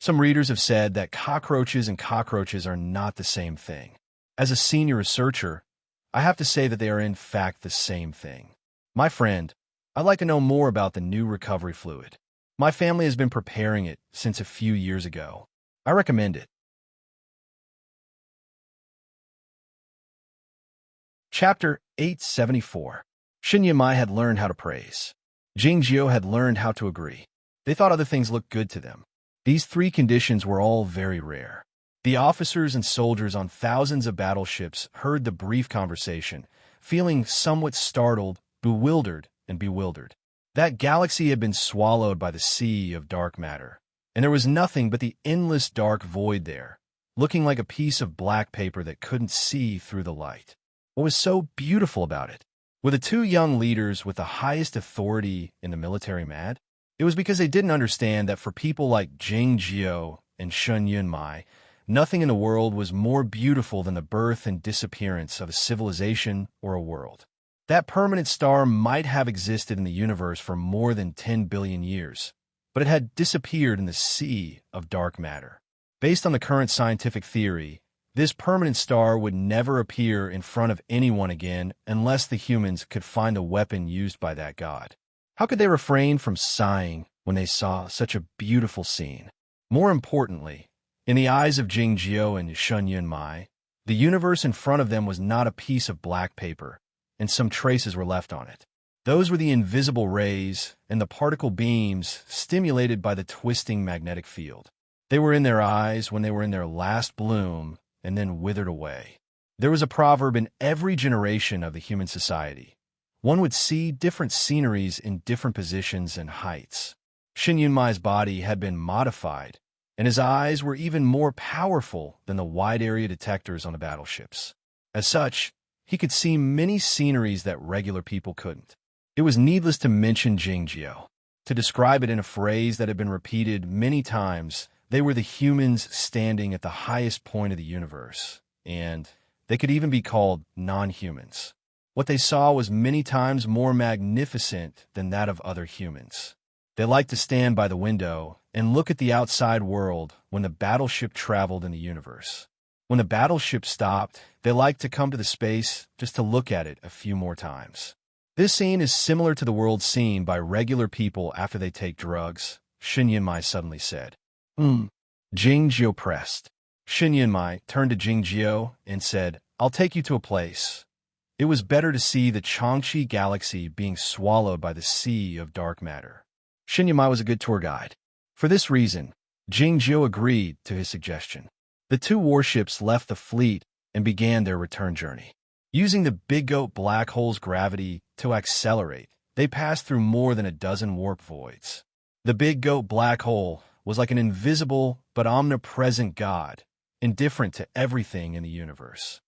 Some readers have said that cockroaches and cockroaches are not the same thing. As a senior researcher, I have to say that they are in fact the same thing. My friend, I'd like to know more about the new recovery fluid. My family has been preparing it since a few years ago. I recommend it. Chapter 874. Shin Yimai had learned how to praise. Jingjiu had learned how to agree. They thought other things looked good to them. These 3 conditions were all very rare. The officers and soldiers on thousands of battleships heard the brief conversation, feeling somewhat startled, bewildered. That galaxy had been swallowed by the sea of dark matter, and there was nothing but the endless dark void there, looking like a piece of black paper that couldn't see through the light. What was so beautiful about it? Were the 2 young leaders with the highest authority in the military mad? It was because they didn't understand that for people like Jingjiu and Shin Yunmai, nothing in the world was more beautiful than the birth and disappearance of a civilization or a world. That permanent star might have existed in the universe for more than 10 billion years, but it had disappeared in the sea of dark matter. Based on the current scientific theory, this permanent star would never appear in front of anyone again unless the humans could find the weapon used by that god. How could they refrain from sighing when they saw such a beautiful scene? More importantly, in the eyes of Jingjiu and Shin Yunmai, the universe in front of them was not a piece of black paper, and some traces were left on it. Those were the invisible rays and the particle beams stimulated by the twisting magnetic field. They were in their eyes when they were in their last bloom and then withered away. There was a proverb in every generation of the human society. One would see different sceneries in different positions and heights. Shin Yunmai's body had been modified, and his eyes were even more powerful than the wide-area detectors on the battleships. As such, he could see many sceneries that regular people couldn't. It was needless to mention Jingjiu. To describe it in a phrase that had been repeated many times, they were the humans standing at the highest point of the universe, and they could even be called non-humans. What they saw was many times more magnificent than that of other humans. They liked to stand by the window and look at the outside world when the battleship traveled in the universe. When the battleship stopped, they liked to come to the space just to look at it a few more times. This scene is similar to the world seen by regular people after they take drugs, Shin Yunmai suddenly said. Jingjiu pressed. Shin Yunmai turned to Jingjiu and said, "I'll take you to a place." It was better to see the Changqi galaxy being swallowed by the sea of dark matter. Shin Yunmai was a good tour guide. For this reason, Jingjiu agreed to his suggestion. The 2 warships left the fleet and began their return journey. Using the Big Goat black hole's gravity to accelerate, they passed through more than a dozen warp voids. The Big Goat black hole was like an invisible but omnipresent god, indifferent to everything in the universe.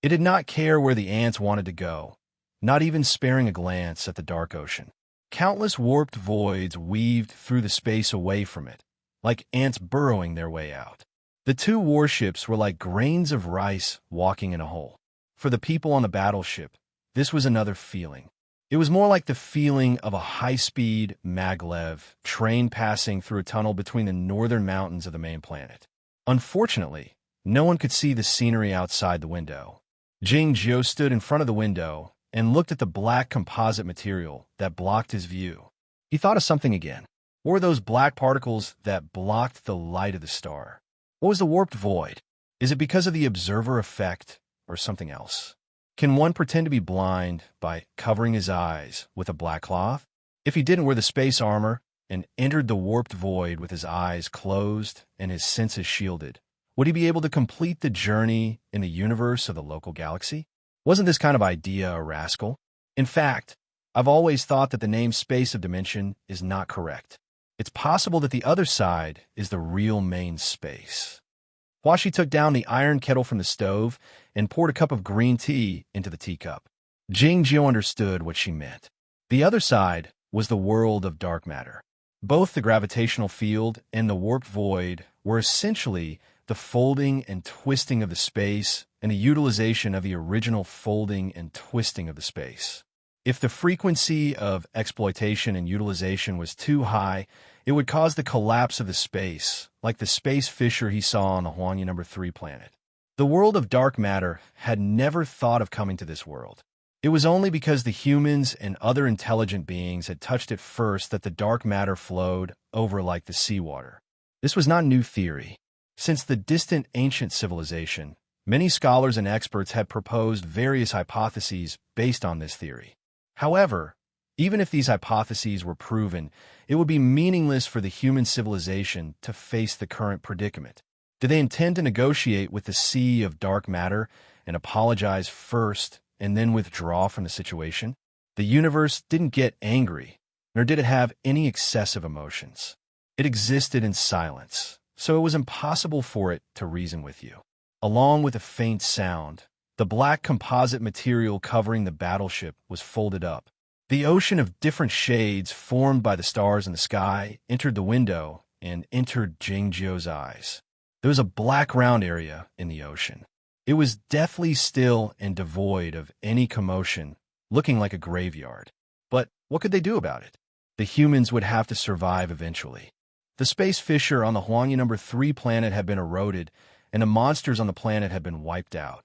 It did not care where the ants wanted to go, not even sparing a glance at the dark ocean. Countless warped voids weaved through the space away from it, like ants burrowing their way out. The 2 warships were like grains of rice walking in a hole. For the people on the battleship, this was another feeling. It was more like the feeling of a high-speed maglev train passing through a tunnel between the northern mountains of the main planet. Unfortunately, no one could see the scenery outside the window. Jing Jiao stood in front of the window and looked at the black composite material that blocked his view. He thought of something again. What were those black particles that blocked the light of the star? What was the warped void? Is it because of the observer effect or something else? Can one pretend to be blind by covering his eyes with a black cloth? If he didn't wear the space armor and entered the warped void with his eyes closed and his senses shielded, would he be able to complete the journey in the universe of the local galaxy? Wasn't this kind of idea a rascal? In fact, I've always thought that the name space of dimension is not correct. It's possible that the other side is the real main space. Huashi took down the iron kettle from the stove and poured a cup of green tea into the teacup. Jing Jiao understood what she meant. The other side was the world of dark matter. Both the gravitational field and the warped void were essentially the folding and twisting of the space and the utilization of the original folding and twisting of the space. If the frequency of exploitation and utilization was too high, it would cause the collapse of the space, like the space fissure he saw on the Huanya No. 3 planet. The world of dark matter had never thought of coming to this world. It was only because the humans and other intelligent beings had touched it first that the dark matter flowed over like the seawater. This was not new theory. Since the distant ancient civilization, many scholars and experts had proposed various hypotheses based on this theory. However, even if these hypotheses were proven, it would be meaningless for the human civilization to face the current predicament. Did they intend to negotiate with the sea of dark matter and apologize first and then withdraw from the situation? The universe didn't get angry, nor did it have any excessive emotions. It existed in silence, so it was impossible for it to reason with you. Along with a faint sound, the black composite material covering the battleship was folded up. The ocean of different shades formed by the stars in the sky entered the window and entered Jing Jiao's eyes. There was a black round area in the ocean. It was deathly still and devoid of any commotion, looking like a graveyard. But what could they do about it? The humans would have to survive eventually. The space fissure on the Huanya No. 3 planet had been eroded, and the monsters on the planet had been wiped out.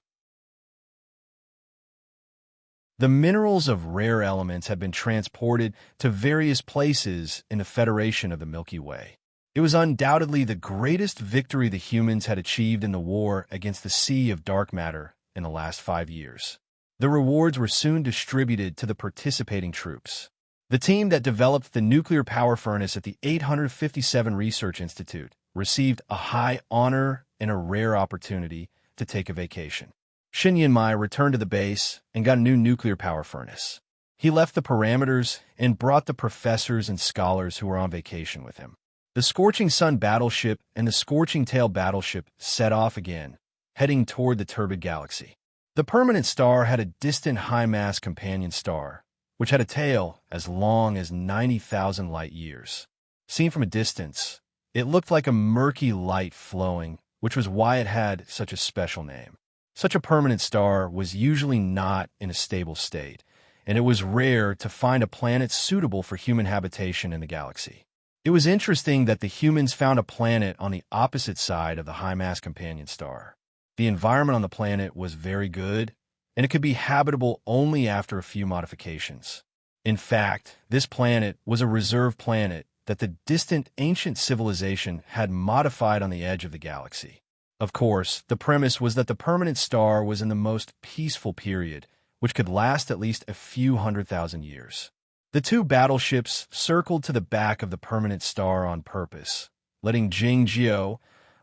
The minerals of rare elements had been transported to various places in the Federation of the Milky Way. It was undoubtedly the greatest victory the humans had achieved in the war against the sea of dark matter in the last 5 years. The rewards were soon distributed to the participating troops. The team that developed the nuclear power furnace at the 857 Research Institute received a high honor and a rare opportunity to take a vacation. Shin Yunmai returned to the base and got a new nuclear power furnace. He left the parameters and brought the professors and scholars who were on vacation with him. The Scorching Sun battleship and the Scorching Tail battleship set off again, heading toward the turbid galaxy. The permanent star had a distant high-mass companion star, which had a tail as long as 90,000 light-years. Seen from a distance, it looked like a murky light flowing, which was why it had such a special name. Such a permanent star was usually not in a stable state, and it was rare to find a planet suitable for human habitation in the galaxy. It was interesting that the humans found a planet on the opposite side of the high-mass companion star. The environment on the planet was very good, and it could be habitable only after a few modifications. In fact, this planet was a reserve planet that the distant ancient civilization had modified on the edge of the galaxy. Of course, the premise was that the permanent star was in the most peaceful period, which could last at least a few 100,000 years. The two battleships circled to the back of the permanent star on purpose, letting Jing Jiao,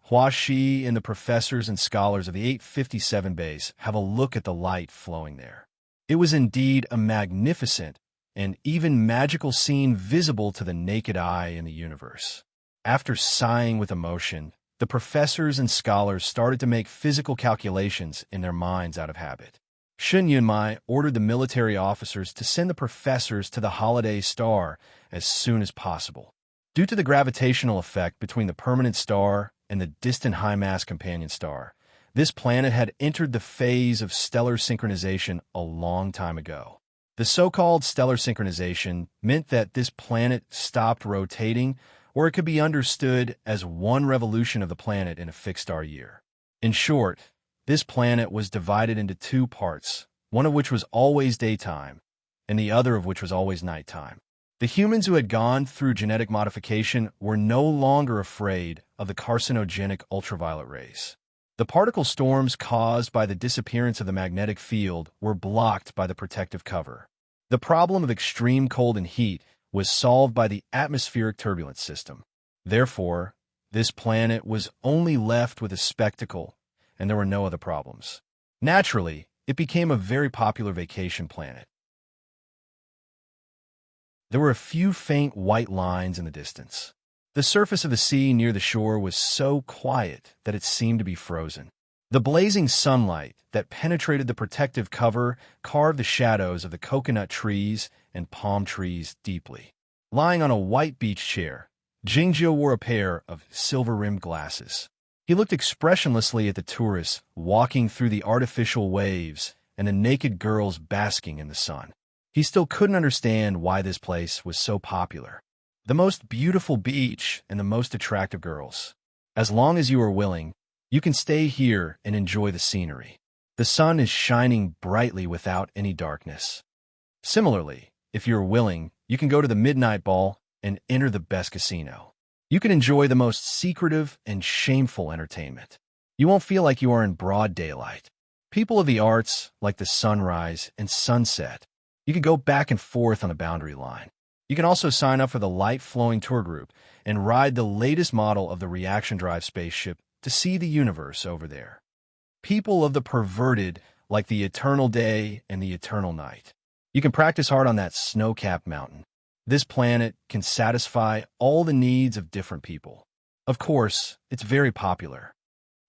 Huashi, and the professors and scholars of the 857 base have a look at the light flowing there. It was indeed a magnificent and even magical scene visible to the naked eye in the universe. After sighing with emotion, the professors and scholars started to make physical calculations in their minds out of habit. Shin Yunmai ordered the military officers to send the professors to the holiday star as soon as possible. Due to the gravitational effect between the permanent star and the distant high-mass companion star, This planet had entered the phase of stellar synchronization a long time ago. The so-called stellar synchronization meant that this planet stopped rotating, or it could be understood as one revolution of the planet in a fixed star year. In short, this planet was divided into two parts, one of which was always daytime, and the other of which was always nighttime. The humans who had gone through genetic modification were no longer afraid of the carcinogenic ultraviolet rays. The particle storms caused by the disappearance of the magnetic field were blocked by the protective cover. The problem of extreme cold and heat was solved by the atmospheric turbulence system. Therefore, this planet was only left with a spectacle, and there were no other problems. Naturally, it became a very popular vacation planet. There were a few faint white lines in the distance. The surface of the sea near the shore was so quiet that it seemed to be frozen. The blazing sunlight that penetrated the protective cover carved the shadows of the coconut trees and palm trees deeply. Lying on a white beach chair, Jingjio wore a pair of silver-rimmed glasses. He looked expressionlessly at the tourists walking through the artificial waves and the naked girls basking in the sun. He still couldn't understand why this place was so popular. The most beautiful beach and the most attractive girls. As long as you are willing, you can stay here and enjoy the scenery. The sun is shining brightly without any darkness. Similarly, if you're willing, you can go to the midnight ball and enter the best casino. You can enjoy the most secretive and shameful entertainment. You won't feel like you are in broad daylight. People of the arts like the sunrise and sunset. You can go back and forth on a boundary line. You can also sign up for the light-flowing tour group and ride the latest model of the reaction drive spaceship to see the universe over there. People of the perverted like the eternal day and the eternal night. You can practice hard on that snow-capped mountain. This planet can satisfy all the needs of different people. Of course, it's very popular.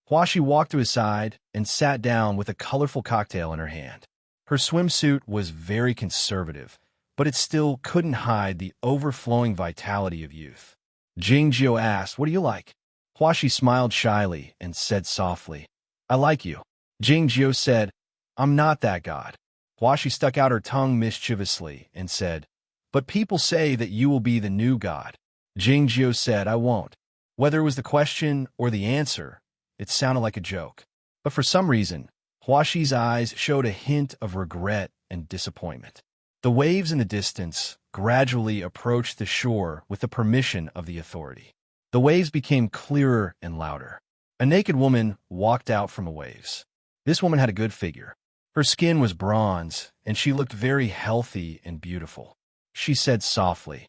Huashi walked to his side and sat down with a colorful cocktail in her hand. Her swimsuit was very conservative, but it still couldn't hide the overflowing vitality of youth. Jingjio asked, "What do you like?" Huashi smiled shyly and said softly, "I like you." Jingjio said, "I'm not that god." Huashi stuck out her tongue mischievously and said, "But people say that you will be the new god." Jingjio said, "I won't." Whether it was the question or the answer, it sounded like a joke. But for some reason, Huashi's eyes showed a hint of regret and disappointment. The waves in the distance gradually approached the shore with the permission of the authority. The waves became clearer and louder. A naked woman walked out from the waves. This woman had a good figure. Her skin was bronze, and she looked very healthy and beautiful. She said softly,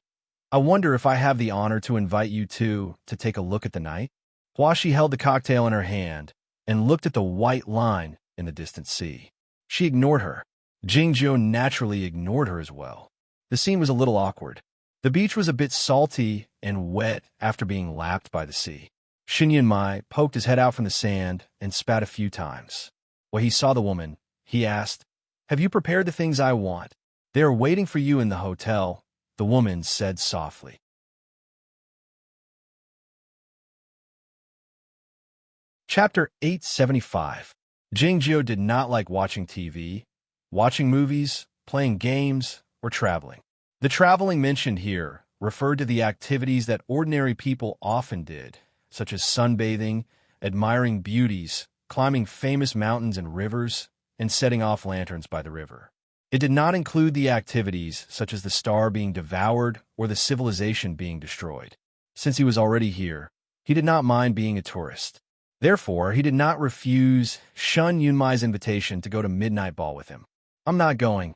"I wonder if I have the honor to invite you to take a look at the night?" Huashi held the cocktail in her hand and looked at the white line in the distant sea. She ignored her. Jingjio naturally ignored her as well. The scene was a little awkward. The beach was a bit salty and wet after being lapped by the sea. Xinyan Mai poked his head out from the sand and spat a few times. When he saw the woman, he asked, "Have you prepared the things I want? They are waiting for you in the hotel," the woman said softly. Chapter 875. Jingjio did not like watching TV, watching movies, playing games, or traveling. The traveling mentioned here referred to the activities that ordinary people often did, such as sunbathing, admiring beauties, climbing famous mountains and rivers, and setting off lanterns by the river. It did not include the activities such as the star being devoured or the civilization being destroyed. Since he was already here, he did not mind being a tourist. Therefore, he did not refuse Shun Yunmai's invitation to go to Midnight Ball with him. "I'm not going,"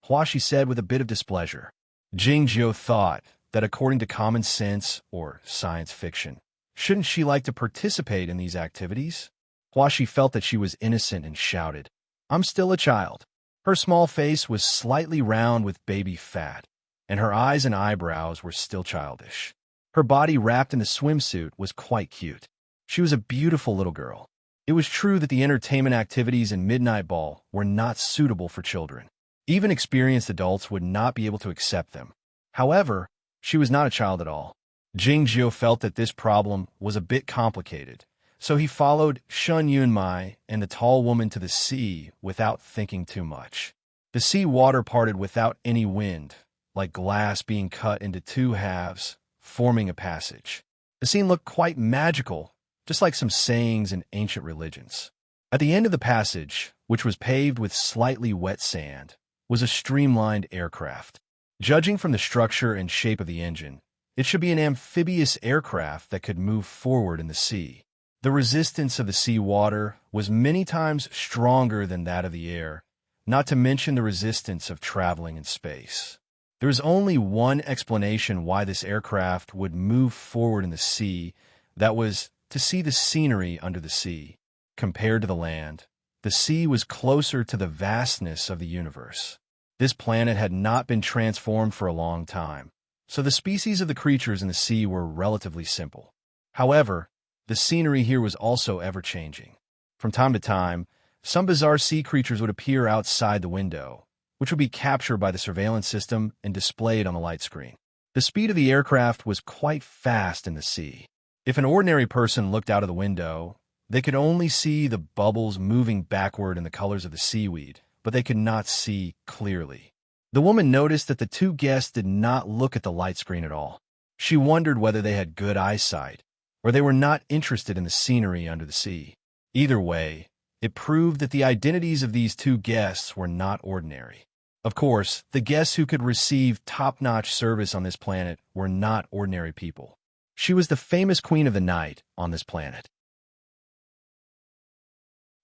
Huashi said with a bit of displeasure. Jingjio thought that according to common sense or science fiction, shouldn't she like to participate in these activities? Huashi felt that she was innocent and shouted, "I'm still a child." Her small face was slightly round with baby fat, and her eyes and eyebrows were still childish. Her body wrapped in a swimsuit was quite cute. She was a beautiful little girl. It was true that the entertainment activities in Midnight Ball were not suitable for children. Even experienced adults would not be able to accept them. However, she was not a child at all. Jingjio felt that this problem was a bit complicated, So he followed Shun Yunmai and the tall woman to the sea without thinking too much. The sea water parted without any wind, like glass being cut into two halves, forming a passage. The scene looked quite magical, just like some sayings in ancient religions. At the end of the passage, which was paved with slightly wet sand, was a streamlined aircraft. Judging from the structure and shape of the engine, it should be an amphibious aircraft that could move forward in the sea. The resistance of the sea water was many times stronger than that of the air, not to mention the resistance of traveling in space. There is only one explanation why this aircraft would move forward in the sea, that was to see the scenery under the sea. Compared to the land, the sea was closer to the vastness of the universe. This planet had not been transformed for a long time, so the species of the creatures in the sea were relatively simple. However, the scenery here was also ever-changing. From time to time, some bizarre sea creatures would appear outside the window, which would be captured by the surveillance system and displayed on the light screen. The speed of the aircraft was quite fast in the sea. If an ordinary person looked out of the window, they could only see the bubbles moving backward in the colors of the seaweed, but they could not see clearly. The woman noticed that the two guests did not look at the light screen at all. She wondered whether they had good eyesight, or they were not interested in the scenery under the sea. Either way, it proved that the identities of these two guests were not ordinary. Of course, the guests who could receive top-notch service on this planet were not ordinary people. She was the famous queen of the night on this planet.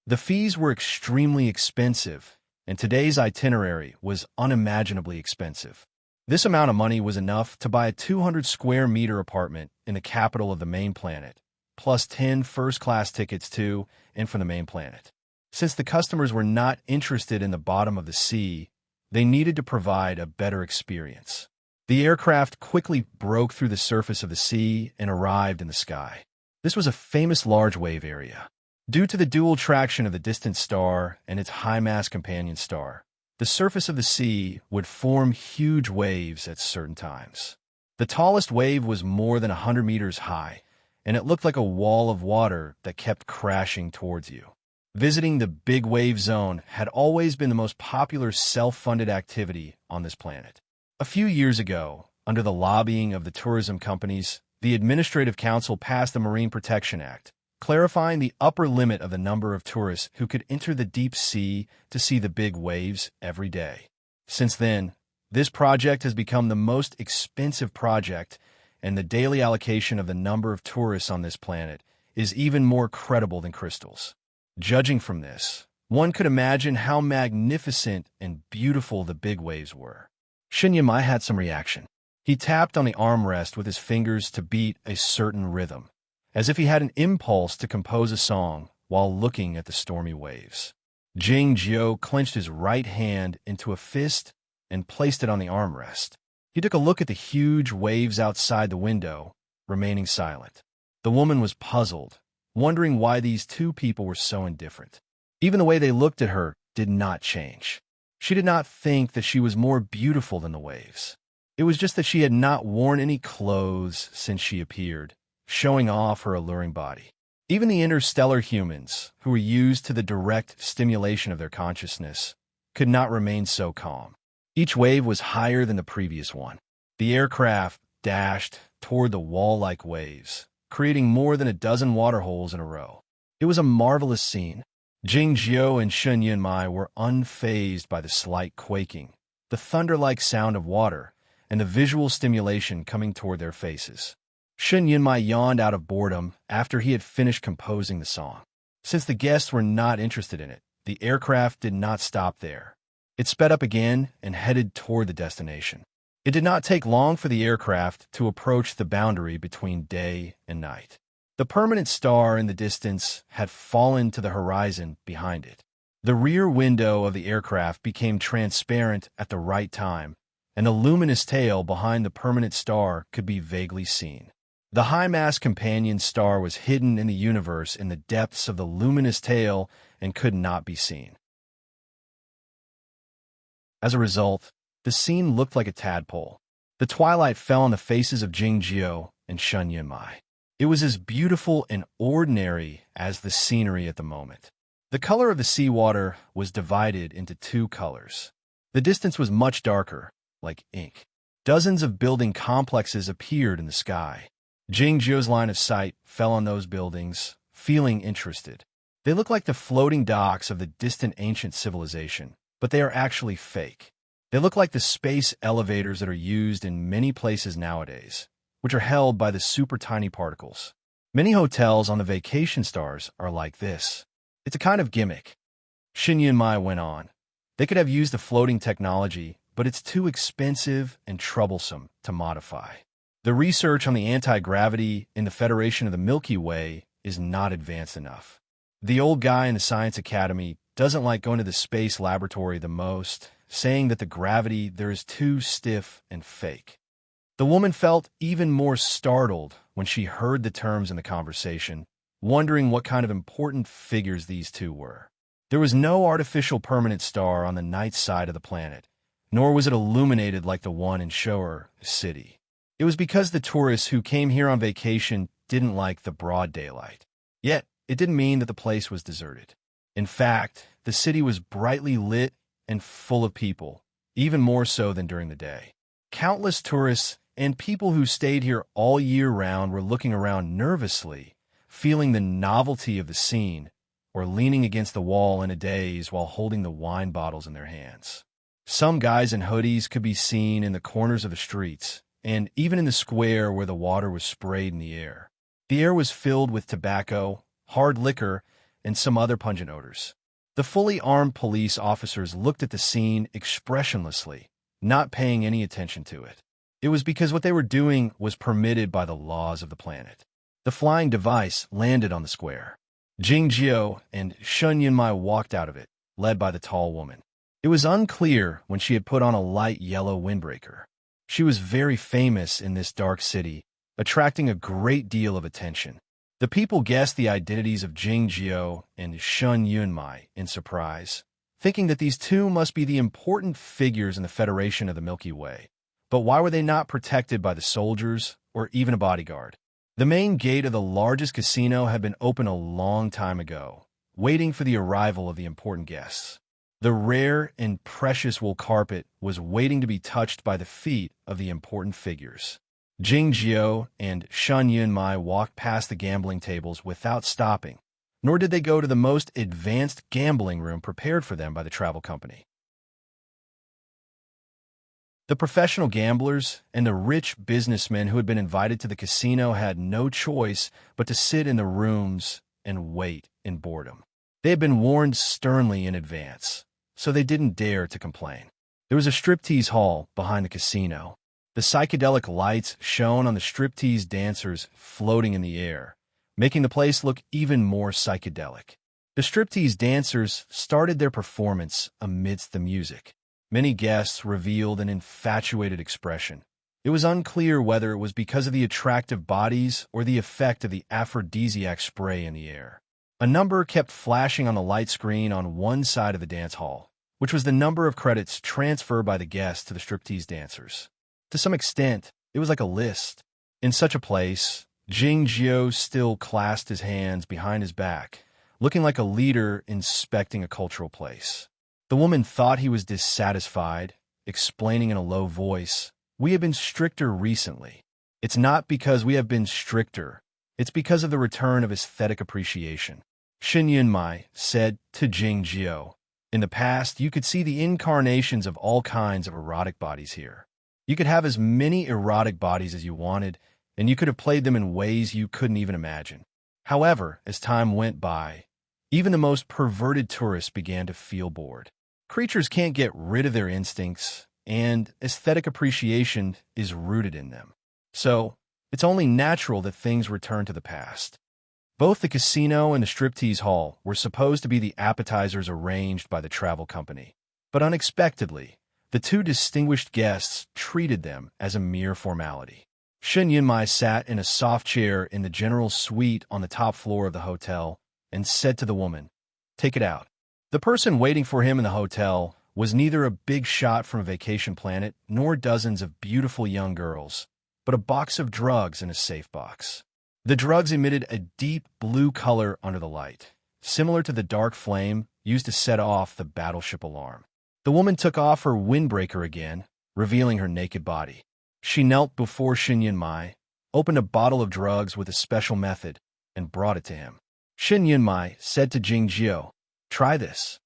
The fees were extremely expensive, and today's itinerary was unimaginably expensive. This amount of money was enough to buy a 200-square-meter apartment in the capital of the main planet, plus 10 first-class tickets to and from the main planet. Since the customers were not interested in the bottom of the sea, they needed to provide a better experience. The aircraft quickly broke through the surface of the sea and arrived in the sky. This was a famous large wave area. Due to the dual traction of the distant star and its high-mass companion star, the surface of the sea would form huge waves at certain times. The tallest wave was more than 100 meters high, and it looked like a wall of water that kept crashing towards you. Visiting the big wave zone had always been the most popular self-funded activity on this planet. A few years ago, under the lobbying of the tourism companies, the Administrative Council passed the Marine Protection Act, clarifying the upper limit of the number of tourists who could enter the deep sea to see the big waves every day. Since then, this project has become the most expensive project, and the daily allocation of the number of tourists on this planet is even more credible than crystals. Judging from this, one could imagine how magnificent and beautiful the big waves were. Shinyamai had some reaction. He tapped on the armrest with his fingers to beat a certain rhythm, as if he had an impulse to compose a song while looking at the stormy waves. Jing Jiao clenched his right hand into a fist and placed it on the armrest. He took a look at the huge waves outside the window, remaining silent. The woman was puzzled, wondering why these two people were so indifferent. Even the way they looked at her did not change. She did not think that she was more beautiful than the waves. It was just that she had not worn any clothes since she appeared, showing off her alluring body. Even the interstellar humans, who were used to the direct stimulation of their consciousness, could not remain so calm. Each wave was higher than the previous one. The aircraft dashed toward the wall-like waves, creating more than a dozen water holes in a row. It was a marvelous scene. Jing Jiao and Shun Yunmai were unfazed by the slight quaking, the thunder-like sound of water, and the visual stimulation coming toward their faces. Shun Yunmai yawned out of boredom after he had finished composing the song. Since the guests were not interested in it, the aircraft did not stop there. It sped up again and headed toward the destination. It did not take long for the aircraft to approach the boundary between day and night. The permanent star in the distance had fallen to the horizon behind it. The rear window of the aircraft became transparent at the right time, and the luminous tail behind the permanent star could be vaguely seen. The high-mass companion star was hidden in the universe in the depths of the luminous tail and could not be seen. As a result, the scene looked like a tadpole. The twilight fell on the faces of Jing Jiao and Shun Yunmai. It was as beautiful and ordinary as the scenery at the moment. The color of the seawater was divided into two colors. The distance was much darker, like ink. Dozens of building complexes appeared in the sky. Jingzhou's line of sight fell on those buildings, feeling interested. They look like the floating docks of the distant ancient civilization, but they are actually fake. They look like the space elevators that are used in many places nowadays, which are held by the super tiny particles. Many hotels on the vacation stars are like this. It's a kind of gimmick. Shin Yunmai went on. They could have used the floating technology, but it's too expensive and troublesome to modify. The research on the anti-gravity in the Federation of the Milky Way is not advanced enough. The old guy in the Science Academy doesn't like going to the space laboratory the most, saying that the gravity there is too stiff and fake. The woman felt even more startled when she heard the terms in the conversation, wondering what kind of important figures these two were. There was no artificial permanent star on the night side of the planet, nor was it illuminated like the one in Shoer City. It was because the tourists who came here on vacation didn't like the broad daylight. Yet, it didn't mean that the place was deserted. In fact, the city was brightly lit and full of people, even more so than during the day. Countless tourists and people who stayed here all year round were looking around nervously, feeling the novelty of the scene, or leaning against the wall in a daze while holding the wine bottles in their hands. Some guys in hoodies could be seen in the corners of the streets, and even in the square where the water was sprayed in the air. The air was filled with tobacco, hard liquor, and some other pungent odors. The fully armed police officers looked at the scene expressionlessly, not paying any attention to it. It was because what they were doing was permitted by the laws of the planet. The flying device landed on the square. Jingzhou and Shun Yunmai walked out of it, led by the tall woman. It was unclear when she had put on a light yellow windbreaker. She was very famous in this dark city, attracting a great deal of attention. The people guessed the identities of Jingzhou and Shun Yunmai in surprise, thinking that these two must be the important figures in the Federation of the Milky Way. But why were they not protected by the soldiers or even a bodyguard? The main gate of the largest casino had been open a long time ago, waiting for the arrival of the important guests. The rare and precious wool carpet was waiting to be touched by the feet of the important figures. Jingzhou and Shun Yunmai walked past the gambling tables without stopping, nor did they go to the most advanced gambling room prepared for them by the travel company. The professional gamblers and the rich businessmen who had been invited to the casino had no choice but to sit in the rooms and wait in boredom. They had been warned sternly in advance, so they didn't dare to complain. There was a striptease hall behind the casino. The psychedelic lights shone on the striptease dancers floating in the air, making the place look even more psychedelic. The striptease dancers started their performance amidst the music. Many guests revealed an infatuated expression. It was unclear whether it was because of the attractive bodies or the effect of the aphrodisiac spray in the air. A number kept flashing on the light screen on one side of the dance hall, which was the number of credits transferred by the guests to the striptease dancers. To some extent, it was like a list. In such a place, Jingzhou still clasped his hands behind his back, looking like a leader inspecting a cultural place. The woman thought he was dissatisfied, explaining in a low voice, "We have been stricter recently. It's not because we have been stricter. It's because of the return of aesthetic appreciation." Shin Yunmai said to Jingzhou, "In the past, you could see the incarnations of all kinds of erotic bodies here. You could have as many erotic bodies as you wanted, and you could have played them in ways you couldn't even imagine. However, as time went by, even the most perverted tourists began to feel bored. Creatures can't get rid of their instincts, and aesthetic appreciation is rooted in them. So, it's only natural that things return to the past." Both the casino and the striptease hall were supposed to be the appetizers arranged by the travel company. But unexpectedly, the two distinguished guests treated them as a mere formality. Shin Yunmai sat in a soft chair in the general suite on the top floor of the hotel and said to the woman, "Take it out." The person waiting for him in the hotel was neither a big shot from a vacation planet nor dozens of beautiful young girls, but a box of drugs in a safe box. The drugs emitted a deep blue color under the light, similar to the dark flame used to set off the battleship alarm. The woman took off her windbreaker again, revealing her naked body. She knelt before Shin Yunmai, opened a bottle of drugs with a special method, and brought it to him. Shin Yunmai said to Jing Jiao, "Try this."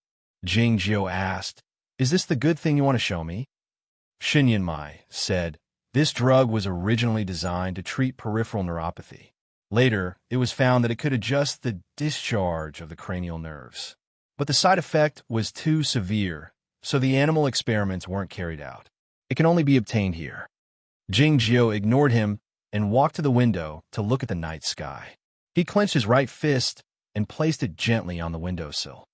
Jing Jiao asked, "Is this the good thing you want to show me?" Shin Yunmai said, "This drug was originally designed to treat peripheral neuropathy. Later, it was found that it could adjust the discharge of the cranial nerves. But the side effect was too severe, so the animal experiments weren't carried out. It can only be obtained here." Jing Jiao ignored him and walked to the window to look at the night sky. He clenched his right fist and placed it gently on the windowsill.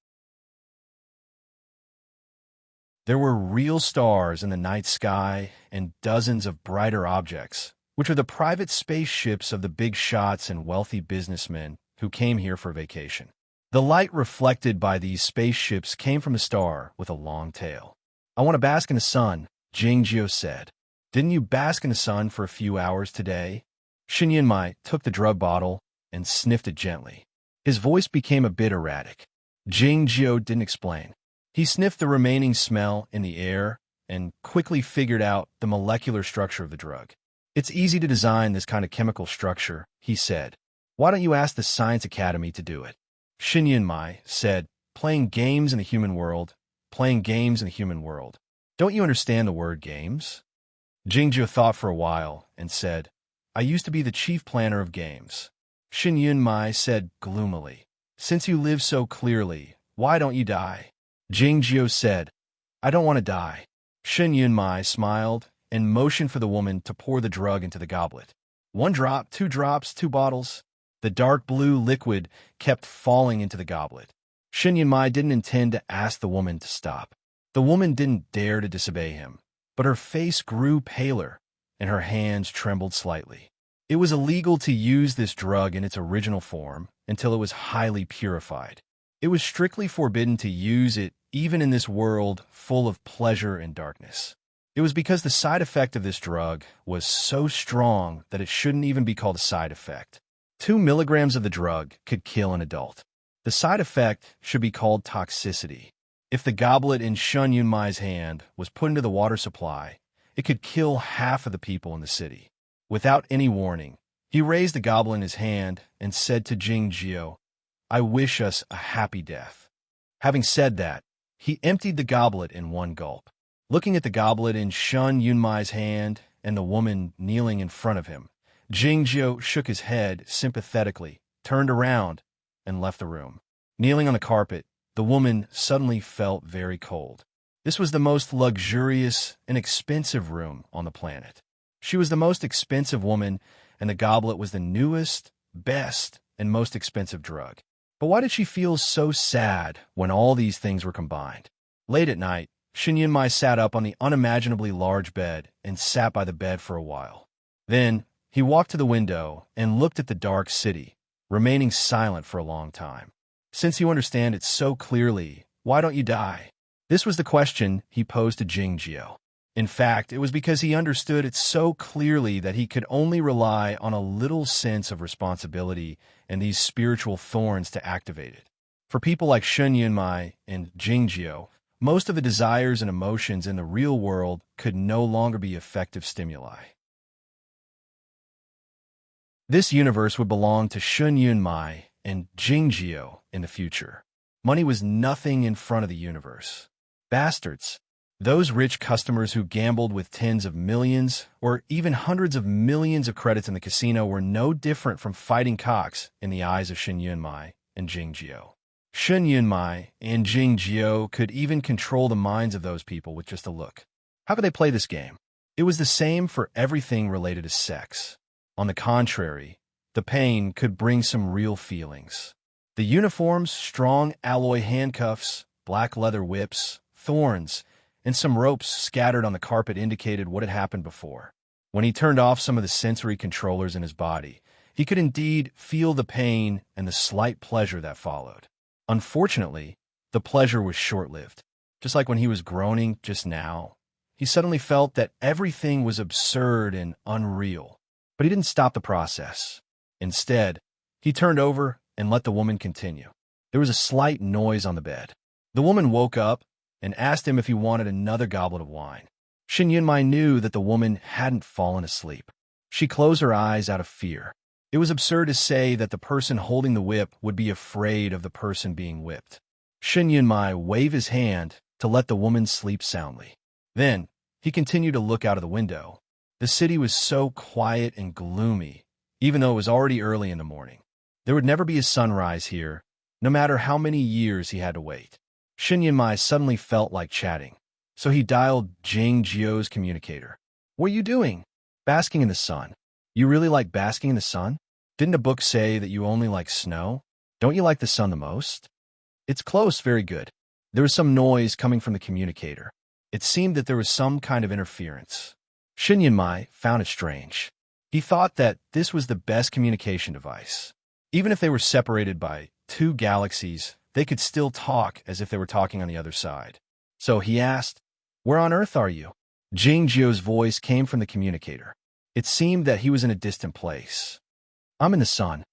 There were real stars in the night sky and dozens of brighter objects, which are the private spaceships of the big shots and wealthy businessmen who came here for vacation. The light reflected by these spaceships came from a star with a long tail. "I want to bask in the sun," Jing Jiao said. "Didn't you bask in the sun for a few hours today?" Shin Yunmai took the drug bottle and sniffed it gently. His voice became a bit erratic. Jing Jiao didn't explain. He sniffed the remaining smell in the air and quickly figured out the molecular structure of the drug. "It's easy to design this kind of chemical structure," he said. "Why don't you ask the Science Academy to do it?" Shin Yunmai said, "Playing games in the human world, playing games in the human world. Don't you understand the word games?" Jing Jiao thought for a while and said, "I used to be the chief planner of games." Shin Yunmai said gloomily, "Since you live so clearly, why don't you die?" Jing Jiao said, "I don't want to die." Shin Yunmai smiled and motioned for the woman to pour the drug into the goblet. 1 drop, 2 drops, 2 bottles. The dark blue liquid kept falling into the goblet. Shin Yunmai didn't intend to ask the woman to stop. The woman didn't dare to disobey him, but her face grew paler and her hands trembled slightly. It was illegal to use this drug in its original form until it was highly purified. It was strictly forbidden to use it even in this world full of pleasure and darkness. It was because the side effect of this drug was so strong that it shouldn't even be called a side effect. 2 milligrams of the drug could kill an adult. The side effect should be called toxicity. If the goblet in Shin Yunmai's hand was put into the water supply, it could kill half of the people in the city. Without any warning, he raised the goblet in his hand and said to Jing Jiao, "I wish us a happy death." Having said that, he emptied the goblet in one gulp. Looking at the goblet in Shin Yunmai's hand and the woman kneeling in front of him, Jing Jiao shook his head sympathetically, turned around, and left the room. Kneeling on the carpet, the woman suddenly felt very cold. This was the most luxurious and expensive room on the planet. She was the most expensive woman, and the goblet was the newest, best, and most expensive drug. But why did she feel so sad when all these things were combined? Late at night, Shin Yunmai sat up on the unimaginably large bed and sat by the bed for a while. Then, he walked to the window and looked at the dark city, remaining silent for a long time. "Since you understand it so clearly, why don't you die?" This was the question he posed to Jing Jiao. In fact, it was because he understood it so clearly that he could only rely on a little sense of responsibility and these spiritual thorns to activate it. For people like Shin Yunmai and Jing Jiao, most of the desires and emotions in the real world could no longer be effective stimuli. This universe would belong to Shin Yunmai and Jing Jiao in the future. Money was nothing in front of the universe. Bastards. Those rich customers who gambled with tens of millions or even hundreds of millions of credits in the casino were no different from fighting cocks in the eyes of Shin Yunmai and Jing Jiao. Shin Yunmai and Jing Jiao could even control the minds of those people with just a look. How could they play this game? It was the same for everything related to sex. On the contrary, the pain could bring some real feelings. The uniforms, strong alloy handcuffs, black leather whips, thorns, and some ropes scattered on the carpet indicated what had happened before. When he turned off some of the sensory controllers in his body, he could indeed feel the pain and the slight pleasure that followed. Unfortunately, the pleasure was short-lived. Just like when he was groaning just now, he suddenly felt that everything was absurd and unreal. But he didn't stop the process. Instead, he turned over and let the woman continue. There was a slight noise on the bed. The woman woke up and asked him if he wanted another goblet of wine. Shin Yunmai knew that the woman hadn't fallen asleep. She closed her eyes out of fear. It was absurd to say that the person holding the whip would be afraid of the person being whipped. Shin Yunmai waved his hand to let the woman sleep soundly. Then, he continued to look out of the window. The city was so quiet and gloomy, even though it was already early in the morning. There would never be a sunrise here, no matter how many years he had to wait. Shin Yunmai suddenly felt like chatting, so he dialed Jing Jio's communicator. "What are you doing?" "Basking in the sun." "You really like basking in the sun? Didn't a book say that you only like snow? Don't you like the sun the most?" "It's close, very good." There was some noise coming from the communicator. It seemed that there was some kind of interference. Shin Yunmai found it strange. He thought that this was the best communication device. Even if they were separated by 2 galaxies, they could still talk as if they were talking on the other side. So he asked, "Where on earth are you?" Jing Jio's voice came from the communicator. It seemed that he was in a distant place. "I'm in the sun."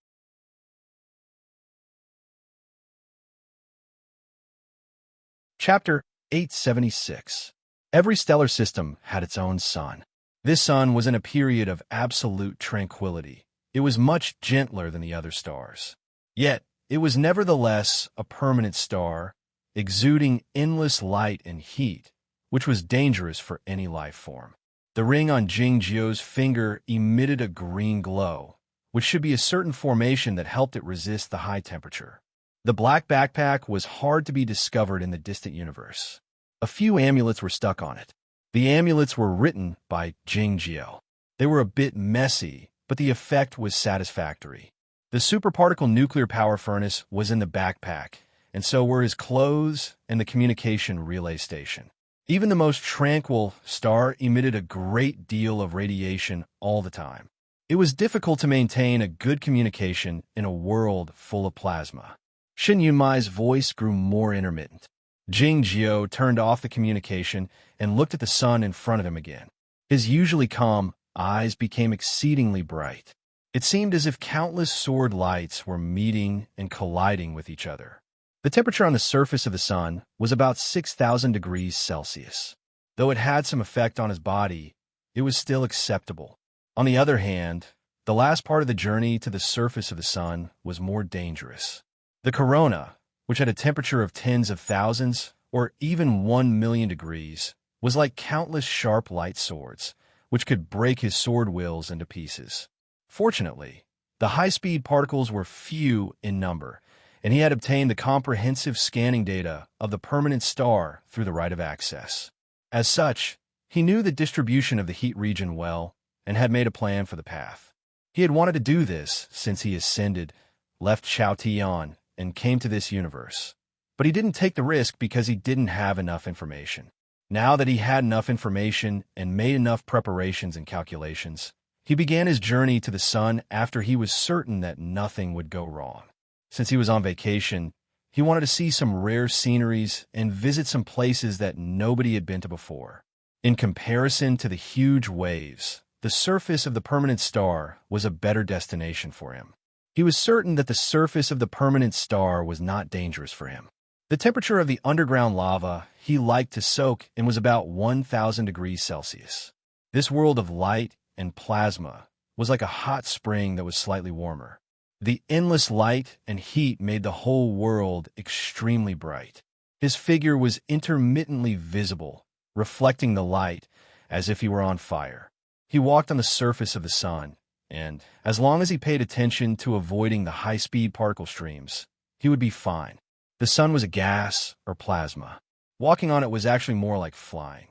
Chapter 876. Every stellar system had its own sun. This sun was in a period of absolute tranquility. It was much gentler than the other stars. Yet, it was nevertheless a permanent star, exuding endless light and heat, which was dangerous for any life form. The ring on Jing Jio's finger emitted a green glow, which should be a certain formation that helped it resist the high temperature. The black backpack was hard to be discovered in the distant universe. A few amulets were stuck on it. The amulets were written by Jing Jio. They were a bit messy, but the effect was satisfactory. The superparticle nuclear power furnace was in the backpack, and so were his clothes and the communication relay station. Even the most tranquil star emitted a great deal of radiation all the time. It was difficult to maintain a good communication in a world full of plasma. Shin Yunmai's voice grew more intermittent. Jing Jio turned off the communication and looked at the sun in front of him again. His usually calm eyes became exceedingly bright. It seemed as if countless sword lights were meeting and colliding with each other. The temperature on the surface of the sun was about 6,000 degrees Celsius. Though it had some effect on his body, it was still acceptable. On the other hand, the last part of the journey to the surface of the sun was more dangerous. The corona, which had a temperature of tens of thousands or even 1,000,000 degrees, was like countless sharp light swords, which could break his sword wills into pieces. Fortunately, the high-speed particles were few in number, and he had obtained the comprehensive scanning data of the permanent star through the right of access. As such, he knew the distribution of the heat region well and had made a plan for the path. He had wanted to do this since he ascended, left Tian, and came to this universe. But he didn't take the risk because he didn't have enough information. Now that he had enough information and made enough preparations and calculations, he began his journey to the sun after he was certain that nothing would go wrong. Since he was on vacation, he wanted to see some rare sceneries and visit some places that nobody had been to before. In comparison to the huge waves, the surface of the permanent star was a better destination for him. He was certain that the surface of the permanent star was not dangerous for him. The temperature of the underground lava he liked to soak in was about 1,000 degrees Celsius. This world of light and plasma was like a hot spring that was slightly warmer. The endless light and heat made the whole world extremely bright. His figure was intermittently visible, reflecting the light as if he were on fire. He walked on the surface of the sun, and as long as he paid attention to avoiding the high-speed particle streams, he would be fine. The sun was a gas or plasma. Walking on it was actually more like flying.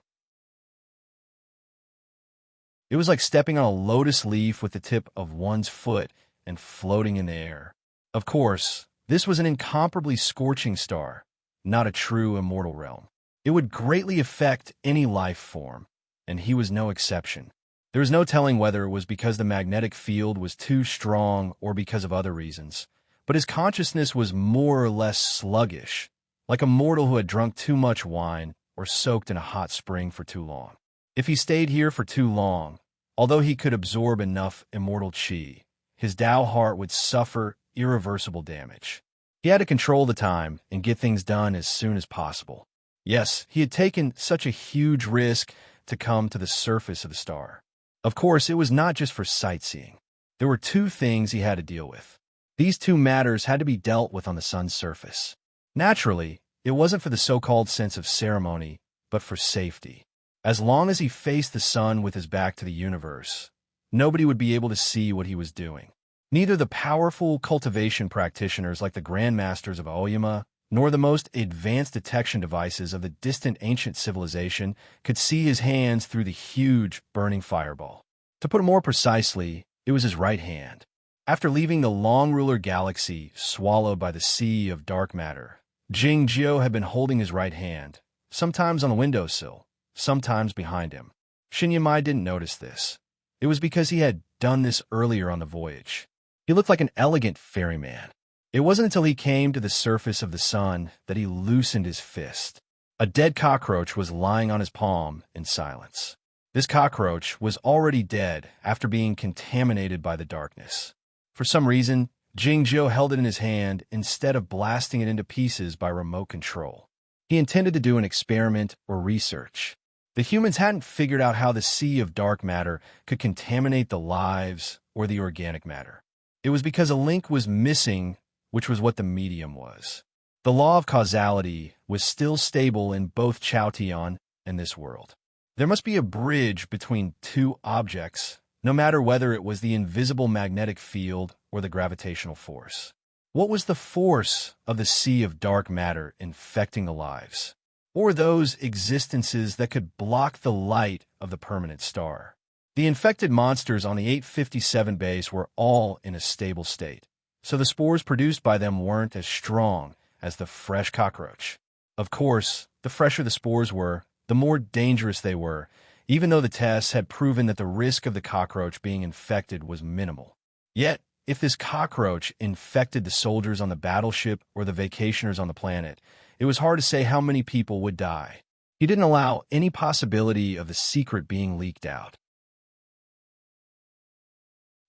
It was like stepping on a lotus leaf with the tip of one's foot and floating in the air. Of course, this was an incomparably scorching star, not a true immortal realm. It would greatly affect any life form, and he was no exception. There was no telling whether it was because the magnetic field was too strong or because of other reasons, but his consciousness was more or less sluggish, like a mortal who had drunk too much wine or soaked in a hot spring for too long. If he stayed here for too long, although he could absorb enough immortal chi, his Tao heart would suffer irreversible damage. He had to control the time and get things done as soon as possible. Yes, he had taken such a huge risk to come to the surface of the star. Of course, it was not just for sightseeing. There were two things he had to deal with. These two matters had to be dealt with on the sun's surface. Naturally, it wasn't for the so-called sense of ceremony, but for safety. As long as he faced the sun with his back to the universe, nobody would be able to see what he was doing. Neither the powerful cultivation practitioners like the grandmasters of Oyama, nor the most advanced detection devices of the distant ancient civilization could see his hands through the huge, burning fireball. To put it more precisely, it was his right hand. After leaving the long ruler galaxy swallowed by the sea of dark matter, Jingjiu had been holding his right hand, sometimes on the windowsill, sometimes behind him. Shinyamai didn't notice this. It was because he had done this earlier on the voyage. He looked like an elegant ferryman. It wasn't until he came to the surface of the sun that he loosened his fist. A dead cockroach was lying on his palm in silence. This cockroach was already dead after being contaminated by the darkness. For some reason, Jingjiu held it in his hand instead of blasting it into pieces by remote control. He intended to do an experiment or research. The humans hadn't figured out how the sea of dark matter could contaminate the lives or the organic matter. It was because a link was missing, which was what the medium was. The law of causality was still stable in both Chaotian and this world. There must be a bridge between two objects, no matter whether it was the invisible magnetic field or the gravitational force. What was the force of the sea of dark matter infecting the lives? Or those existences that could block the light of the permanent star? The infected monsters on the 857 base were all in a stable state, so the spores produced by them weren't as strong as the fresh cockroach. Of course, the fresher the spores were, the more dangerous they were, even though the tests had proven that the risk of the cockroach being infected was minimal. Yet, if this cockroach infected the soldiers on the battleship or the vacationers on the planet, it was hard to say how many people would die. He didn't allow any possibility of the secret being leaked out.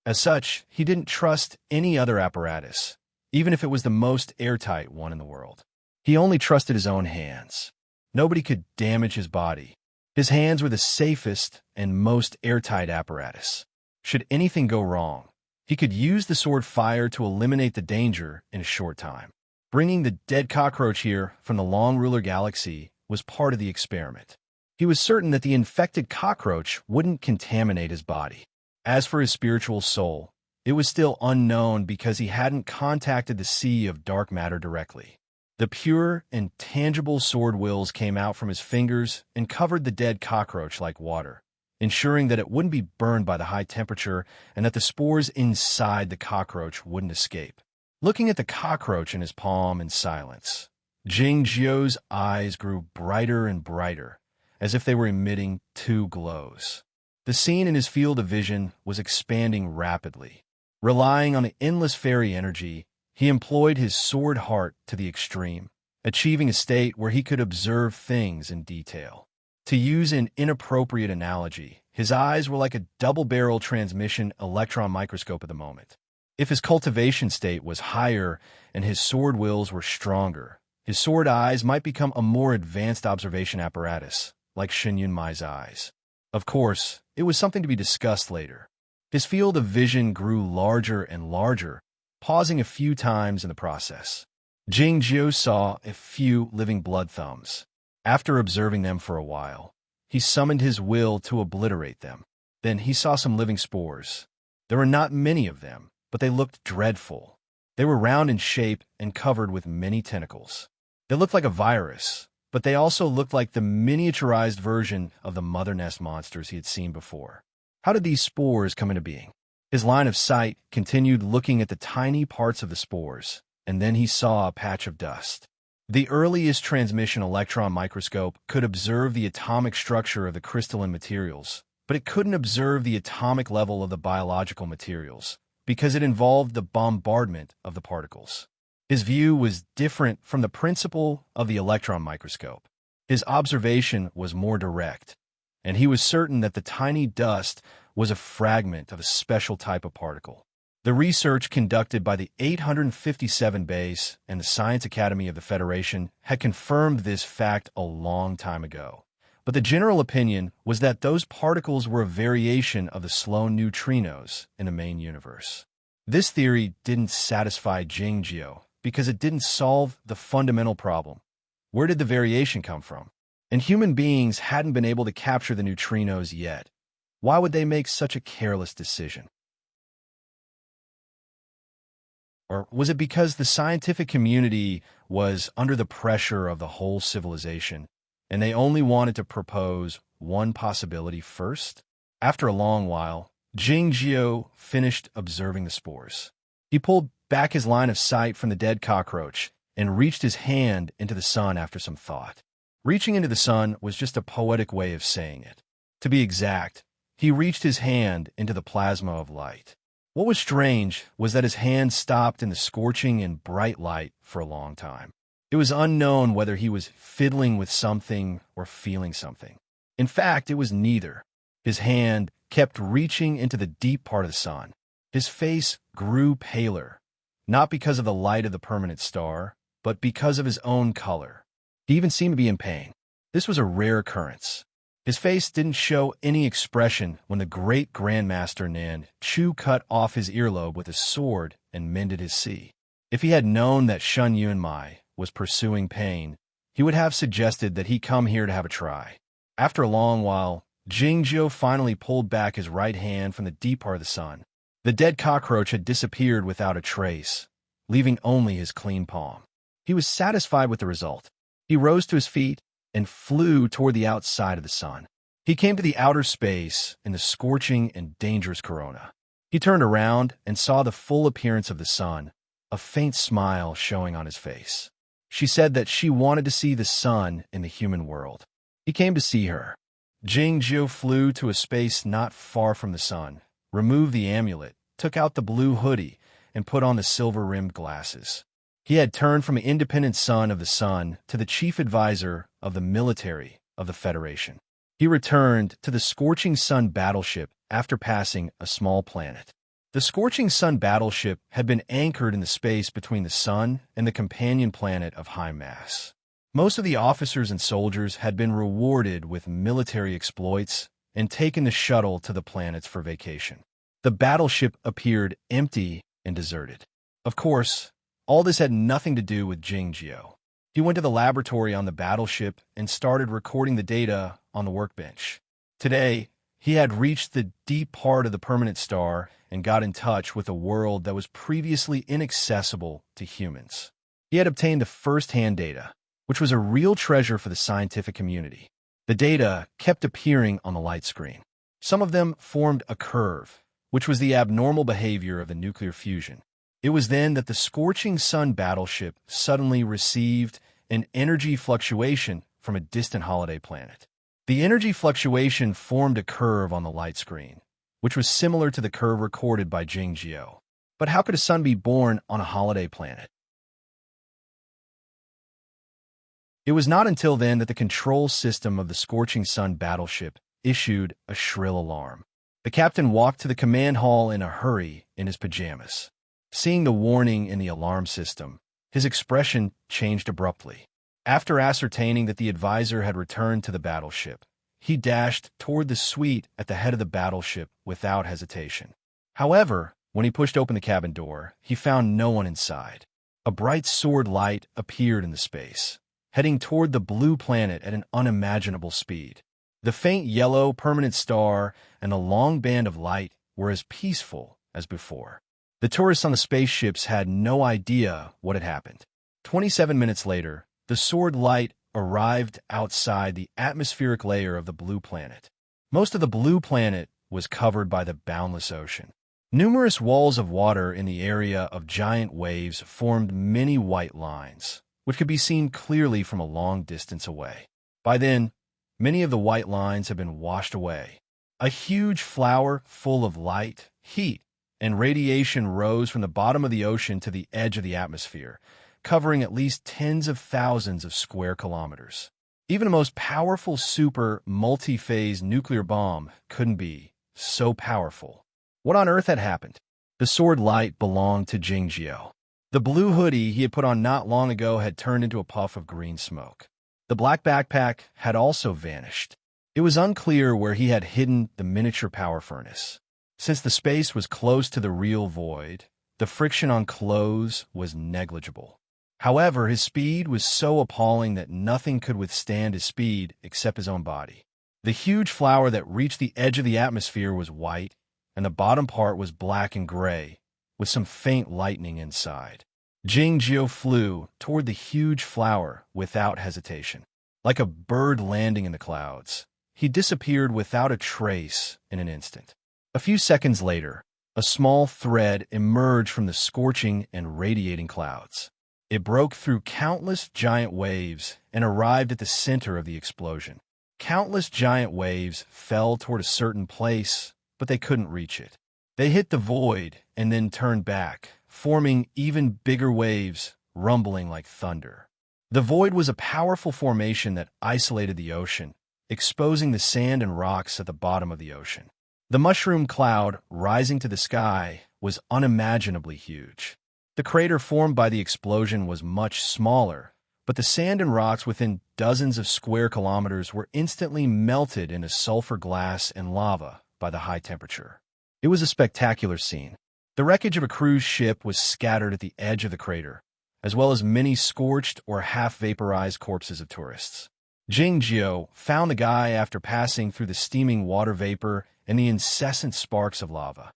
As such, he didn't trust any other apparatus, even if it was the most airtight one in the world. He only trusted his own hands. Nobody could damage his body. His hands were the safest and most airtight apparatus. Should anything go wrong, he could use the sword fire to eliminate the danger in a short time. Bringing the dead cockroach here from the long ruler galaxy was part of the experiment. He was certain that the infected cockroach wouldn't contaminate his body. As for his spiritual soul, it was still unknown because he hadn't contacted the sea of dark matter directly. The pure and tangible sword wills came out from his fingers and covered the dead cockroach like water, ensuring that it wouldn't be burned by the high temperature and that the spores inside the cockroach wouldn't escape. Looking at the cockroach in his palm in silence, Jingjiu's eyes grew brighter and brighter, as if they were emitting two glows. The scene in his field of vision was expanding rapidly. Relying on the endless fairy energy, he employed his sword heart to the extreme, achieving a state where he could observe things in detail. To use an inappropriate analogy, his eyes were like a double-barrel transmission electron microscope at the moment. If his cultivation state was higher and his sword wills were stronger, his sword eyes might become a more advanced observation apparatus, like Shinyunmai's eyes. Of course, it was something to be discussed later. His field of vision grew larger and larger, pausing a few times in the process. Jingjiu saw a few living blood thumbs. After observing them for a while, he summoned his will to obliterate them. Then he saw some living spores. There were not many of them, but they looked dreadful. They were round in shape and covered with many tentacles. They looked like a virus, but they also looked like the miniaturized version of the mother nest monsters he had seen before. How did these spores come into being? His line of sight continued looking at the tiny parts of the spores, and then he saw a patch of dust. The earliest transmission electron microscope could observe the atomic structure of the crystalline materials, but it couldn't observe the atomic level of the biological materials, because it involved the bombardment of the particles. His view was different from the principle of the electron microscope. His observation was more direct, and he was certain that the tiny dust was a fragment of a special type of particle. The research conducted by the 857 Base and the Science Academy of the Federation had confirmed this fact a long time ago. But the general opinion was that those particles were a variation of the slow neutrinos in the main universe. This theory didn't satisfy Jingjio because it didn't solve the fundamental problem. Where did the variation come from? And human beings hadn't been able to capture the neutrinos yet. Why would they make such a careless decision? Or was it because the scientific community was under the pressure of the whole civilization, and they only wanted to propose one possibility first? After a long while, Jingjio finished observing the spores. He pulled back his line of sight from the dead cockroach and reached his hand into the sun after some thought. Reaching into the sun was just a poetic way of saying it. To be exact, he reached his hand into the plasma of light. What was strange was that his hand stopped in the scorching and bright light for a long time. It was unknown whether he was fiddling with something or feeling something. In fact, it was neither. His hand kept reaching into the deep part of the sun. His face grew paler, not because of the light of the permanent star, but because of his own color. He even seemed to be in pain. This was a rare occurrence. His face didn't show any expression when the great Grandmaster Nan Chu cut off his earlobe with his sword and mended his sea. If he had known that Shun Yunmai was pursuing pain, he would have suggested that he come here to have a try. After a long while, Jingjio finally pulled back his right hand from the deep part of the sun. The dead cockroach had disappeared without a trace, leaving only his clean palm. He was satisfied with the result. He rose to his feet and flew toward the outside of the sun. He came to the outer space in the scorching and dangerous corona. He turned around and saw the full appearance of the sun, a faint smile showing on his face. She said that she wanted to see the sun in the human world. He came to see her. Jingjio flew to a space not far from the sun, removed the amulet, took out the blue hoodie, and put on the silver-rimmed glasses. He had turned from an independent son of the sun to the chief advisor of the military of the Federation. He returned to the Scorching Sun battleship after passing a small planet. The Scorching Sun battleship had been anchored in the space between the sun and the companion planet of high mass. Most of the officers and soldiers had been rewarded with military exploits and taken the shuttle to the planets for vacation. The battleship appeared empty and deserted. Of course, all this had nothing to do with Jingjio. He went to the laboratory on the battleship and started recording the data on the workbench. Today, he had reached the deep part of the permanent star and got in touch with a world that was previously inaccessible to humans. He had obtained the first-hand data, which was a real treasure for the scientific community. The data kept appearing on the light screen. Some of them formed a curve, which was the abnormal behavior of the nuclear fusion. It was then that the Scorching Sun battleship suddenly received an energy fluctuation from a distant holiday planet. The energy fluctuation formed a curve on the light screen, which was similar to the curve recorded by Jingjio. But how could a sun be born on a holiday planet? It was not until then that the control system of the Scorching Sun battleship issued a shrill alarm. The captain walked to the command hall in a hurry in his pajamas. Seeing the warning in the alarm system, his expression changed abruptly. After ascertaining that the advisor had returned to the battleship, he dashed toward the suite at the head of the battleship without hesitation. However, when he pushed open the cabin door, he found no one inside. A bright sword light appeared in the space, heading toward the blue planet at an unimaginable speed. The faint yellow permanent star and the long band of light were as peaceful as before. The tourists on the spaceships had no idea what had happened. 27 minutes later, the sword light arrived outside the atmospheric layer of the blue planet. Most of the blue planet was covered by the boundless ocean. Numerous walls of water in the area of giant waves formed many white lines, which could be seen clearly from a long distance away. By then, many of the white lines had been washed away. A huge flower full of light, heat, and radiation rose from the bottom of the ocean to the edge of the atmosphere, covering at least tens of thousands of square kilometers. Even the most powerful super multi-phase nuclear bomb couldn't be so powerful. What on earth had happened? The sword light belonged to Jingjio. The blue hoodie he had put on not long ago had turned into a puff of green smoke. The black backpack had also vanished. It was unclear where he had hidden the miniature power furnace. Since the space was close to the real void, the friction on clothes was negligible. However, his speed was so appalling that nothing could withstand his speed except his own body. The huge flower that reached the edge of the atmosphere was white, and the bottom part was black and gray, with some faint lightning inside. Jingjio flew toward the huge flower without hesitation. Like a bird landing in the clouds, he disappeared without a trace in an instant. A few seconds later, a small thread emerged from the scorching and radiating clouds. It broke through countless giant waves and arrived at the center of the explosion. Countless giant waves fell toward a certain place, but they couldn't reach it. They hit the void and then turned back, forming even bigger waves, rumbling like thunder. The void was a powerful formation that isolated the ocean, exposing the sand and rocks at the bottom of the ocean. The mushroom cloud rising to the sky was unimaginably huge. The crater formed by the explosion was much smaller, but the sand and rocks within dozens of square kilometers were instantly melted into sulfur glass and lava by the high temperature. It was a spectacular scene. The wreckage of a cruise ship was scattered at the edge of the crater, as well as many scorched or half-vaporized corpses of tourists. Jingjio found the guy after passing through the steaming water vapor and the incessant sparks of lava.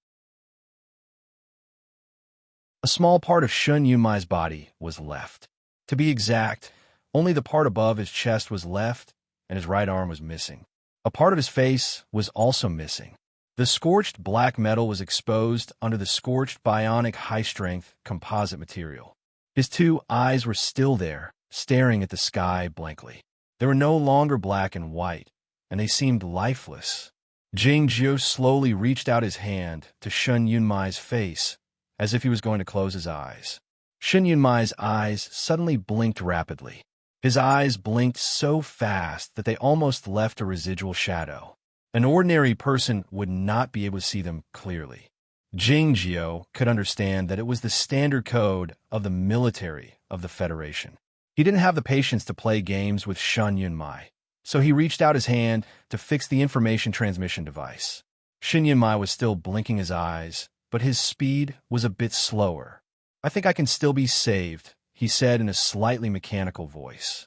A small part of Shun Yunmai's body was left. To be exact, only the part above his chest was left, and his right arm was missing. A part of his face was also missing. The scorched black metal was exposed under the scorched bionic high-strength composite material. His two eyes were still there, staring at the sky blankly. They were no longer black and white, and they seemed lifeless. Jingjio slowly reached out his hand to Shun Yunmai's face, as if he was going to close his eyes. Shun Yunmai's eyes suddenly blinked rapidly. His eyes blinked so fast that they almost left a residual shadow. An ordinary person would not be able to see them clearly. Jingjio could understand that it was the standard code of the military of the Federation. He didn't have the patience to play games with Shun Yunmai, so he reached out his hand to fix the information transmission device. Shun Yunmai was still blinking his eyes, but his speed was a bit slower. "I think I can still be saved," he said in a slightly mechanical voice.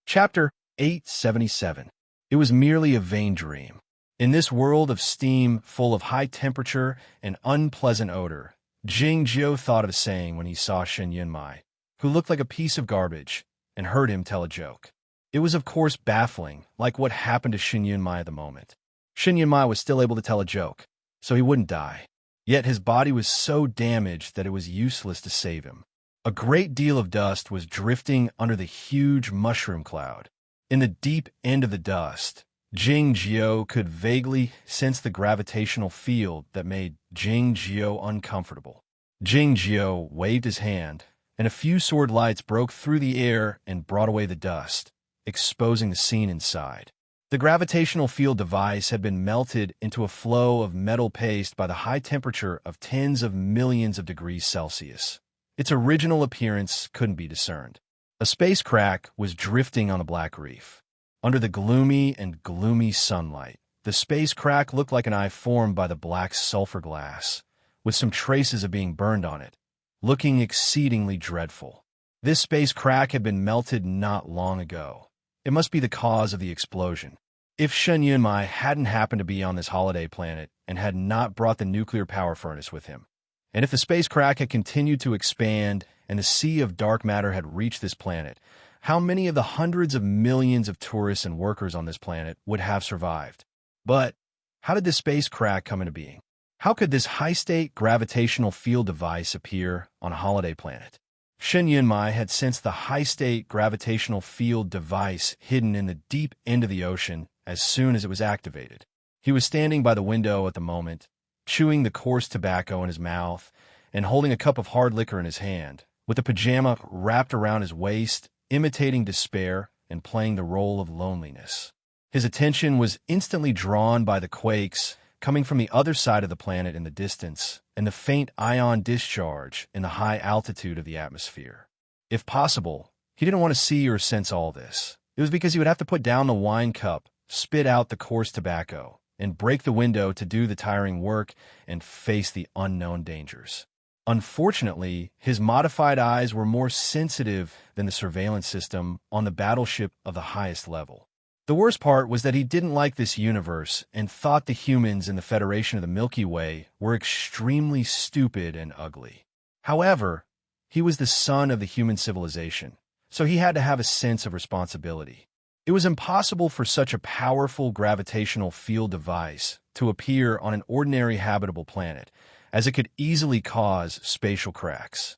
Chapter 877. It was merely a vain dream. In this world of steam full of high temperature and unpleasant odor, Jingjio thought of a saying when he saw Shun Yunmai, who looked like a piece of garbage, and heard him tell a joke. It was of course baffling, like what happened to Shun Yunmai at the moment. Shun Yunmai was still able to tell a joke, so he wouldn't die. Yet his body was so damaged that it was useless to save him. A great deal of dust was drifting under the huge mushroom cloud. In the deep end of the dust, Jingjio could vaguely sense the gravitational field that made Jingjio uncomfortable. Jingjio waved his hand, and a few sword lights broke through the air and brought away the dust, exposing the scene inside. The gravitational field device had been melted into a flow of metal paste by the high temperature of tens of millions of degrees Celsius. Its original appearance couldn't be discerned. A space crack was drifting on the black reef. Under the gloomy sunlight, the space crack looked like an eye formed by the black sulfur glass, with some traces of being burned on it, looking exceedingly dreadful. This space crack had been melted not long ago. It must be the cause of the explosion. If Shun Yunmai hadn't happened to be on this holiday planet and had not brought the nuclear power furnace with him, and if the space crack had continued to expand and the sea of dark matter had reached this planet, how many of the hundreds of millions of tourists and workers on this planet would have survived? But how did this space crack come into being? How could this high-state gravitational field device appear on a holiday planet? Shun Yunmai had sensed the high-state gravitational field device hidden in the deep end of the ocean as soon as it was activated. He was standing by the window at the moment, chewing the coarse tobacco in his mouth and holding a cup of hard liquor in his hand, with a pajama wrapped around his waist, imitating despair and playing the role of loneliness. His attention was instantly drawn by the quakes coming from the other side of the planet in the distance and the faint ion discharge in the high altitude of the atmosphere. If possible, he didn't want to see or sense all this. It was because he would have to put down the wine cup, spit out the coarse tobacco, and break the window to do the tiring work and face the unknown dangers. Unfortunately, his modified eyes were more sensitive than the surveillance system on the battleship of the highest level. The worst part was that he didn't like this universe and thought the humans in the Federation of the Milky Way were extremely stupid and ugly. However, he was the son of the human civilization, so he had to have a sense of responsibility. It was impossible for such a powerful gravitational field device to appear on an ordinary habitable planet, as it could easily cause spatial cracks.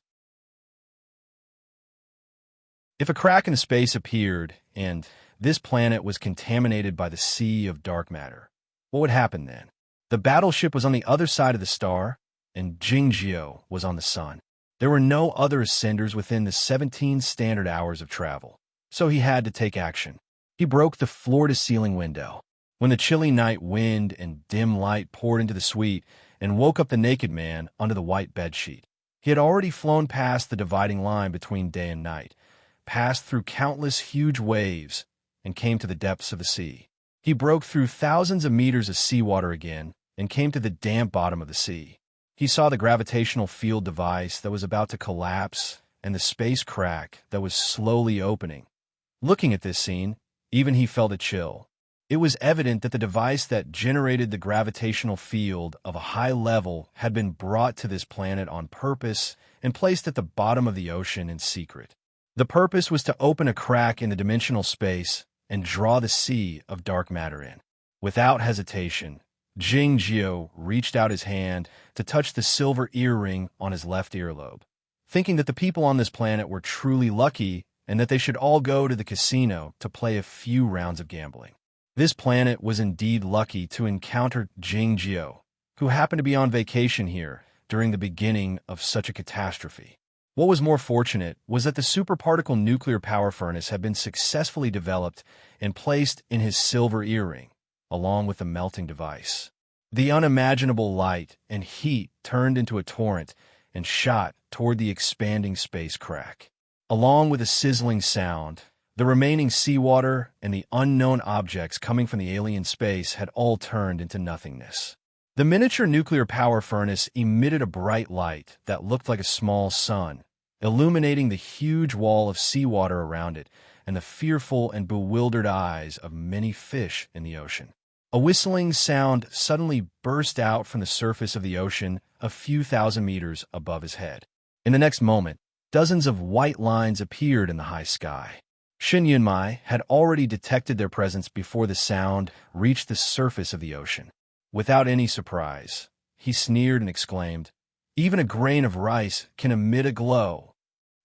If a crack in space appeared, and this planet was contaminated by the sea of dark matter, what would happen then? The battleship was on the other side of the star, and Jingjio was on the sun. There were no other ascenders within the 17 standard hours of travel, so he had to take action. He broke the floor-to-ceiling window. When the chilly night wind and dim light poured into the suite and woke up the naked man under the white bedsheet, he had already flown past the dividing line between day and night, passed through countless huge waves, and came to the depths of the sea. He broke through thousands of meters of seawater again and came to the damp bottom of the sea. He saw the gravitational field device that was about to collapse and the space crack that was slowly opening. Looking at this scene, even he felt a chill. It was evident that the device that generated the gravitational field of a high level had been brought to this planet on purpose and placed at the bottom of the ocean in secret. The purpose was to open a crack in the dimensional space and draw the sea of dark matter in. Without hesitation, Jingjio reached out his hand to touch the silver earring on his left earlobe, thinking that the people on this planet were truly lucky and that they should all go to the casino to play a few rounds of gambling. This planet was indeed lucky to encounter Jingjio, who happened to be on vacation here during the beginning of such a catastrophe. What was more fortunate was that the superparticle nuclear power furnace had been successfully developed and placed in his silver earring, along with the melting device. The unimaginable light and heat turned into a torrent and shot toward the expanding space crack. Along with a sizzling sound, the remaining seawater and the unknown objects coming from the alien space had all turned into nothingness. The miniature nuclear power furnace emitted a bright light that looked like a small sun, illuminating the huge wall of seawater around it and the fearful and bewildered eyes of many fish in the ocean. A whistling sound suddenly burst out from the surface of the ocean a few thousand meters above his head. In the next moment, dozens of white lines appeared in the high sky. Shin Yunmai had already detected their presence before the sound reached the surface of the ocean. Without any surprise, he sneered and exclaimed, "Even a grain of rice can emit a glow."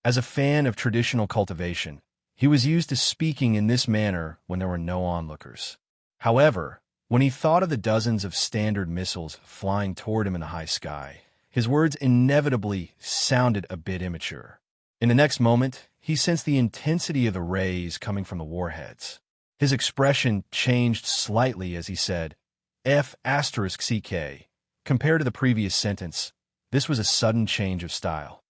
As a fan of traditional cultivation, he was used to speaking in this manner when there were no onlookers. However, when he thought of the dozens of standard missiles flying toward him in the high sky, his words inevitably sounded a bit immature. In the next moment, he sensed the intensity of the rays coming from the warheads. His expression changed slightly as he said, F***CK. Compared to the previous sentence, this was a sudden change of style.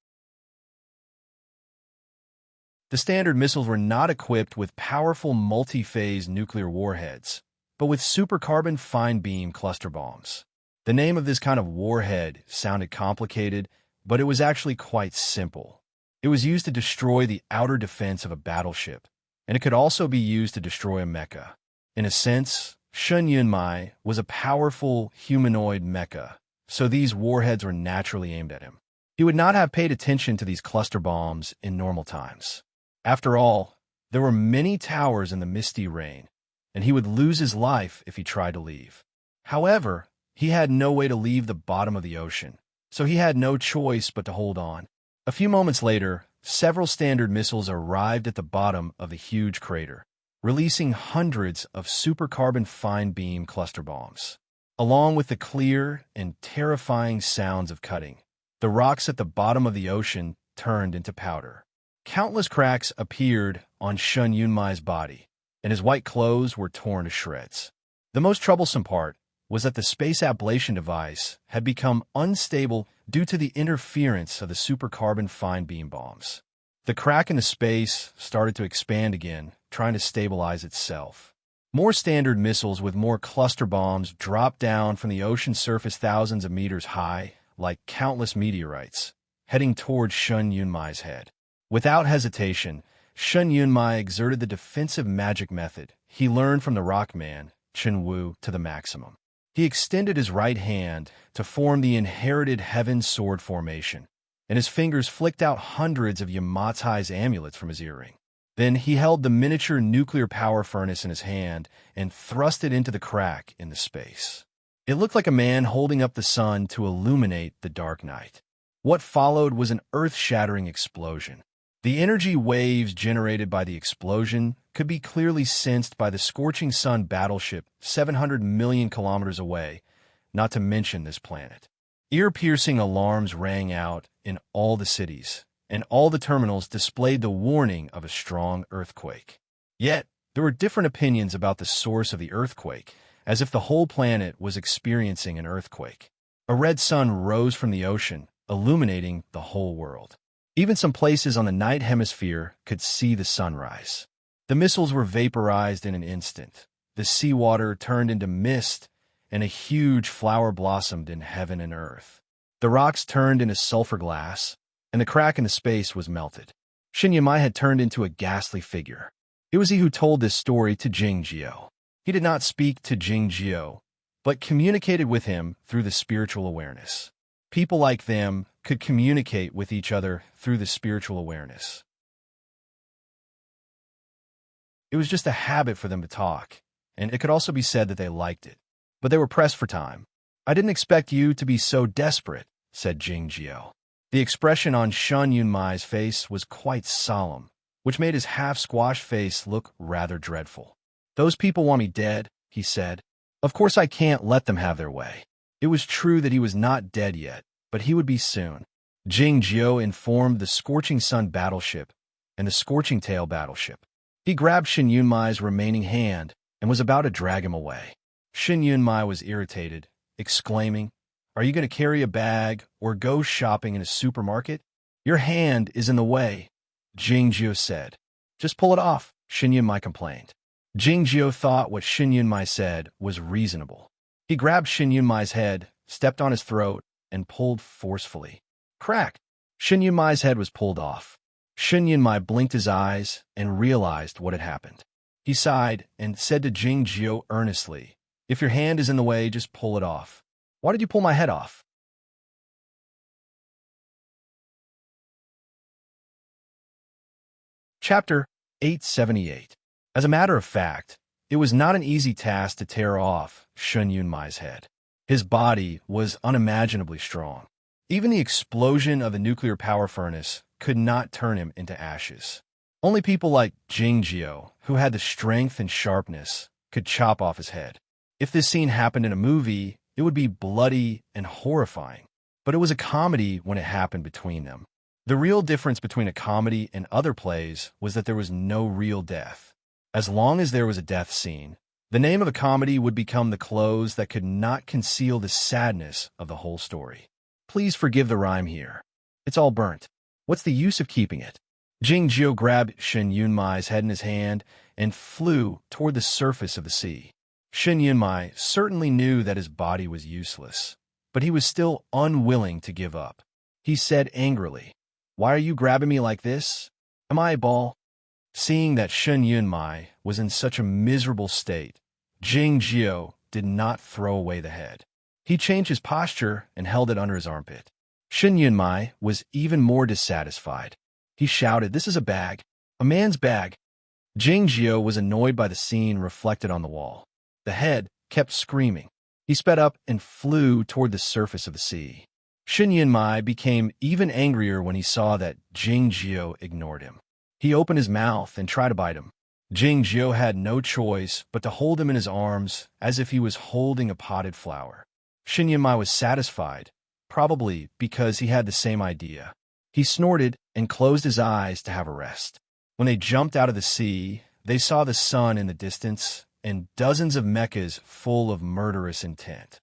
The standard missiles were not equipped with powerful multi-phase nuclear warheads, but with supercarbon fine beam cluster bombs. The name of this kind of warhead sounded complicated, but it was actually quite simple. It was used to destroy the outer defense of a battleship, and it could also be used to destroy a mecha. In a sense, Shun Yunmai was a powerful humanoid mecha, so these warheads were naturally aimed at him. He would not have paid attention to these cluster bombs in normal times. After all, there were many towers in the misty rain, and he would lose his life if he tried to leave. However, he had no way to leave the bottom of the ocean, so he had no choice but to hold on. A few moments later, several standard missiles arrived at the bottom of the huge crater, releasing hundreds of supercarbon fine beam cluster bombs. Along with the clear and terrifying sounds of cutting, the rocks at the bottom of the ocean turned into powder. Countless cracks appeared on Shun Yunmai's body, and his white clothes were torn to shreds. The most troublesome part was that the space ablation device had become unstable due to the interference of the supercarbon fine beam bombs. The crack in the space started to expand again, trying to stabilize itself. More standard missiles with more cluster bombs dropped down from the ocean surface thousands of meters high, like countless meteorites, heading toward Shun Yunmai's head. Without hesitation, Shun Yunmai exerted the defensive magic method he learned from the Rockman, Chen Wu, to the maximum. He extended his right hand to form the inherited Heaven Sword formation, and his fingers flicked out hundreds of Yamatai's amulets from his earring. Then he held the miniature nuclear power furnace in his hand and thrust it into the crack in the space. It looked like a man holding up the sun to illuminate the dark night. What followed was an earth-shattering explosion. The energy waves generated by the explosion could be clearly sensed by the Scorching Sun battleship 700 million kilometers away, not to mention this planet. Ear-piercing alarms rang out in all the cities, and all the terminals displayed the warning of a strong earthquake. Yet, there were different opinions about the source of the earthquake, as if the whole planet was experiencing an earthquake. A red sun rose from the ocean, illuminating the whole world. Even some places on the night hemisphere could see the sunrise. The missiles were vaporized in an instant. The seawater turned into mist, and a huge flower blossomed in heaven and earth. The rocks turned into sulfur glass, and the crack in the space was melted. Shin Yunmai had turned into a ghastly figure. It was he who told this story to Jing Jiao. He did not speak to Jing Jiao, but communicated with him through the spiritual awareness. People like them could communicate with each other through the spiritual awareness. It was just a habit for them to talk, and it could also be said that they liked it. But they were pressed for time. "I didn't expect you to be so desperate," said Jing Jiao. The expression on Shun Yunmai's face was quite solemn, which made his half-squashed face look rather dreadful. "Those people want me dead," he said. "Of course I can't let them have their way." It was true that he was not dead yet, but he would be soon. Jing Jiao informed the Scorching Sun battleship and the Scorching Tail battleship. He grabbed Shin Yunmai's remaining hand and was about to drag him away. Shin Yunmai was irritated, exclaiming, "Are you going to carry a bag or go shopping in a supermarket? Your hand is in the way," Jing Jiao said. "Just pull it off," Shin Yunmai complained. Jing Jiao thought what Shin Yunmai said was reasonable. He grabbed Shin Yunmai's head, stepped on his throat, and pulled forcefully. Crack! Shin Yunmai's head was pulled off. Shin Yunmai blinked his eyes and realized what had happened. He sighed and said to Jing Jiao earnestly, "If your hand is in the way, just pull it off." "Why did you pull my head off?" Chapter 878. As a matter of fact, it was not an easy task to tear off Shun Yunmai's head. His body was unimaginably strong. Even the explosion of the nuclear power furnace could not turn him into ashes. Only people like Jing Jiao, who had the strength and sharpness, could chop off his head. If this scene happened in a movie, it would be bloody and horrifying. But it was a comedy when it happened between them. The real difference between a comedy and other plays was that there was no real death. As long as there was a death scene, the name of a comedy would become the close that could not conceal the sadness of the whole story. Please forgive the rhyme here. It's all burnt. What's the use of keeping it? Jing Jiao grabbed Shin Yunmai's head in his hand and flew toward the surface of the sea. Shin Yunmai certainly knew that his body was useless, but he was still unwilling to give up. He said angrily, "Why are you grabbing me like this? Am I a ball?" Seeing that Shin Yunmai was in such a miserable state, Jing Jiao did not throw away the head. He changed his posture and held it under his armpit. Shin Yunmai was even more dissatisfied. He shouted, "This is a bag. A man's bag." Jing Jiao was annoyed by the scene reflected on the wall. The head kept screaming. He sped up and flew toward the surface of the sea. Shin Yunmai became even angrier when he saw that Jing Jiao ignored him. He opened his mouth and tried to bite him. Jing Jiao had no choice but to hold him in his arms as if he was holding a potted flower. Shin Yunmai was satisfied, probably because he had the same idea. He snorted and closed his eyes to have a rest. When they jumped out of the sea, They saw the sun in the distance and dozens of mechas full of murderous intent.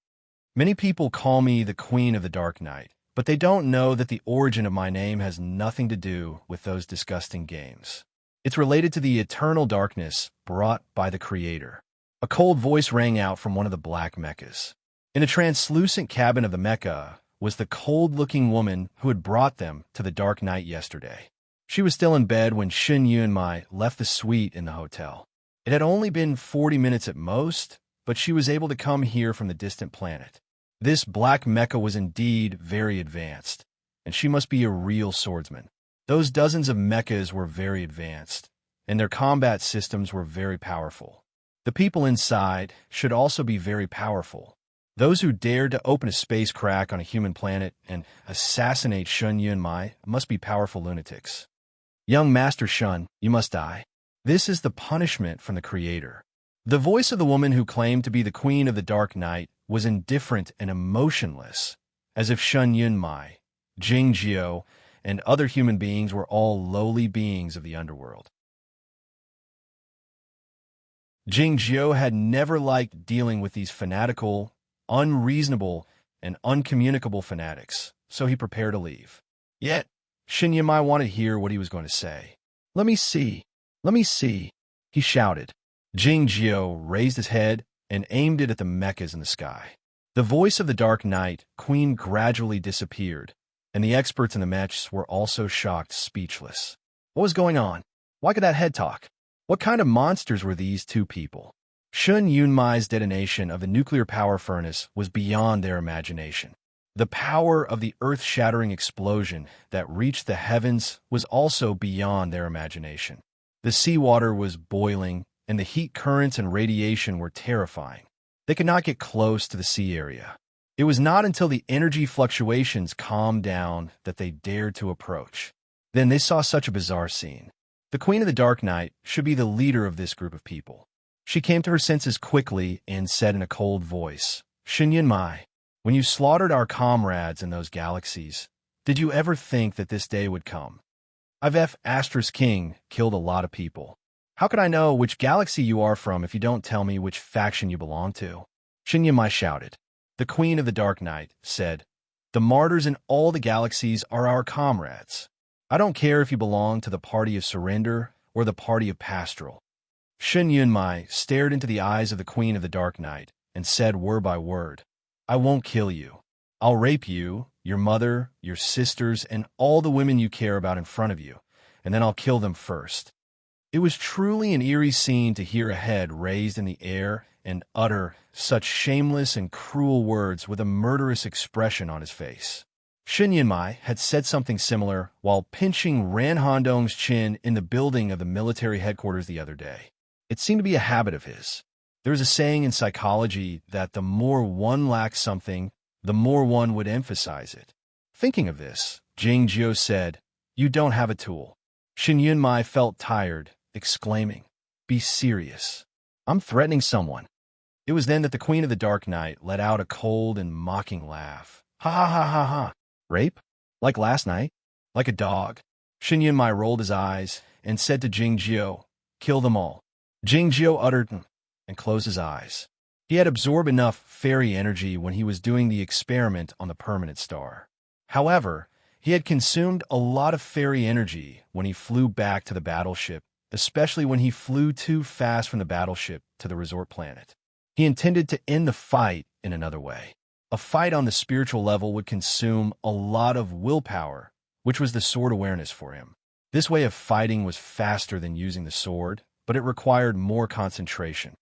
Many people call me the Queen of the Dark Night, but they don't know that the origin of my name has nothing to do with those disgusting games. It's related to the eternal darkness brought by the Creator. A cold voice rang out from one of the black mechas. In the translucent cabin of the mecha was the cold-looking woman who had brought them to the dark night yesterday. She was still in bed when Shen Yunmai left the suite in the hotel. It had only been 40 minutes at most, but she was able to come here from the distant planet. This black mecha was indeed very advanced, and she must be a real swordsman. Those dozens of mechas were very advanced, and their combat systems were very powerful. The people inside should also be very powerful. Those who dared to open a space crack on a human planet and assassinate Shun Yunmai must be powerful lunatics. Young Master Shun, you must die. This is the punishment from the Creator. The voice of the woman who claimed to be the Queen of the Dark Night was indifferent and emotionless, as if Shun Yunmai, Jing Jiao, and other human beings were all lowly beings of the underworld. Jing Jiao had never liked dealing with these fanatical, unreasonable, and uncommunicable fanatics, so he prepared to leave. Yet, Shin Yunmai wanted to hear what he was going to say. Let me see, he shouted. Jing Jiao raised his head and aimed it at the mechas in the sky. The voice of the Dark Night Queen gradually disappeared, and the experts in the mechs were also shocked, speechless. What was going on? Why could that head talk? What kind of monsters were these two people? Shun Yunmai's detonation of the nuclear power furnace was beyond their imagination. The power of the earth-shattering explosion that reached the heavens was also beyond their imagination. The seawater was boiling, and the heat currents and radiation were terrifying. They could not get close to the sea area. It was not until the energy fluctuations calmed down that they dared to approach. Then they saw such a bizarre scene. The Queen of the Dark Night should be the leader of this group of people. She came to her senses quickly and said in a cold voice, Shin Yunmai, when you slaughtered our comrades in those galaxies, did you ever think that this day would come? I've Astra's king killed a lot of people. How could I know which galaxy you are from if you don't tell me which faction you belong to? Shin Yunmai shouted. The Queen of the Dark Night said, the martyrs in all the galaxies are our comrades. I don't care if you belong to the party of surrender or the party of pastoral. Shin Yunmai stared into the eyes of the Queen of the Dark Night and said word by word, I won't kill you. I'll rape you, your mother, your sisters, and all the women you care about in front of you, and then I'll kill them first. It was truly an eerie scene to hear a head raised in the air and utter such shameless and cruel words with a murderous expression on his face. Shin Yunmai had said something similar while pinching Ran Hondong's chin in the building of the military headquarters the other day. It seemed to be a habit of his. There is a saying in psychology that the more one lacks something, the more one would emphasize it. Thinking of this, Jing Jiao said, You don't have a tool. Shin Yunmai felt tired, exclaiming, Be serious. I'm threatening someone. It was then that the Queen of the Dark Night let out a cold and mocking laugh. Ha ha ha ha ha. Rape? Like last night? Like a dog? Shin Yunmai rolled his eyes and said to Jing Jiao, Kill them all. Jing Jiao uttered and closed his eyes. He had absorbed enough fairy energy when he was doing the experiment on the permanent star. However, he had consumed a lot of fairy energy when he flew back to the battleship, especially when he flew too fast from the battleship to the resort planet. He intended to end the fight in another way. A fight on the spiritual level would consume a lot of willpower, which was the sword awareness for him. This way of fighting was faster than using the sword, but it required more concentration.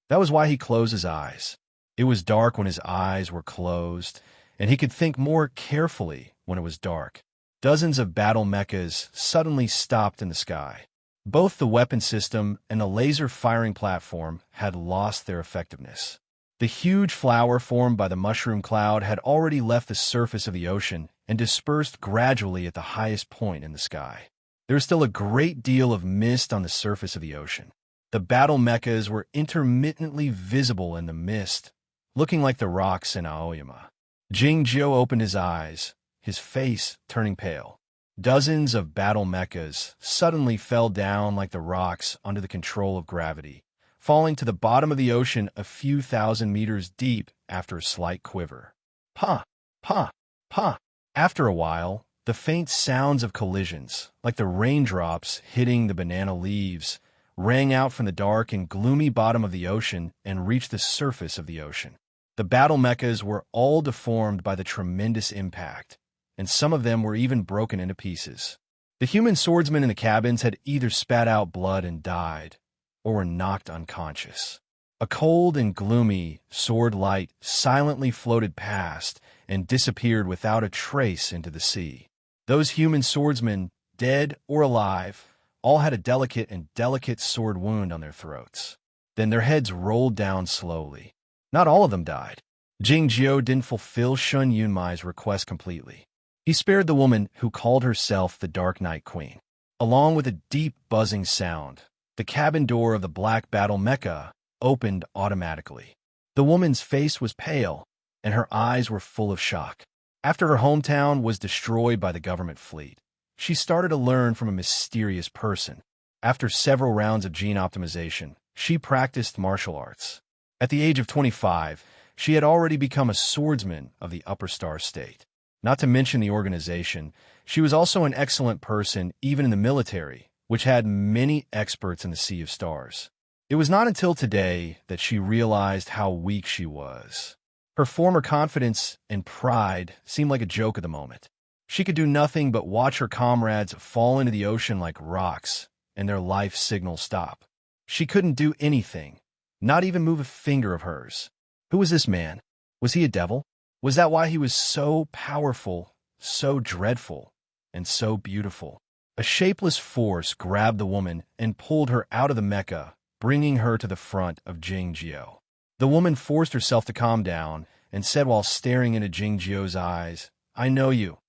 That was why he closed his eyes. It was dark when his eyes were closed, and he could think more carefully when it was dark. Dozens of battle mechas suddenly stopped in the sky. Both the weapon system and the laser firing platform had lost their effectiveness. The huge flower formed by the mushroom cloud had already left the surface of the ocean and dispersed gradually at the highest point in the sky. There was still a great deal of mist on the surface of the ocean. The battle mechas were intermittently visible in the mist, looking like the rocks in Aoyama. Jing Jiao opened his eyes, his face turning pale. Dozens of battle mechas suddenly fell down like the rocks under the control of gravity, falling to the bottom of the ocean a few thousand meters deep after a slight quiver. Pa, pa, pa. After a while, the faint sounds of collisions, like the raindrops hitting the banana leaves, rang out from the dark and gloomy bottom of the ocean and reached the surface of the ocean. The battle mechas were all deformed by the tremendous impact, and some of them were even broken into pieces. The human swordsmen in the cabins had either spat out blood and died, or were knocked unconscious. A cold and gloomy sword light silently floated past and disappeared without a trace into the sea. Those human swordsmen, dead or alive, all had a delicate sword wound on their throats. Then their heads rolled down slowly. Not all of them died. Jingjiu didn't fulfill Shun Yunmai's request completely. He spared the woman who called herself the Dark Night Queen. Along with a deep buzzing sound, the cabin door of the black battle mecha opened automatically. The woman's face was pale, and her eyes were full of shock. After her hometown was destroyed by the government fleet, she started to learn from a mysterious person. After several rounds of gene optimization, she practiced martial arts. At the age of 25, she had already become a swordsman of the Upper Star State. Not to mention the organization, she was also an excellent person even in the military, which had many experts in the Sea of Stars. It was not until today that she realized how weak she was. Her former confidence and pride seemed like a joke at the moment. She could do nothing but watch her comrades fall into the ocean like rocks, and their life signals stop. She couldn't do anything, not even move a finger of hers. Who was this man? Was he a devil? Was that why he was so powerful, so dreadful, and so beautiful? A shapeless force grabbed the woman and pulled her out of the mecha, bringing her to the front of Jingjiu. The woman forced herself to calm down and said while staring into Jingjiu's eyes, "I know you."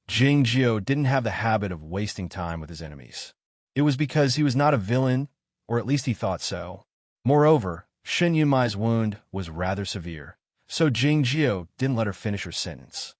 Jingjiu didn't have the habit of wasting time with his enemies. It was because he was not a villain, or at least he thought so. Moreover, Shen Yunmai's wound was rather severe, so Jingjiu didn't let her finish her sentence.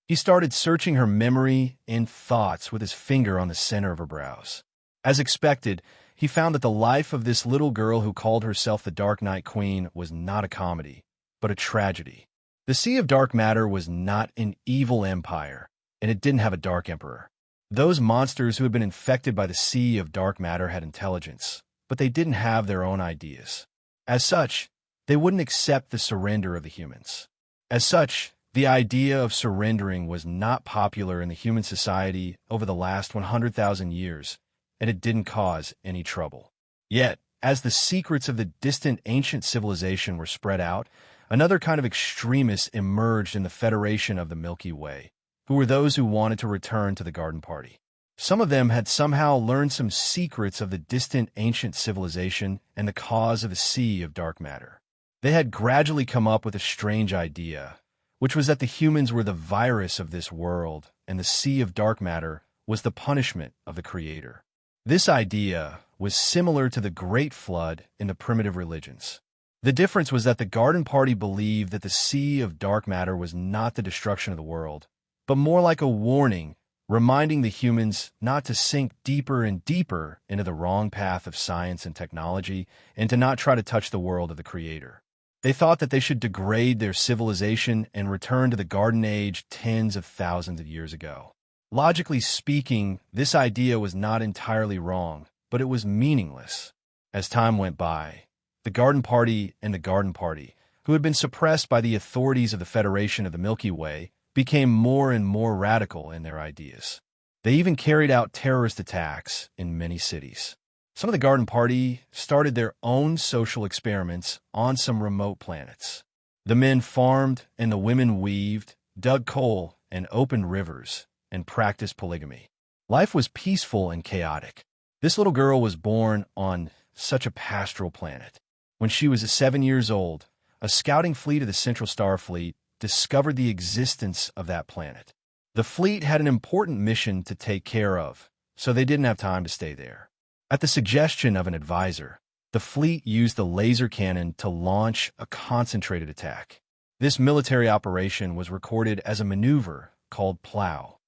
He started searching her memory and thoughts with his finger on the center of her brows. As expected, he found that the life of this little girl who called herself the Dark Night Queen was not a comedy, but a tragedy. The Sea of Dark Matter was not an evil empire, and it didn't have a Dark Emperor. Those monsters who had been infected by the Sea of Dark Matter had intelligence, but they didn't have their own ideas. As such, they wouldn't accept the surrender of the humans. As such, the idea of surrendering was not popular in the human society over the last 100,000 years, and it didn't cause any trouble. Yet, as the secrets of the distant ancient civilization were spread out, another kind of extremists emerged in the Federation of the Milky Way, who were those who wanted to return to the Garden Party. Some of them had somehow learned some secrets of the distant ancient civilization and the cause of the Sea of Dark Matter. They had gradually come up with a strange idea, which was that the humans were the virus of this world, and the Sea of Dark Matter was the punishment of the Creator. This idea was similar to the Great Flood in the primitive religions. The difference was that the Garden Party believed that the Sea of Dark Matter was not the destruction of the world, but more like a warning, reminding the humans not to sink deeper and deeper into the wrong path of science and technology, and to not try to touch the world of the Creator. They thought that they should degrade their civilization and return to the Garden Age tens of thousands of years ago. Logically speaking, this idea was not entirely wrong, but it was meaningless. As time went by, the Garden Party and the Garden Party, who had been suppressed by the authorities of the Federation of the Milky Way, became more and more radical in their ideas. They even carried out terrorist attacks in many cities. Some of the Garden Party started their own social experiments on some remote planets. The men farmed and the women weaved, dug coal, and opened rivers, and practiced polygamy. Life was peaceful and chaotic. This little girl was born on such a pastoral planet. When she was 7 years old, a scouting fleet of the Central Star Fleet discovered the existence of that planet. The fleet had an important mission to take care of, so they didn't have time to stay there. At the suggestion of an advisor, the fleet used the laser cannon to launch a concentrated attack. This military operation was recorded as a maneuver called Plow.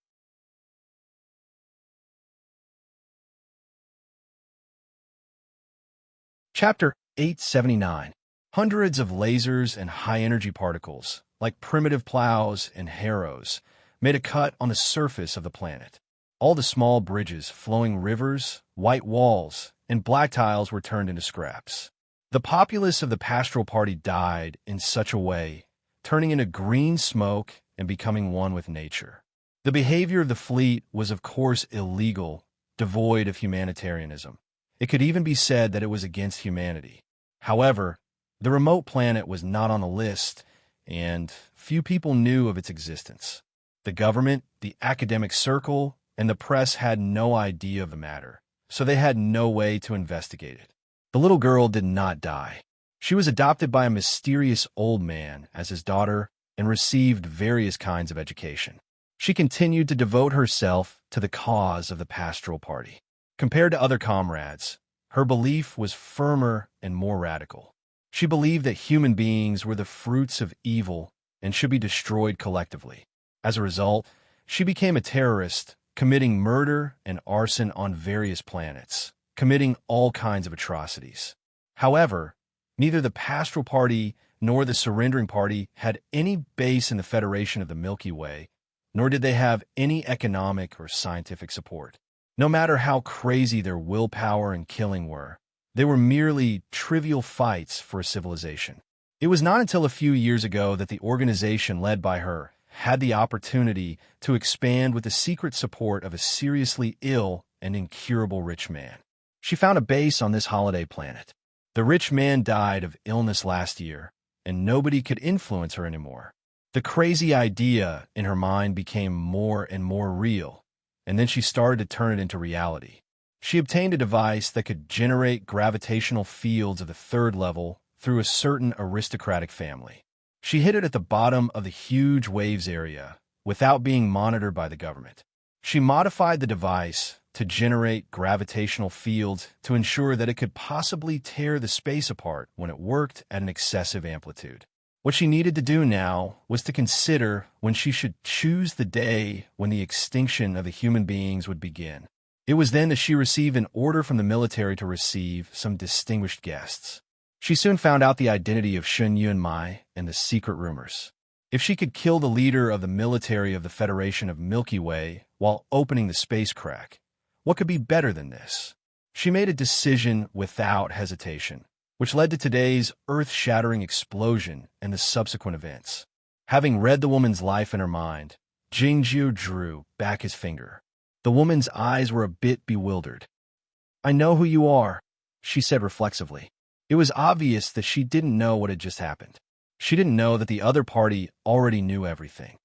Chapter 879. Hundreds of lasers and high-energy particles, like primitive plows and harrows, made a cut on the surface of the planet. All the small bridges, flowing rivers, white walls, and black tiles were turned into scraps. The populace of the pastoral party died in such a way, turning into green smoke and becoming one with nature. The behavior of the fleet was of course illegal, devoid of humanitarianism. It could even be said that it was against humanity. However, the remote planet was not on the list, and few people knew of its existence. The government, the academic circle, and the press had no idea of the matter, so they had no way to investigate it. The little girl did not die. She was adopted by a mysterious old man as his daughter and received various kinds of education. She continued to devote herself to the cause of the pastoral party. Compared to other comrades, her belief was firmer and more radical. She believed that human beings were the fruits of evil and should be destroyed collectively. As a result, she became a terrorist, committing murder and arson on various planets, committing all kinds of atrocities. However, neither the Pastoral Party nor the Surrendering Party had any base in the Federation of the Milky Way, nor did they have any economic or scientific support. No matter how crazy their willpower and killing were, they were merely trivial fights for a civilization. It was not until a few years ago that the organization led by her had the opportunity to expand with the secret support of a seriously ill and incurable rich man. She found a base on this holiday planet. The rich man died of illness last year, and nobody could influence her anymore. The crazy idea in her mind became more and more real, and then she started to turn it into reality. She obtained a device that could generate gravitational fields of the third level through a certain aristocratic family. She hid it at the bottom of the huge waves area without being monitored by the government. She modified the device to generate gravitational fields to ensure that it could possibly tear the space apart when it worked at an excessive amplitude. What she needed to do now was to consider when she should choose the day when the extinction of the human beings would begin. It was then that she received an order from the military to receive some distinguished guests. She soon found out the identity of Shun Yunmai and the secret rumors. If she could kill the leader of the military of the Federation of Milky Way while opening the space crack, what could be better than this? She made a decision without hesitation, which led to today's earth-shattering explosion and the subsequent events. Having read the woman's life in her mind, Jingjiu drew back his finger. The woman's eyes were a bit bewildered. "I know who you are," she said reflexively. It was obvious that she didn't know what had just happened. She didn't know that the other party already knew everything.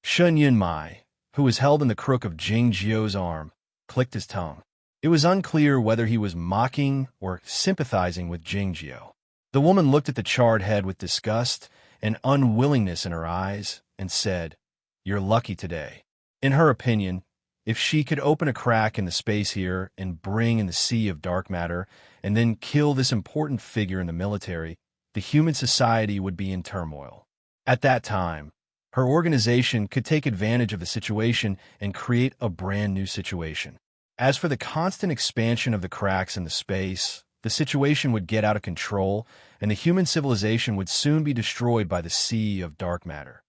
Shun Yunmai, who was held in the crook of Jing Jiu's arm, clicked his tongue. It was unclear whether he was mocking or sympathizing with Jing Jiu. The woman looked at the charred head with disgust and unwillingness in her eyes and said, "You're lucky today." In her opinion, if she could open a crack in the space here and bring in the sea of dark matter and then kill this important figure in the military, the human society would be in turmoil. At that time, her organization could take advantage of the situation and create a brand new situation. As for the constant expansion of the cracks in the space, the situation would get out of control and the human civilization would soon be destroyed by the sea of dark matter.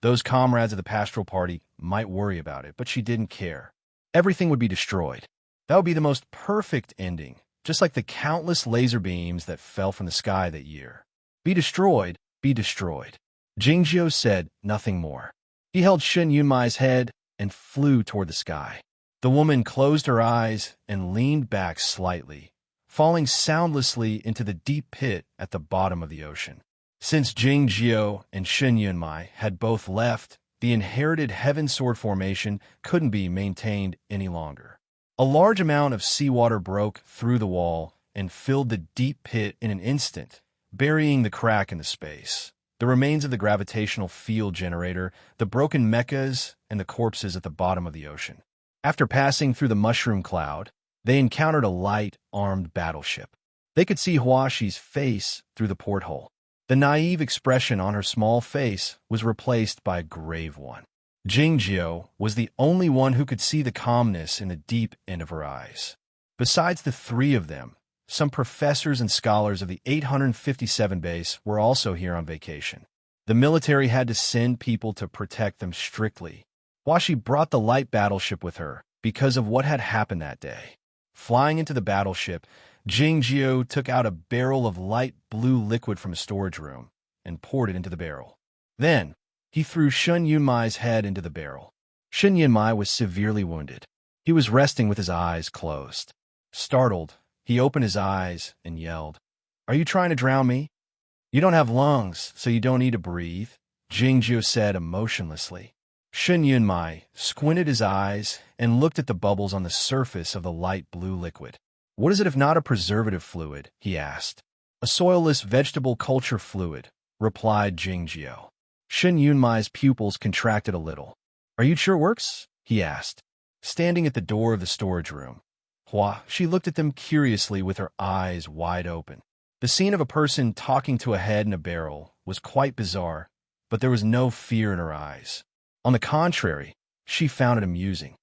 Those comrades of the Pastoral Party might worry about it, but she didn't care. Everything would be destroyed. That would be the most perfect ending, just like the countless laser beams that fell from the sky that year. Be destroyed, be destroyed. Jingjiu said nothing more. He held Shun Yunmai's head and flew toward the sky. The woman closed her eyes and leaned back slightly, falling soundlessly into the deep pit at the bottom of the ocean. Since Jing Jiu and Shun Yunmai had both left, the inherited Heaven Sword formation couldn't be maintained any longer. A large amount of seawater broke through the wall and filled the deep pit in an instant, burying the crack in the space. The remains of the gravitational field generator, the broken mechas, and the corpses at the bottom of the ocean. After passing through the mushroom cloud, they encountered a light, armed battleship. They could see Huashi's face through the porthole. The naive expression on her small face was replaced by a grave one. Jingjiu was the only one who could see the calmness in the deep end of her eyes. Besides the three of them, some professors and scholars of the 857 base were also here on vacation. The military had to send people to protect them strictly. Huashi brought the light battleship with her because of what had happened that day. Flying into the battleship, Jingjiu took out a barrel of light blue liquid from a storage room and poured it into the barrel. Then, he threw Shun Yunmai's head into the barrel. Shun Yunmai was severely wounded. He was resting with his eyes closed. Startled, he opened his eyes and yelled, "Are you trying to drown me?" "You don't have lungs, so you don't need to breathe," Jingjiu said emotionlessly. Shun Yunmai squinted his eyes and looked at the bubbles on the surface of the light blue liquid. "What is it if not a preservative fluid?" he asked. "A soilless vegetable culture fluid," replied Jingjiu. Shun Yunmai's pupils contracted a little. "Are you sure it works?" he asked. Standing at the door of the storage room, she looked at them curiously with her eyes wide open. The scene of a person talking to a head in a barrel was quite bizarre, but there was no fear in her eyes. On the contrary, she found it amusing.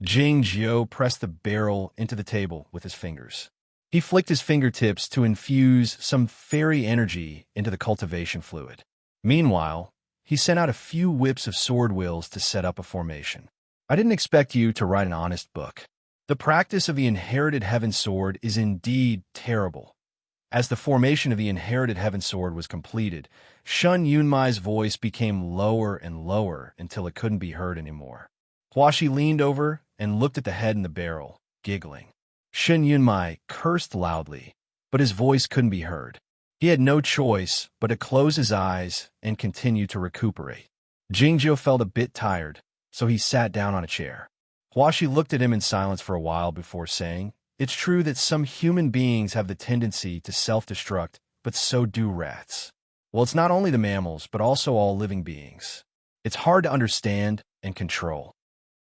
Jingjiu pressed the barrel into the table with his fingers. He flicked his fingertips to infuse some fairy energy into the cultivation fluid. Meanwhile, he sent out a few whips of sword wheels to set up a formation. "I didn't expect you to write an honest book. The practice of the inherited heaven sword is indeed terrible." As the formation of the inherited heaven sword was completed, Shun Yunmai's voice became lower and lower until it couldn't be heard anymore. Huashi leaned over and looked at the head in the barrel, giggling. Shun Yunmai cursed loudly, but his voice couldn't be heard. He had no choice but to close his eyes and continue to recuperate. Jingjiu felt a bit tired, so he sat down on a chair. Huashi looked at him in silence for a while before saying, "It's true that some human beings have the tendency to self-destruct, but so do rats. Well, it's not only the mammals, but also all living beings. It's hard to understand and control."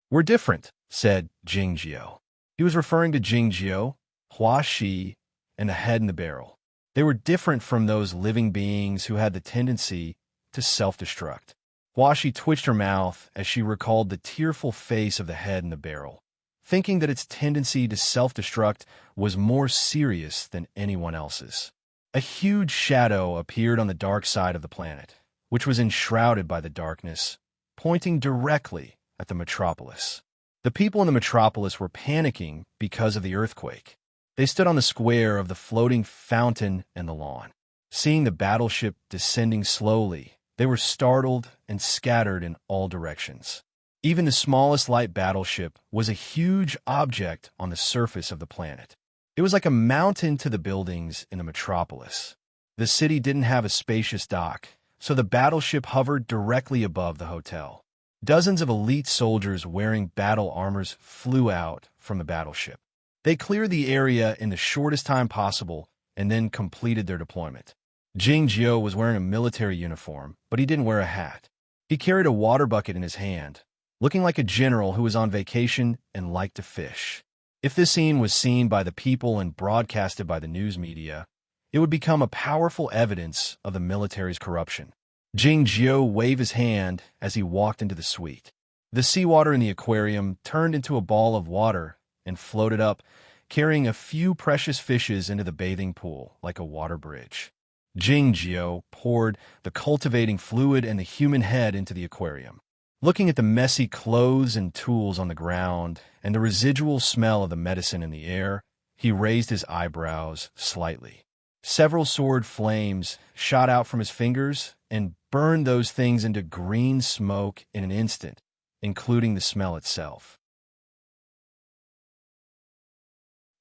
"We're different," said Jingjiu. He was referring to Jingjiu, Huashi, and the head in the barrel. They were different from those living beings who had the tendency to self-destruct. Huashi twitched her mouth as she recalled the tearful face of the head in the barrel, thinking that its tendency to self-destruct was more serious than anyone else's. A huge shadow appeared on the dark side of the planet, which was enshrouded by the darkness, pointing directly at the metropolis. The people in the metropolis were panicking because of the earthquake. They stood on the square of the floating fountain and the lawn. Seeing the battleship descending slowly, they were startled and scattered in all directions. Even the smallest light battleship was a huge object on the surface of the planet. It was like a mountain to the buildings in the metropolis. The city didn't have a spacious dock, so the battleship hovered directly above the hotel. Dozens of elite soldiers wearing battle armors flew out from the battleship. They cleared the area in the shortest time possible and then completed their deployment. Jingjiu was wearing a military uniform, but he didn't wear a hat. He carried a water bucket in his hand, looking like a general who was on vacation and liked to fish. If this scene was seen by the people and broadcasted by the news media, it would become a powerful evidence of the military's corruption. Jingjiu waved his hand as he walked into the suite. The seawater in the aquarium turned into a ball of water and floated up, carrying a few precious fishes into the bathing pool like a water bridge. Jingjiu poured the cultivating fluid and the human head into the aquarium. Looking at the messy clothes and tools on the ground and the residual smell of the medicine in the air, he raised his eyebrows slightly. Several sword flames shot out from his fingers and burned those things into green smoke in an instant, including the smell itself.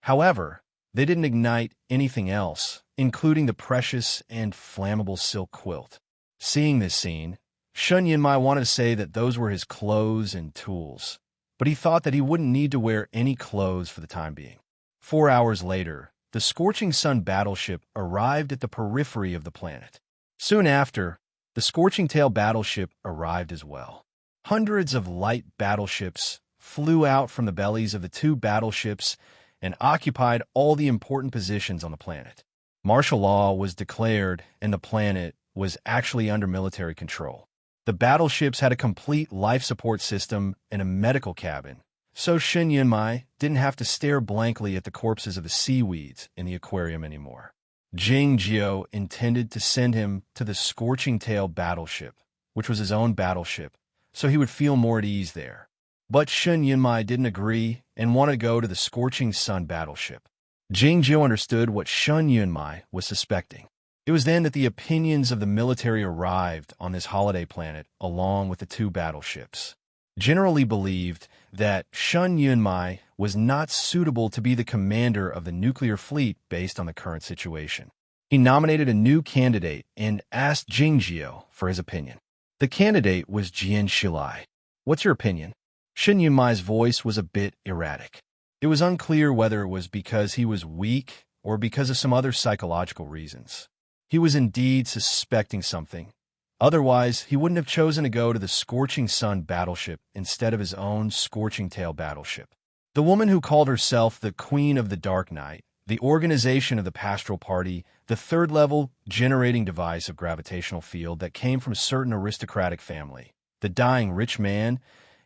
However, they didn't ignite anything else, including the precious and flammable silk quilt. Seeing this scene, Shun Yunmai wanted to say that those were his clothes and tools, but he thought that he wouldn't need to wear any clothes for the time being. 4 hours later, the Scorching Sun battleship arrived at the periphery of the planet. Soon after, the Scorching Tail battleship arrived as well. Hundreds of light battleships flew out from the bellies of the two battleships and occupied all the important positions on the planet. Martial law was declared, and the planet was actually under military control. The battleships had a complete life support system and a medical cabin, so Shen Yunmai didn't have to stare blankly at the corpses of the seaweeds in the aquarium anymore. Jing Jiao intended to send him to the Scorching Tail battleship, which was his own battleship, so he would feel more at ease there. But Shen Yunmai didn't agree and wanted to go to the Scorching Sun battleship. Jing Jiao understood what Shen Yunmai was suspecting. It was then that the opinions of the military arrived on this holiday planet along with the two battleships. Generally believed that Shen Yunmai was not suitable to be the commander of the nuclear fleet based on the current situation. He nominated a new candidate and asked Jing Jiao for his opinion. The candidate was Jian Shilai. "What's your opinion?" Shen Yunmai's voice was a bit erratic. It was unclear whether it was because he was weak or because of some other psychological reasons. He was indeed suspecting something. Otherwise, he wouldn't have chosen to go to the Scorching Sun battleship instead of his own Scorching Tail battleship. The woman who called herself the Queen of the Dark Night, the organization of the Pastoral Party, the third-level generating device of gravitational field that came from a certain aristocratic family, the dying rich man,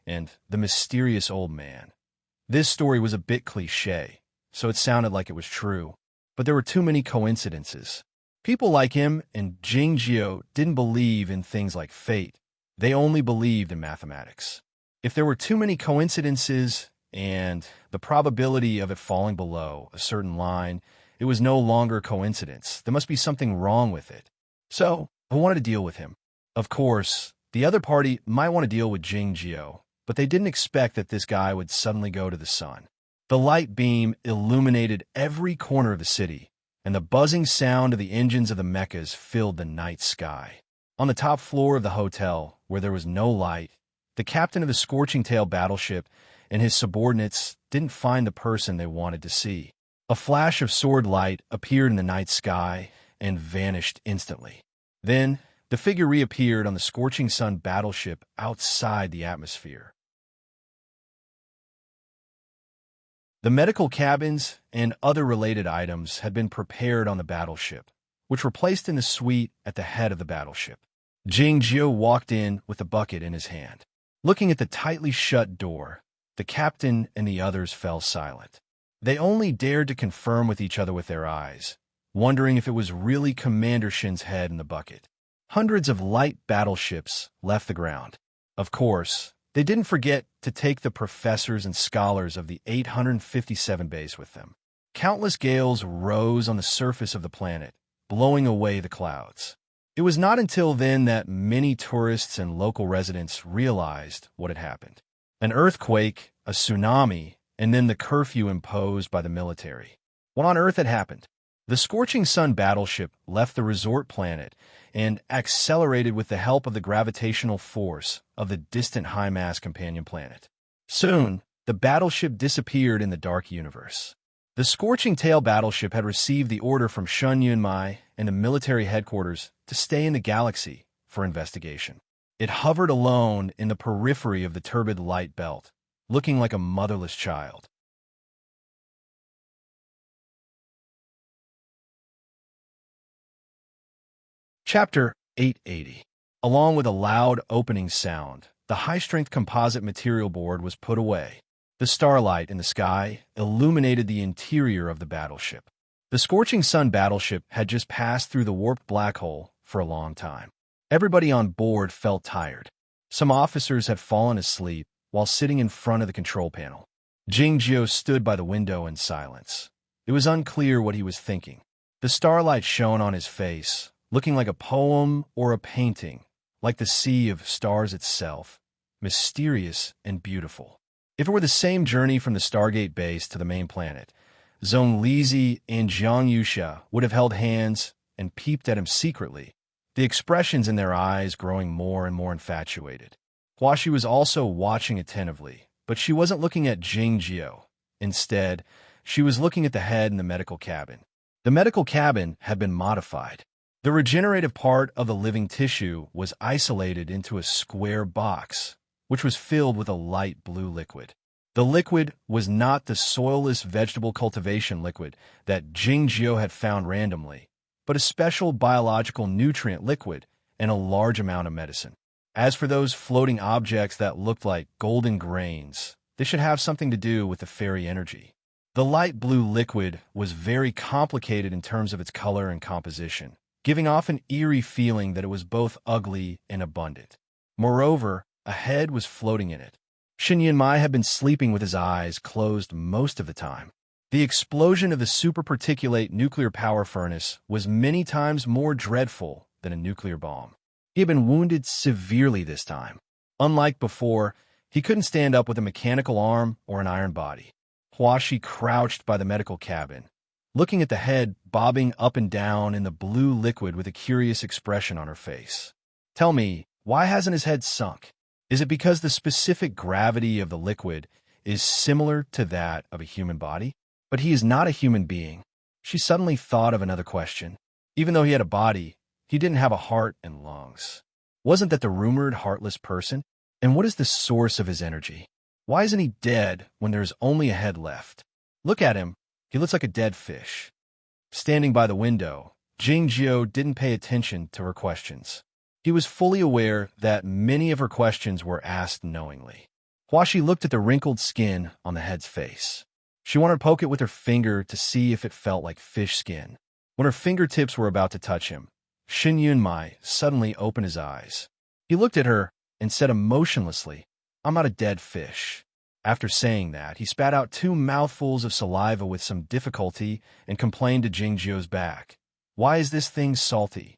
and the mysterious old man. This story was a bit cliché, so it sounded like it was true, but there were too many coincidences. People like him and Jing Jiao didn't believe in things like fate. They only believed in mathematics. If there were too many coincidences and the probability of it falling below a certain line, it was no longer coincidence. There must be something wrong with it. So, I wanted to deal with him. Of course, the other party might want to deal with Jing Jiao, but they didn't expect that this guy would suddenly go to the sun. The light beam illuminated every corner of the city, and the buzzing sound of the engines of the mechas filled the night sky. On the top floor of the hotel, where there was no light, the captain of the Scorching Tail battleship and his subordinates didn't find the person they wanted to see. A flash of sword light appeared in the night sky and vanished instantly. Then, the figure reappeared on the Scorching Sun battleship outside the atmosphere. The medical cabins and other related items had been prepared on the battleship, which were placed in the suite at the head of the battleship. Jing Jiao walked in with a bucket in his hand. Looking at the tightly shut door, the captain and the others fell silent. They only dared to confirm with each other with their eyes, wondering if it was really Commander Shin's head in the bucket. Hundreds of light battleships left the ground. Of course, they didn't forget to take the professors and scholars of the 857 base with them. Countless gales rose on the surface of the planet, blowing away the clouds. It was not until then that many tourists and local residents realized what had happened. An earthquake, a tsunami, and then the curfew imposed by the military. What on earth had happened? The Scorching Sun battleship left the resort planet and accelerated with the help of the gravitational force of the distant high-mass companion planet. Soon, the battleship disappeared in the dark universe. The Scorching Tail battleship had received the order from Shen Yunmai and the military headquarters to stay in the galaxy for investigation. It hovered alone in the periphery of the turbid light belt, looking like a motherless child. Chapter 880. Along with a loud opening sound, the high-strength composite material board was put away. The starlight in the sky illuminated the interior of the battleship. The Scorching Sun battleship had just passed through the warped black hole for a long time. Everybody on board felt tired. Some officers had fallen asleep while sitting in front of the control panel. Jing Jiao stood by the window in silence. It was unclear what he was thinking. The starlight shone on his face, looking like a poem or a painting, like the sea of stars itself, mysterious and beautiful. If it were the same journey from the Stargate base to the main planet, Zhong Lizi and Jiang Yusha would have held hands and peeped at him secretly, the expressions in their eyes growing more and more infatuated. Huaxi was also watching attentively, but she wasn't looking at Jing Jiao. Instead, she was looking at the head in the medical cabin. The medical cabin had been modified. The regenerative part of the living tissue was isolated into a square box, which was filled with a light blue liquid. The liquid was not the soilless vegetable cultivation liquid that Jingjiu had found randomly, but a special biological nutrient liquid and a large amount of medicine. As for those floating objects that looked like golden grains, they should have something to do with the fairy energy. The light blue liquid was very complicated in terms of its color and composition, giving off an eerie feeling that it was both ugly and abundant. Moreover, a head was floating in it. Shen Yunmai had been sleeping with his eyes closed most of the time. The explosion of the superparticulate nuclear power furnace was many times more dreadful than a nuclear bomb. He had been wounded severely this time. Unlike before, he couldn't stand up with a mechanical arm or an iron body. Huashi crouched by the medical cabin, looking at the head bobbing up and down in the blue liquid with a curious expression on her face. Tell me, why hasn't his head sunk? Is it because the specific gravity of the liquid is similar to that of a human body? But he is not a human being. She suddenly thought of another question. Even though he had a body, he didn't have a heart and lungs. Wasn't that the rumored heartless person? And what is the source of his energy? Why isn't he dead when there is only a head left? Look at him. He looks like a dead fish. Standing by the window, Jingjiu didn't pay attention to her questions. He was fully aware that many of her questions were asked knowingly. Huashi looked at the wrinkled skin on the head's face. She wanted to poke it with her finger to see if it felt like fish skin. When her fingertips were about to touch him, Shen Yunmai suddenly opened his eyes. He looked at her and said emotionlessly, "I'm not a dead fish." After saying that, he spat out 2 mouthfuls of saliva with some difficulty and complained to Jingjiu's back. "Why is this thing salty?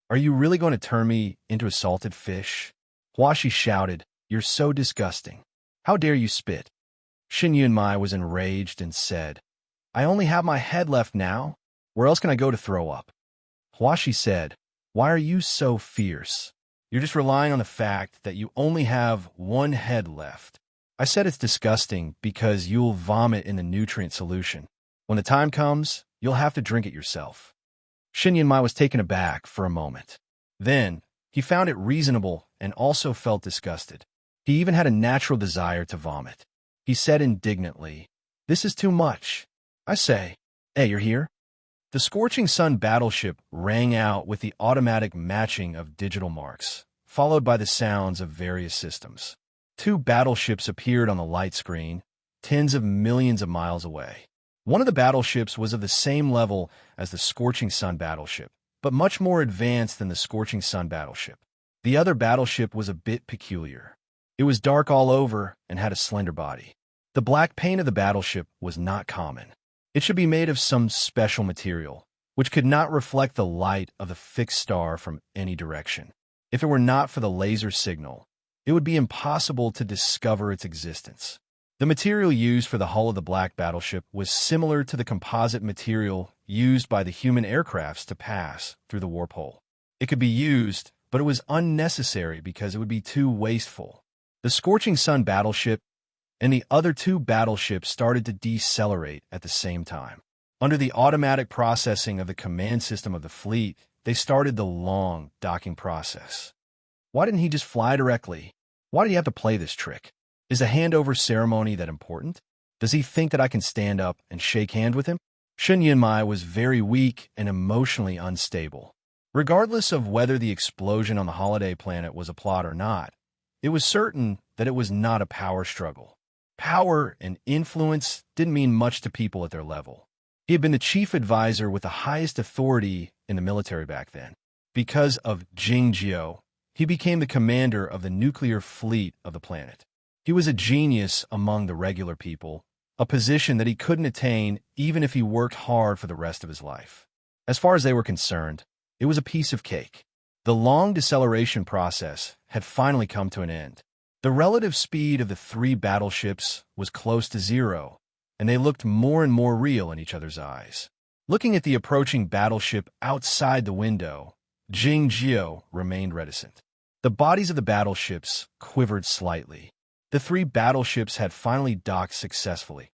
Are you really going to turn me into a salted fish?" Huashi shouted, "You're so disgusting. How dare you spit?" Shen Yunmai was enraged and said, "I only have my head left now. Where else can I go to throw up?" Huashi said, "Why are you so fierce? You're just relying on the fact that you only have one head left. I said it's disgusting because you'll vomit in the nutrient solution. When the time comes, you'll have to drink it yourself." Shen Yunmai was taken aback for a moment. Then, he found it reasonable and also felt disgusted. He even had a natural desire to vomit. He said indignantly, "This is too much. I say, hey, you're here?" The Scorching Sun battleship rang out with the automatic matching of digital marks, followed by the sounds of various systems. 2 battleships appeared on the light screen, tens of millions of miles away. One of the battleships was of the same level as the Scorching Sun battleship, but much more advanced than the Scorching Sun battleship. The other battleship was a bit peculiar. It was dark all over and had a slender body. The black paint of the battleship was not common. It should be made of some special material, which could not reflect the light of the fixed star from any direction. If it were not for the laser signal, it would be impossible to discover its existence. The material used for the hull of the black battleship was similar to the composite material used by the human aircrafts to pass through the warp hole. It could be used, but it was unnecessary because it would be too wasteful. The Scorching Sun battleship and the other 2 battleships started to decelerate at the same time. Under the automatic processing of the command system of the fleet, they started the long docking process. Why didn't he just fly directly? Why do you have to play this trick? Is a handover ceremony that important? Does he think that I can stand up and shake hands with him? Shen Yunmai was very weak and emotionally unstable. Regardless of whether the explosion on the holiday planet was a plot or not, it was certain that it was not a power struggle. Power and influence didn't mean much to people at their level. He had been the chief advisor with the highest authority in the military back then. Because of Jingjiu, he became the commander of the nuclear fleet of the planet. He was a genius among the regular people, a position that he couldn't attain even if he worked hard for the rest of his life. As far as they were concerned, it was a piece of cake. The long deceleration process had finally come to an end. The relative speed of the 3 battleships was close to 0, and they looked more and more real in each other's eyes. Looking at the approaching battleship outside the window, Jingjiu remained reticent. The bodies of the battleships quivered slightly. The 3 battleships had finally docked successfully.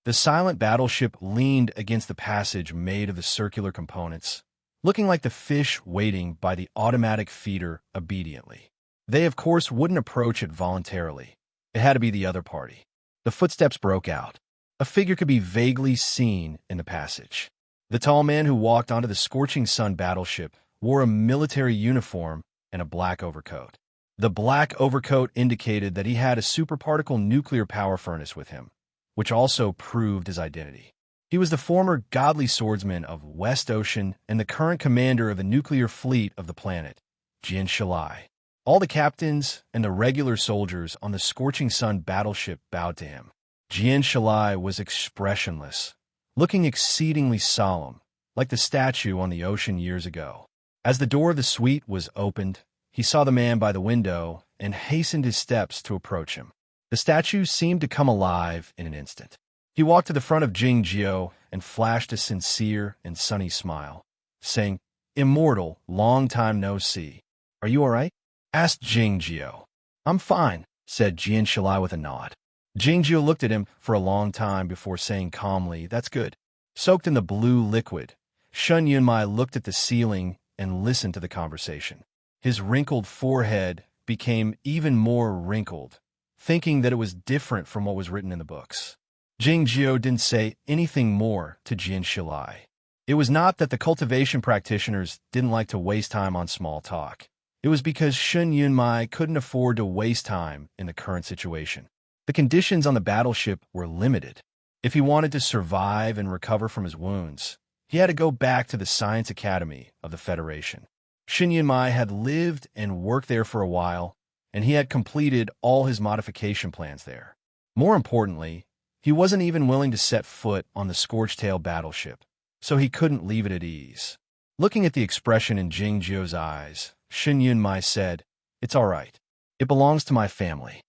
The silent battleship leaned against the passage made of the circular components, looking like the fish waiting by the automatic feeder obediently. They, of course, wouldn't approach it voluntarily. It had to be the other party. The footsteps broke out. A figure could be vaguely seen in the passage. The tall man who walked onto the scorching sun battleship wore a military uniform and a black overcoat. The black overcoat indicated that he had a superparticle nuclear power furnace with him, which also proved his identity. He was the former godly swordsman of West Ocean and the current commander of the nuclear fleet of the planet, Jin Shalai. All the captains and the regular soldiers on the scorching sun battleship bowed to him. Jin Shalai was expressionless, looking exceedingly solemn, like the statue on the ocean years ago. As the door of the suite was opened, he saw the man by the window and hastened his steps to approach him. The statue seemed to come alive in an instant. He walked to the front of Jing Jiao and flashed a sincere and sunny smile, saying, "Immortal, long time no see. Are you all right?" asked Jing Jiao. "I'm fine," said Jian Shalai with a nod. Jing Jiao looked at him for a long time before saying calmly, "That's good." Soaked in the blue liquid, Shun Yunmai looked at the ceiling and listened to the conversation. His wrinkled forehead became even more wrinkled, thinking that it was different from what was written in the books. Jing Jiao didn't say anything more to Jian Shalai. It was not that the cultivation practitioners didn't like to waste time on small talk. It was because Shun Yunmai couldn't afford to waste time in the current situation. The conditions on the battleship were limited. If he wanted to survive and recover from his wounds, he had to go back to the Science Academy of the Federation. Shun Yunmai had lived and worked there for a while, and he had completed all his modification plans there. More importantly, he wasn't even willing to set foot on the Scorchtail battleship, so he couldn't leave it at ease. Looking at the expression in Jing Jiao's eyes, Shun Yunmai said, "It's all right. It belongs to my family."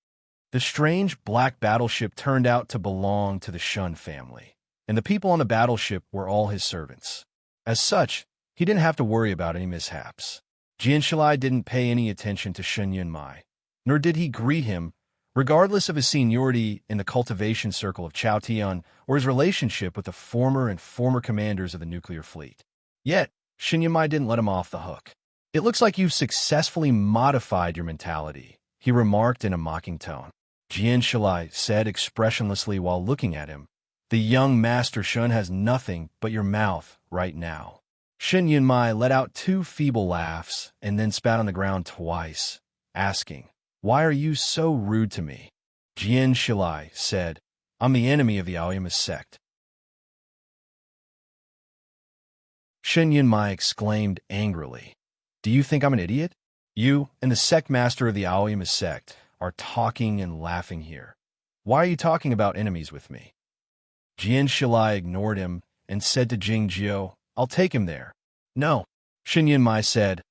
The strange black battleship turned out to belong to the Shun family, and the people on the battleship were all his servants. As such, he didn't have to worry about any mishaps. Jian Shalai didn't pay any attention to Shun Yunmai, nor did he greet him, regardless of his seniority in the cultivation circle of Chao Tian or his relationship with the former commanders of the nuclear fleet. Yet, Shun Yunmai didn't let him off the hook. "It looks like you've successfully modified your mentality," he remarked in a mocking tone. Jian Shalai said expressionlessly while looking at him, "The young Master Shun has nothing but your mouth right now." Shun Yunmai let out 2 feeble laughs and then spat on the ground twice, asking, "Why are you so rude to me?" Jian Shalai said, "I'm the enemy of the Aoyama sect." Shun Yunmai exclaimed angrily, "Do you think I'm an idiot? You and the sect master of the Aoyama sect are talking and laughing here. Why are you talking about enemies with me?" Jian Shalai ignored him and said to Jing Jiao, "I'll take him there." "No," Shun Yunmai said,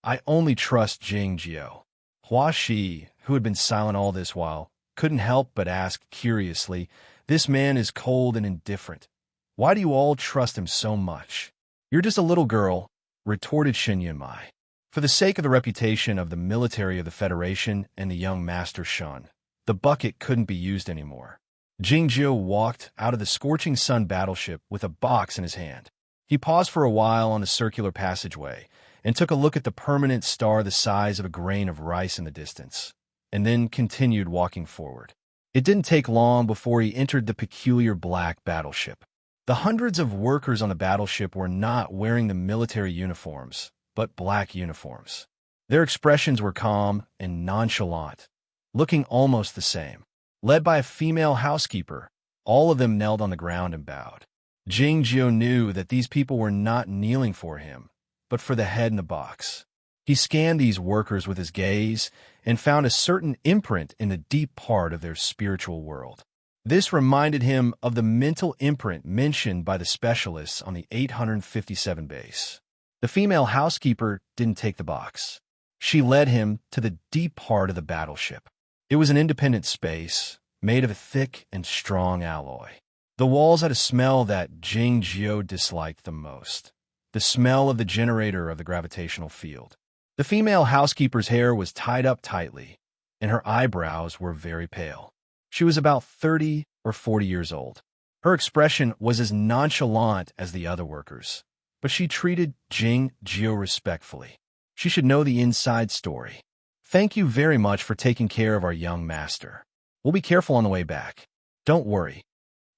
"I only trust Jing Jiao." Hua Shi, who had been silent all this while, couldn't help but ask curiously, "This man is cold and indifferent. Why do you all trust him so much?" "You're just a little girl," retorted Shun Yunmai. For the sake of the reputation of the military of the Federation and the young Master Shun, the bucket couldn't be used anymore. Jing Jiao walked out of the scorching sun battleship with a box in his hand. He paused for a while on the circular passageway and took a look at the permanent star the size of a grain of rice in the distance, and then continued walking forward. It didn't take long before he entered the peculiar black battleship. The hundreds of workers on the battleship were not wearing the military uniforms, but black uniforms. Their expressions were calm and nonchalant, looking almost the same. Led by a female housekeeper, all of them knelt on the ground and bowed. Jing Jiao knew that these people were not kneeling for him, but for the head in the box. He scanned these workers with his gaze and found a certain imprint in the deep part of their spiritual world. This reminded him of the mental imprint mentioned by the specialists on the 857 base. The female housekeeper didn't take the box. She led him to the deep part of the battleship. It was an independent space, made of a thick and strong alloy. The walls had a smell that Jing Jiao disliked the most, the smell of the generator of the gravitational field. The female housekeeper's hair was tied up tightly, and her eyebrows were very pale. She was about 30 or 40 years old. Her expression was as nonchalant as the other workers, but she treated Jing Jiu respectfully. She should know the inside story. Thank you very much for taking care of our young master. We'll be careful on the way back. Don't worry.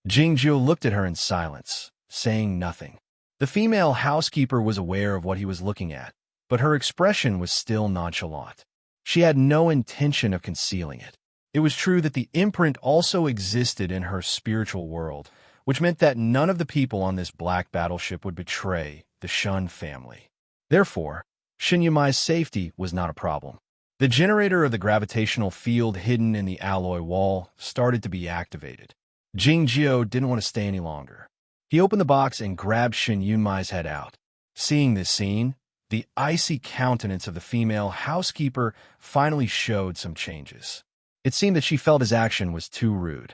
Jing Jiu looked at her in silence, saying nothing. The female housekeeper was aware of what he was looking at, but her expression was still nonchalant. She had no intention of concealing it. It was true that the imprint also existed in her spiritual world, which meant that none of the people on this black battleship would betray the Shun family. Therefore, Shin Yumai's safety was not a problem. The generator of the gravitational field hidden in the alloy wall started to be activated. Jing Jiu didn't want to stay any longer. He opened the box and grabbed Shin Yunmai's head out. Seeing this scene, the icy countenance of the female housekeeper finally showed some changes. It seemed that she felt his action was too rude.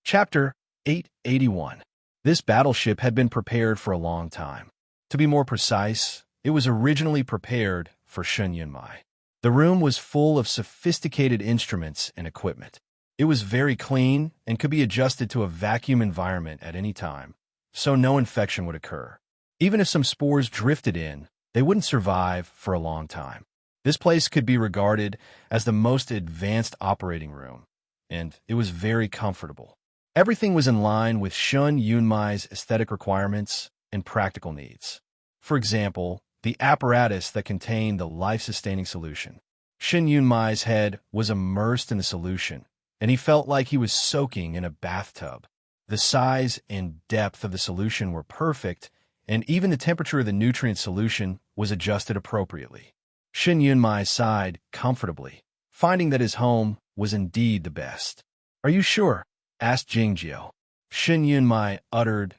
Chapter 881. This battleship had been prepared for a long time. To be more precise, it was originally prepared for Shin Yunmai. The room was full of sophisticated instruments and equipment. It was very clean and could be adjusted to a vacuum environment at any time, so no infection would occur. Even if some spores drifted in, they wouldn't survive for a long time. This place could be regarded as the most advanced operating room, and it was very comfortable. Everything was in line with Shun Yunmai's aesthetic requirements and practical needs. For example, the apparatus that contained the life-sustaining solution. Shin Yunmai's head was immersed in the solution, and he felt like he was soaking in a bathtub. The size and depth of the solution were perfect, and even the temperature of the nutrient solution was adjusted appropriately. Shin Yunmai sighed comfortably, finding that his home was indeed the best. "Are you sure?" asked Jing Jiu. Shin Yunmai uttered,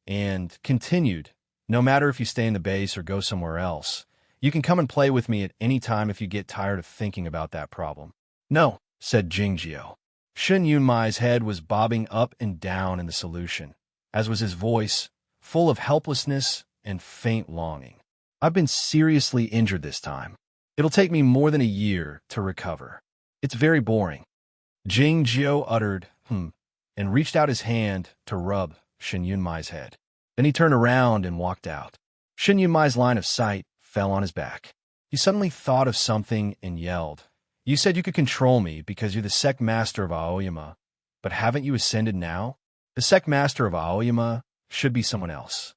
and continued, "No matter if you stay in the base or go somewhere else, you can come and play with me at any time if you get tired of thinking about that problem." "No," said Jing Jiu. Shin Yunmai's head was bobbing up and down in the solution, as was his voice, full of helplessness and faint longing. "I've been seriously injured this time. It'll take me more than a year to recover. It's very boring." Jing Jiu uttered, and reached out his hand to rub Shin Yunmai's head. Then he turned around and walked out. Shin Yunmai's line of sight fell on his back. He suddenly thought of something and yelled, "You said you could control me because you're the sect master of Aoyama, but haven't you ascended now? The sect master of Aoyama should be someone else."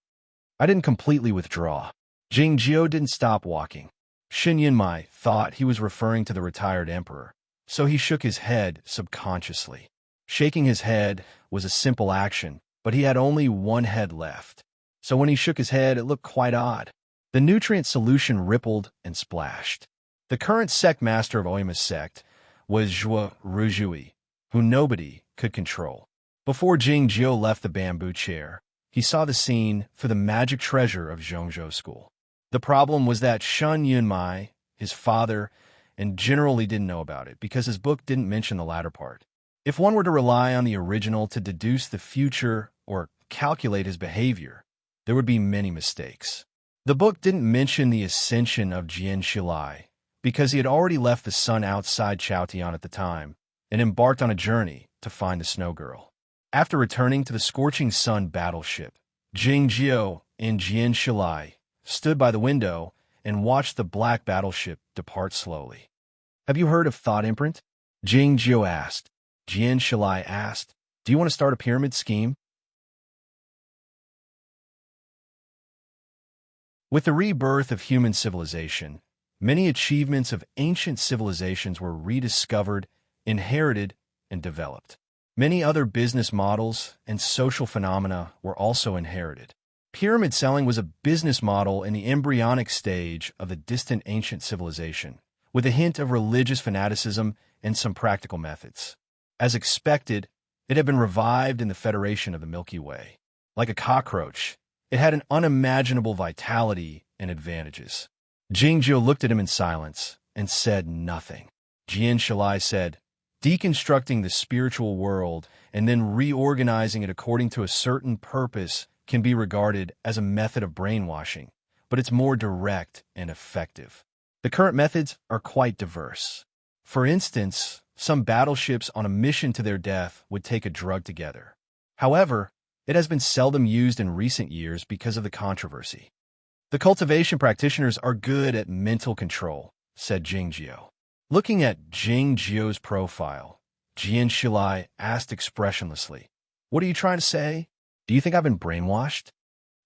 "I didn't completely withdraw." Jing Jiu didn't stop walking. Shin Yunmai thought he was referring to the retired emperor, so he shook his head subconsciously. Shaking his head was a simple action, but he had only one head left. So when he shook his head, it looked quite odd. The nutrient solution rippled and splashed. The current sect master of Aoyama's sect was Zhua Rujui, who nobody could control. Before Jing Jiu left the bamboo chair, he saw the scene for the magic treasure of Zhongzhou School. The problem was that Shun Yunmai, his father, and generally didn't know about it because his book didn't mention the latter part. If one were to rely on the original to deduce the future or calculate his behavior, there would be many mistakes. The book didn't mention the ascension of Jian Shilai because he had already left the sun outside Chaotian at the time and embarked on a journey to find the snow girl. After returning to the scorching sun battleship, Jing Jiu and Jian Shilai stood by the window and watched the black battleship depart slowly. "Have you heard of Thought Imprint?" Jing Jiu asked. Jian Shilai asked, "Do you want to start a pyramid scheme?" With the rebirth of human civilization, many achievements of ancient civilizations were rediscovered, inherited, and developed. Many other business models and social phenomena were also inherited. Pyramid selling was a business model in the embryonic stage of the distant ancient civilization, with a hint of religious fanaticism and some practical methods. As expected, it had been revived in the Federation of the Milky Way. Like a cockroach, it had an unimaginable vitality and advantages. Jing Jiu looked at him in silence and said nothing. Jian Shilai said, "Deconstructing the spiritual world and then reorganizing it according to a certain purpose can be regarded as a method of brainwashing, but it's more direct and effective. The current methods are quite diverse. For instance, some battleships on a mission to their death would take a drug together. However, it has been seldom used in recent years because of the controversy. The cultivation practitioners are good at mental control, said Jing Jiao. Looking at Jing Jiao's profile, Jian Shilai asked expressionlessly, "What are you trying to say? Do you think I've been brainwashed?"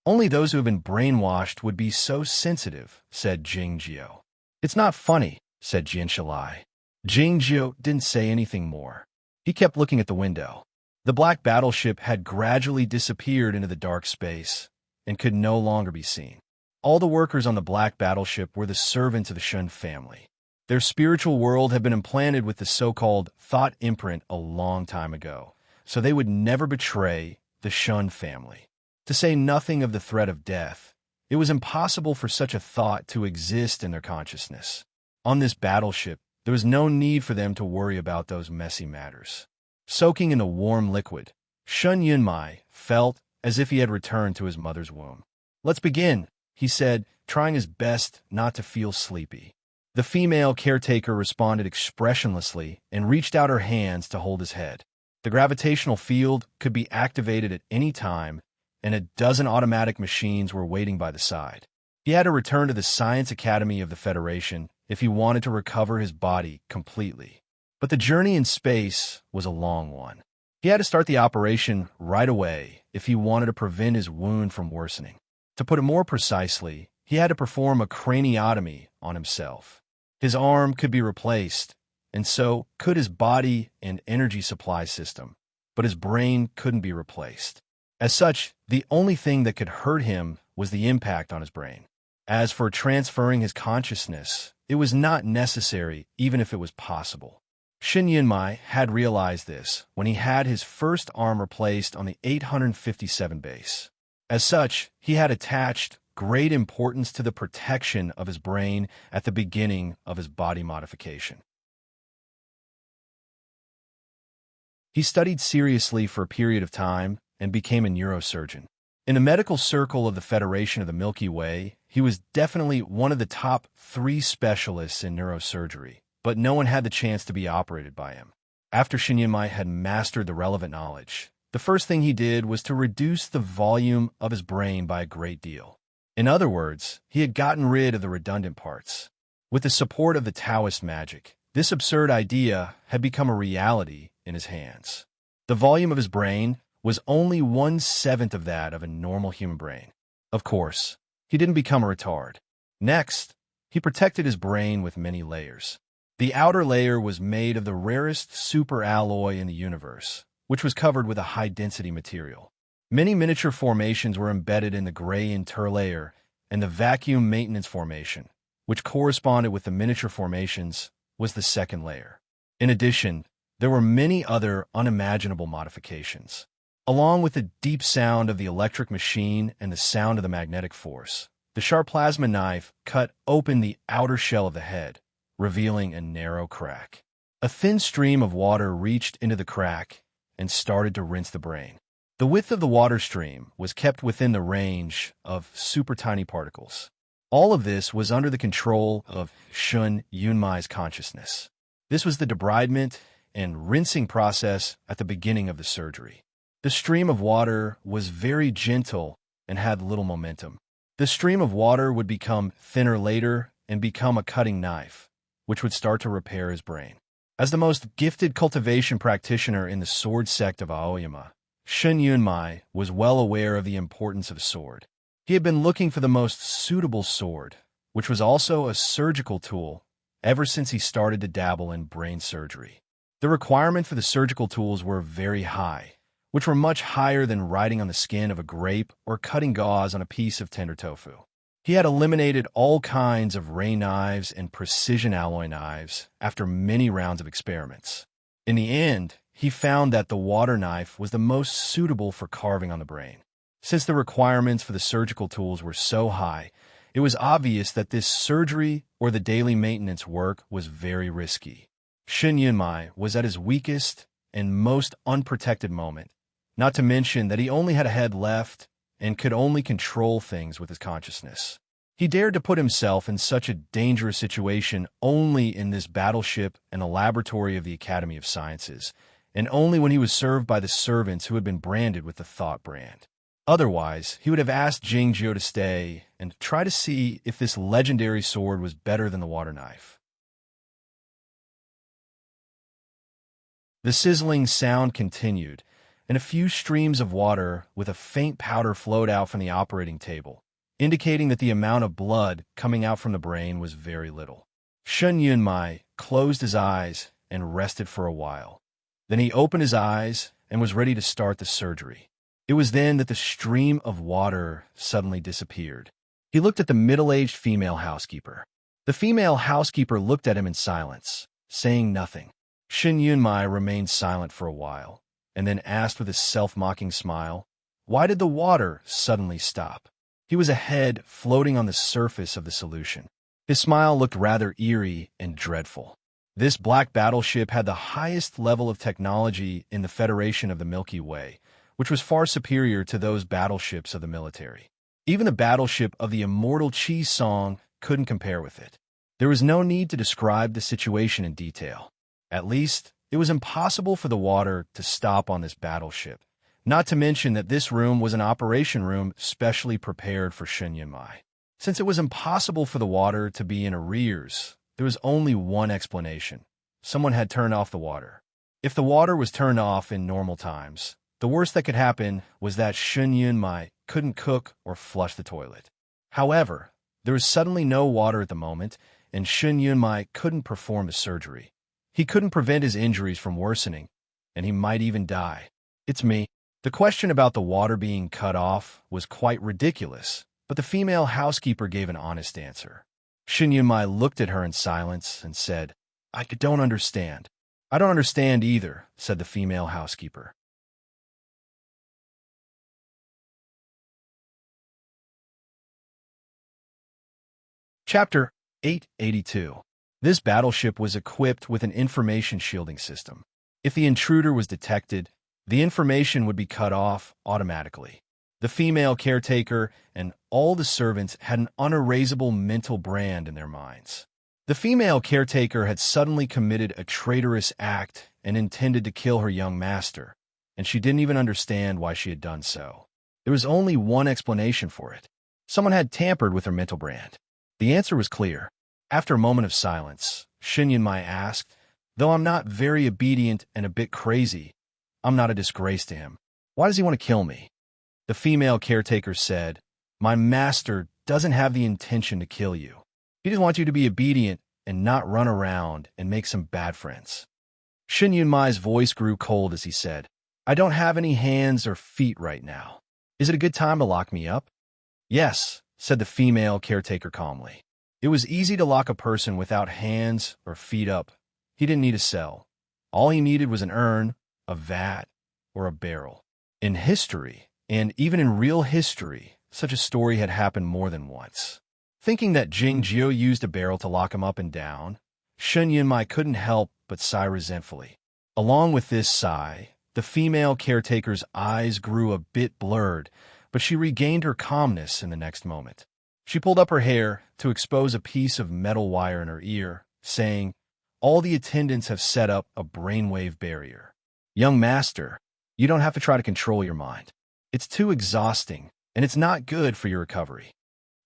"Only those who have been brainwashed would be so sensitive," said Jing Jiao. "It's not funny," said Jian Shilai. Jing Jiao didn't say anything more. He kept looking at the window. The black battleship had gradually disappeared into the dark space and could no longer be seen. All the workers on the black battleship were the servants of the Shun family. Their spiritual world had been implanted with the so-called thought imprint a long time ago, so they would never betray the Shun family. To say nothing of the threat of death, it was impossible for such a thought to exist in their consciousness. On this battleship, there was no need for them to worry about those messy matters. Soaking in the warm liquid, Shun Yunmai felt as if he had returned to his mother's womb. "Let's begin," he said, trying his best not to feel sleepy. The female caretaker responded expressionlessly and reached out her hands to hold his head. The gravitational field could be activated at any time, and a dozen automatic machines were waiting by the side. He had to return to the Science Academy of the Federation if he wanted to recover his body completely. But the journey in space was a long one. He had to start the operation right away if he wanted to prevent his wound from worsening. To put it more precisely, he had to perform a craniotomy on himself. His arm could be replaced, and so could his body and energy supply system, but his brain couldn't be replaced. As such, the only thing that could hurt him was the impact on his brain. As for transferring his consciousness, it was not necessary even if it was possible. Shin Yunmai had realized this when he had his first arm replaced on the 857 base. As such, he had attached great importance to the protection of his brain at the beginning of his body modification. He studied seriously for a period of time and became a neurosurgeon. In the medical circle of the Federation of the Milky Way, he was definitely one of the top 3 specialists in neurosurgery, but no one had the chance to be operated by him. After Shinyamai had mastered the relevant knowledge, the first thing he did was to reduce the volume of his brain by a great deal. In other words, he had gotten rid of the redundant parts. With the support of the Taoist magic, this absurd idea had become a reality in his hands. The volume of his brain was only 1/7 of that of a normal human brain. Of course, he didn't become a retard. Next, he protected his brain with many layers. The outer layer was made of the rarest superalloy in the universe, which was covered with a high-density material. Many miniature formations were embedded in the gray interlayer, and the vacuum maintenance formation, which corresponded with the miniature formations, was the second layer. In addition, there were many other unimaginable modifications. Along with the deep sound of the electric machine and the sound of the magnetic force, the sharp plasma knife cut open the outer shell of the head, revealing a narrow crack. A thin stream of water reached into the crack and started to rinse the brain. The width of the water stream was kept within the range of super tiny particles. All of this was under the control of Shun Yunmai's consciousness. This was the debridement and rinsing process at the beginning of the surgery. The stream of water was very gentle and had little momentum. The stream of water would become thinner later and become a cutting knife, which would start to repair his brain. As the most gifted cultivation practitioner in the sword sect of Aoyama, Shun Yunmai was well aware of the importance of a sword. He had been looking for the most suitable sword, which was also a surgical tool, ever since he started to dabble in brain surgery. The requirement for the surgical tools were very high, which were much higher than writing on the skin of a grape or cutting gauze on a piece of tender tofu. He had eliminated all kinds of ray knives and precision alloy knives after many rounds of experiments. In the end, he found that the water knife was the most suitable for carving on the brain. Since the requirements for the surgical tools were so high, it was obvious that this surgery or the daily maintenance work was very risky. Shun Yunmai was at his weakest and most unprotected moment, not to mention that he only had a head left and could only control things with his consciousness. He dared to put himself in such a dangerous situation only in this battleship and a laboratory of the Academy of Sciences, and only when he was served by the servants who had been branded with the Thought brand. Otherwise, he would have asked Jingjiu to stay and try to see if this legendary sword was better than the water knife. The sizzling sound continued, and a few streams of water with a faint powder flowed out from the operating table, indicating that the amount of blood coming out from the brain was very little. Shen Yunmai closed his eyes and rested for a while. Then he opened his eyes and was ready to start the surgery. It was then that the stream of water suddenly disappeared. He looked at the middle-aged female housekeeper. The female housekeeper looked at him in silence, saying nothing. Shen Yunmai remained silent for a while, and then asked with a self-mocking smile, "Why did the water suddenly stop?" He was a head floating on the surface of the solution. His smile looked rather eerie and dreadful. This black battleship had the highest level of technology in the Federation of the Milky Way, which was far superior to those battleships of the military. Even the battleship of the immortal Chi Song couldn't compare with it. There was no need to describe the situation in detail. At least, it was impossible for the water to stop on this battleship, not to mention that this room was an operation room specially prepared for Shen Yunmai. Since it was impossible for the water to be in arrears, there was only one explanation. Someone had turned off the water. If the water was turned off in normal times, the worst that could happen was that Shen Yunmai couldn't cook or flush the toilet. However, there was suddenly no water at the moment, and Shen Yunmai couldn't perform the surgery. He couldn't prevent his injuries from worsening, and he might even die. "It's me." The question about the water being cut off was quite ridiculous, but the female housekeeper gave an honest answer. Shen Yunmai looked at her in silence and said, "I don't understand." "I don't understand either," said the female housekeeper. Chapter 882. This battleship was equipped with an information shielding system. If the intruder was detected, the information would be cut off automatically. The female caretaker and all the servants had an unerasable mental brand in their minds. The female caretaker had suddenly committed a traitorous act and intended to kill her young master, and she didn't even understand why she had done so. There was only one explanation for it. Someone had tampered with her mental brand. The answer was clear. After a moment of silence, Shen Yunmai asked, "Though I'm not very obedient and a bit crazy, I'm not a disgrace to him. Why does he want to kill me?" The female caretaker said, "My master doesn't have the intention to kill you. He just wants you to be obedient and not run around and make some bad friends." Shen Yunmai's voice grew cold as he said, "I don't have any hands or feet right now. Is it a good time to lock me up?" "Yes," said the female caretaker calmly. It was easy to lock a person without hands or feet up. He didn't need a cell. All he needed was an urn, a vat, or a barrel. In history, and even in real history, such a story had happened more than once. Thinking that Jingjiu used a barrel to lock him up and down, Shen Yunmai couldn't help but sigh resentfully. Along with this sigh, the female caretaker's eyes grew a bit blurred, but she regained her calmness in the next moment. She pulled up her hair to expose a piece of metal wire in her ear, saying, "All the attendants have set up a brainwave barrier. Young master, you don't have to try to control your mind. It's too exhausting, and it's not good for your recovery."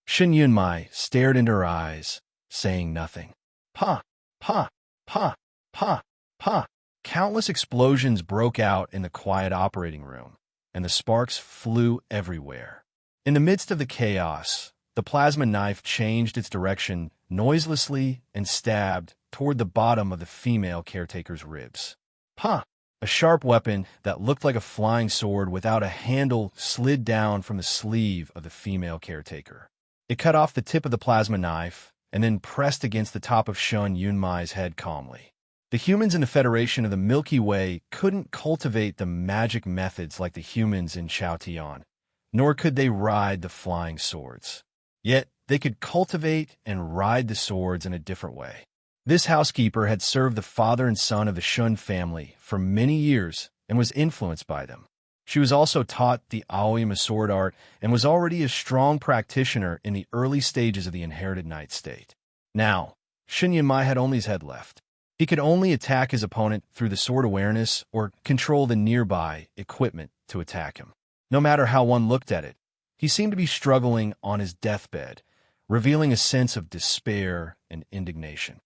Shen Yunmai stared into her eyes, saying nothing. Pa, pa, pa, pa, pa. Countless explosions broke out in the quiet operating room, and the sparks flew everywhere. In the midst of the chaos, the plasma knife changed its direction noiselessly and stabbed toward the bottom of the female caretaker's ribs. Pa! A sharp weapon that looked like a flying sword without a handle slid down from the sleeve of the female caretaker. It cut off the tip of the plasma knife and then pressed against the top of Shen Yunmai's head calmly. The humans in the Federation of the Milky Way couldn't cultivate the magic methods like the humans in Chaotian, nor could they ride the flying swords. Yet, they could cultivate and ride the swords in a different way. This housekeeper had served the father and son of the Shun family for many years and was influenced by them. She was also taught the Aoyama sword art and was already a strong practitioner in the early stages of the inherited knight state. Now, Shin Yunmai had only his head left. He could only attack his opponent through the sword awareness or control the nearby equipment to attack him. No matter how one looked at it, he seemed to be struggling on his deathbed, revealing a sense of despair and indignation.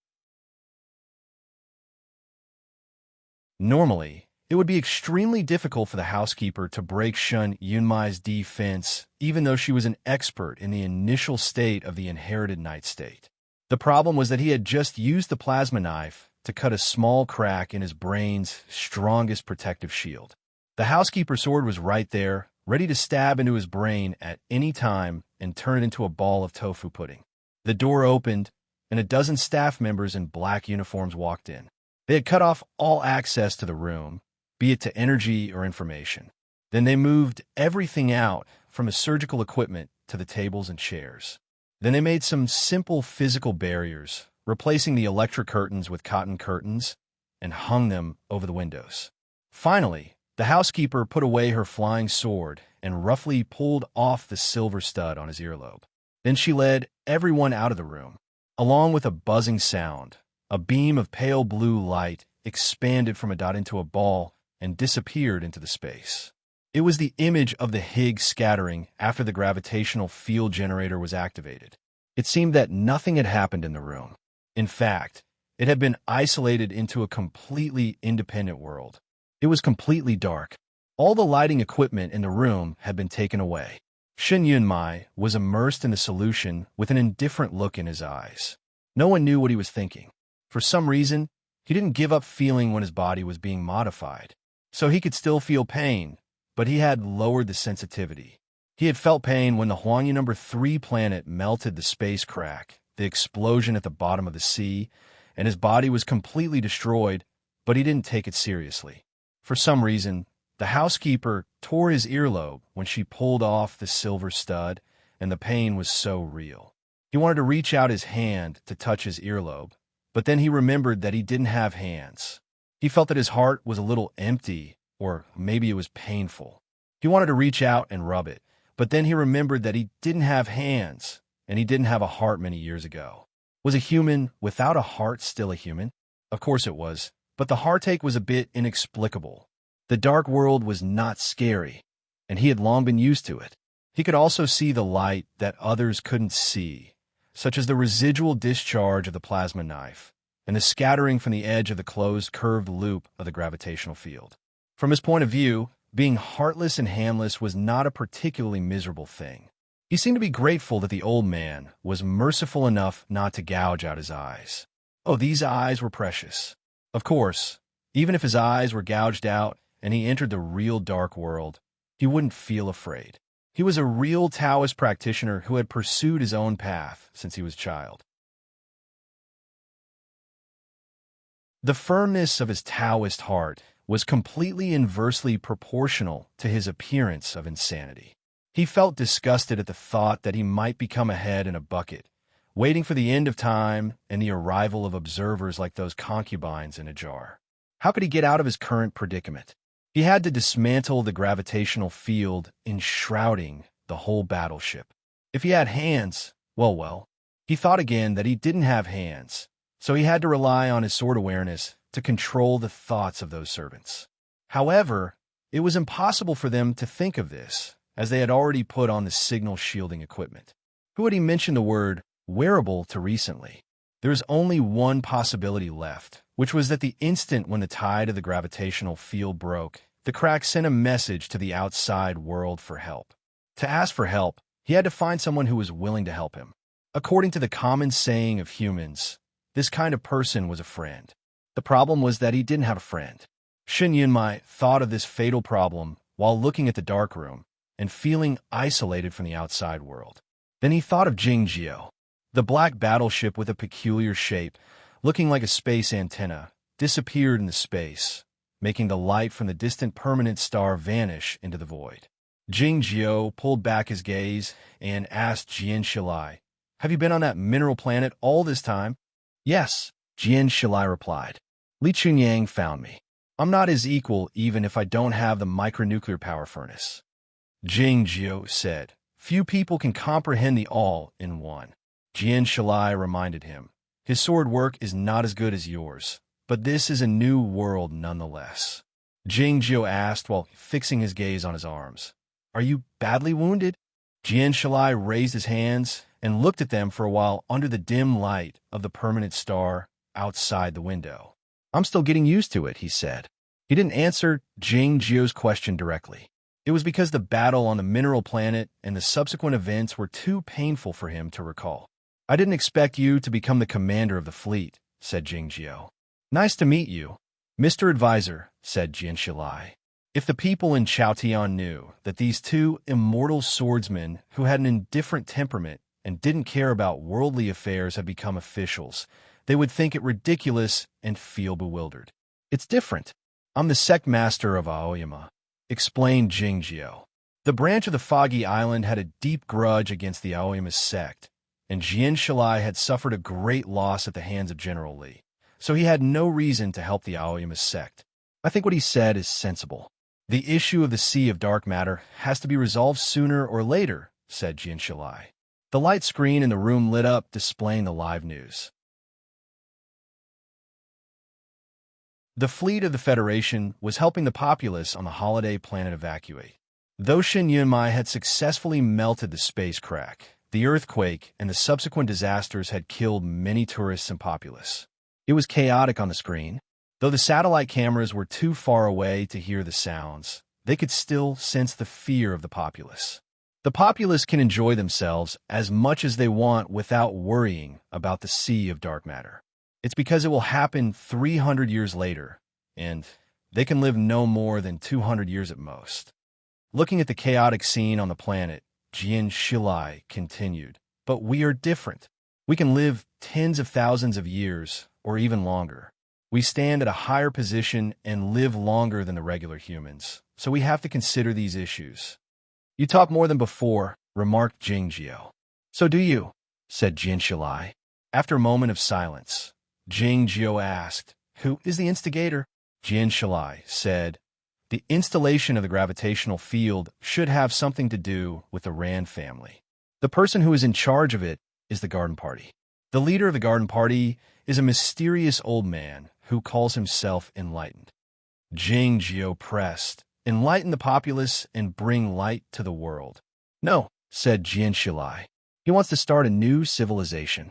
Normally, it would be extremely difficult for the housekeeper to break Shun Yunmai's defense, even though she was an expert in the initial state of the inherited knight state. The problem was that he had just used the plasma knife to cut a small crack in his brain's strongest protective shield. The housekeeper's sword was right there, ready to stab into his brain at any time and turn it into a ball of tofu pudding. The door opened, and a dozen staff members in black uniforms walked in. They had cut off all access to the room, be it to energy or information. Then they moved everything out, from his surgical equipment to the tables and chairs. Then they made some simple physical barriers, replacing the electric curtains with cotton curtains, and hung them over the windows. Finally, the housekeeper put away her flying sword and roughly pulled off the silver stud on his earlobe. Then she led everyone out of the room. Along with a buzzing sound, a beam of pale blue light expanded from a dot into a ball and disappeared into the space. It was the image of the Higgs scattering after the gravitational field generator was activated. It seemed that nothing had happened in the room. In fact, it had been isolated into a completely independent world. It was completely dark. All the lighting equipment in the room had been taken away. Shin Yunmai was immersed in the solution with an indifferent look in his eyes. No one knew what he was thinking. For some reason, he didn't give up feeling when his body was being modified. So he could still feel pain, but he had lowered the sensitivity. He had felt pain when the Huangyu No. 3 planet melted the space crack, the explosion at the bottom of the sea, and his body was completely destroyed, but he didn't take it seriously. For some reason, the housekeeper tore his earlobe when she pulled off the silver stud, and the pain was so real. He wanted to reach out his hand to touch his earlobe, but then he remembered that he didn't have hands. He felt that his heart was a little empty, or maybe it was painful. He wanted to reach out and rub it, but then he remembered that he didn't have hands, and he didn't have a heart many years ago. Was a human without a heart still a human? Of course it was. But the heartache was a bit inexplicable. The dark world was not scary, and he had long been used to it. He could also see the light that others couldn't see, such as the residual discharge of the plasma knife and the scattering from the edge of the closed curved loop of the gravitational field. From his point of view, being heartless and handless was not a particularly miserable thing. He seemed to be grateful that the old man was merciful enough not to gouge out his eyes. Oh, these eyes were precious. Of course, even if his eyes were gouged out and he entered the real dark world, he wouldn't feel afraid. He was a real Taoist practitioner who had pursued his own path since he was a child. The firmness of his Taoist heart was completely inversely proportional to his appearance of insanity. He felt disgusted at the thought that he might become a head in a bucket, waiting for the end of time and the arrival of observers like those concubines in a jar. How could he get out of his current predicament? He had to dismantle the gravitational field enshrouding the whole battleship. If he had hands, well. He thought again that he didn't have hands, so he had to rely on his sword awareness to control the thoughts of those servants. However, it was impossible for them to think of this, as they had already put on the signal shielding equipment. Who had he mentioned the word wearable to recently? There was only one possibility left, which was that the instant when the tide of the gravitational field broke, the crack sent a message to the outside world for help. To ask for help, he had to find someone who was willing to help him. According to the common saying of humans, this kind of person was a friend. The problem was that he didn't have a friend. Shin Yunmai thought of this fatal problem while looking at the dark room and feeling isolated from the outside world. Then he thought of Jingjiu. The black battleship with a peculiar shape, looking like a space antenna, disappeared in the space, making the light from the distant permanent star vanish into the void. Jingjiu pulled back his gaze and asked Jian Shilai, "Have you been on that mineral planet all this time?" "Yes," Jian Shilai replied. "Li Chunyang found me." I'm not his equal even if I don't have the micronuclear power furnace. Jing Jiao said, few people can comprehend the all-in-one. Jian Shalai reminded him, his sword work is not as good as yours, but this is a new world nonetheless. Jing Jiao asked while fixing his gaze on his arms, are you badly wounded? Jian Shalai raised his hands and looked at them for a while under the dim light of the permanent star outside the window. I'm still getting used to it, he said. He didn't answer Jing Jiao's question directly. It was because the battle on the mineral planet and the subsequent events were too painful for him to recall. I didn't expect you to become the commander of the fleet, said Jing Jiao. Nice to meet you, Mr. Advisor, said Jian Shalai. If the people in Chaotian knew that these two immortal swordsmen who had an indifferent temperament and didn't care about worldly affairs had become officials, they would think it ridiculous and feel bewildered. It's different. I'm the sect master of Aoyama, explained Jing Jiao. The branch of the Foggy Island had a deep grudge against the Aoyama sect, and Jian Shalai had suffered a great loss at the hands of General Li, so he had no reason to help the Aoyama sect. I think what he said is sensible. The issue of the Sea of Dark Matter has to be resolved sooner or later, said Jian Shalai. The light screen in the room lit up, displaying the live news. The fleet of the Federation was helping the populace on the holiday planet evacuate. Though Shin Yunmai had successfully melted the space crack, the earthquake and the subsequent disasters had killed many tourists and populace. It was chaotic on the screen. Though the satellite cameras were too far away to hear the sounds, they could still sense the fear of the populace. The populace can enjoy themselves as much as they want without worrying about the Sea of Dark Matter. It's because it will happen 300 years later, and they can live no more than 200 years at most. Looking at the chaotic scene on the planet, Jian Shalai continued, but we are different. We can live tens of thousands of years, or even longer. We stand at a higher position and live longer than the regular humans, so we have to consider these issues. You talk more than before, remarked Jing Jiao. So do you, said Jian Shalai. After a moment of silence, Jing Jiao asked, who is the instigator? Jian Shalai said, the installation of the gravitational field should have something to do with the Rand family. The person who is in charge of it is the Garden Party. The leader of the Garden Party is a mysterious old man who calls himself Enlightened. Jing Jiao pressed, enlighten the populace and bring light to the world. No, said Jian Shalai. He wants to start a new civilization.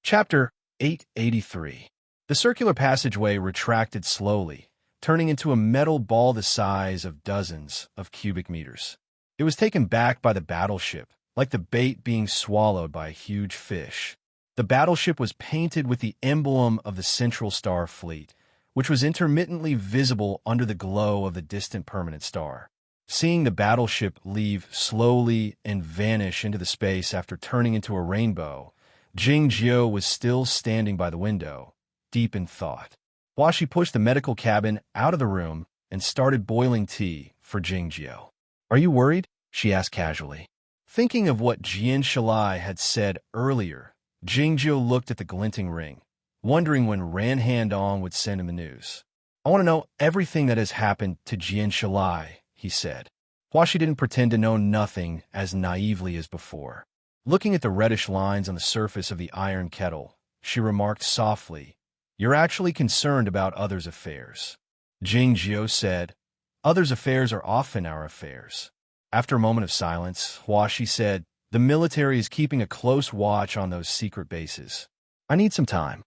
Chapter 883. The circular passageway retracted slowly, turning into a metal ball the size of dozens of cubic meters. It was taken back by the battleship, like the bait being swallowed by a huge fish. The battleship was painted with the emblem of the Central Star Fleet, which was intermittently visible under the glow of the distant permanent star. Seeing the battleship leave slowly and vanish into the space after turning into a rainbow, Jing Jiao was still standing by the window, deep in thought. Huashi pushed the medical cabin out of the room and started boiling tea for Jing Jiao. Are you worried? She asked casually. Thinking of what Jian Shalai had said earlier, Jing Jiao looked at the glinting ring, wondering when Ran Handong would send him the news. I want to know everything that has happened to Jian Shalai, he said. Huashi didn't pretend to know nothing as naively as before. Looking at the reddish lines on the surface of the iron kettle, she remarked softly, You're actually concerned about others' affairs. Jing Jiao said, Others' affairs are often our affairs. After a moment of silence, Huashi said, The military is keeping a close watch on those secret bases. I need some time.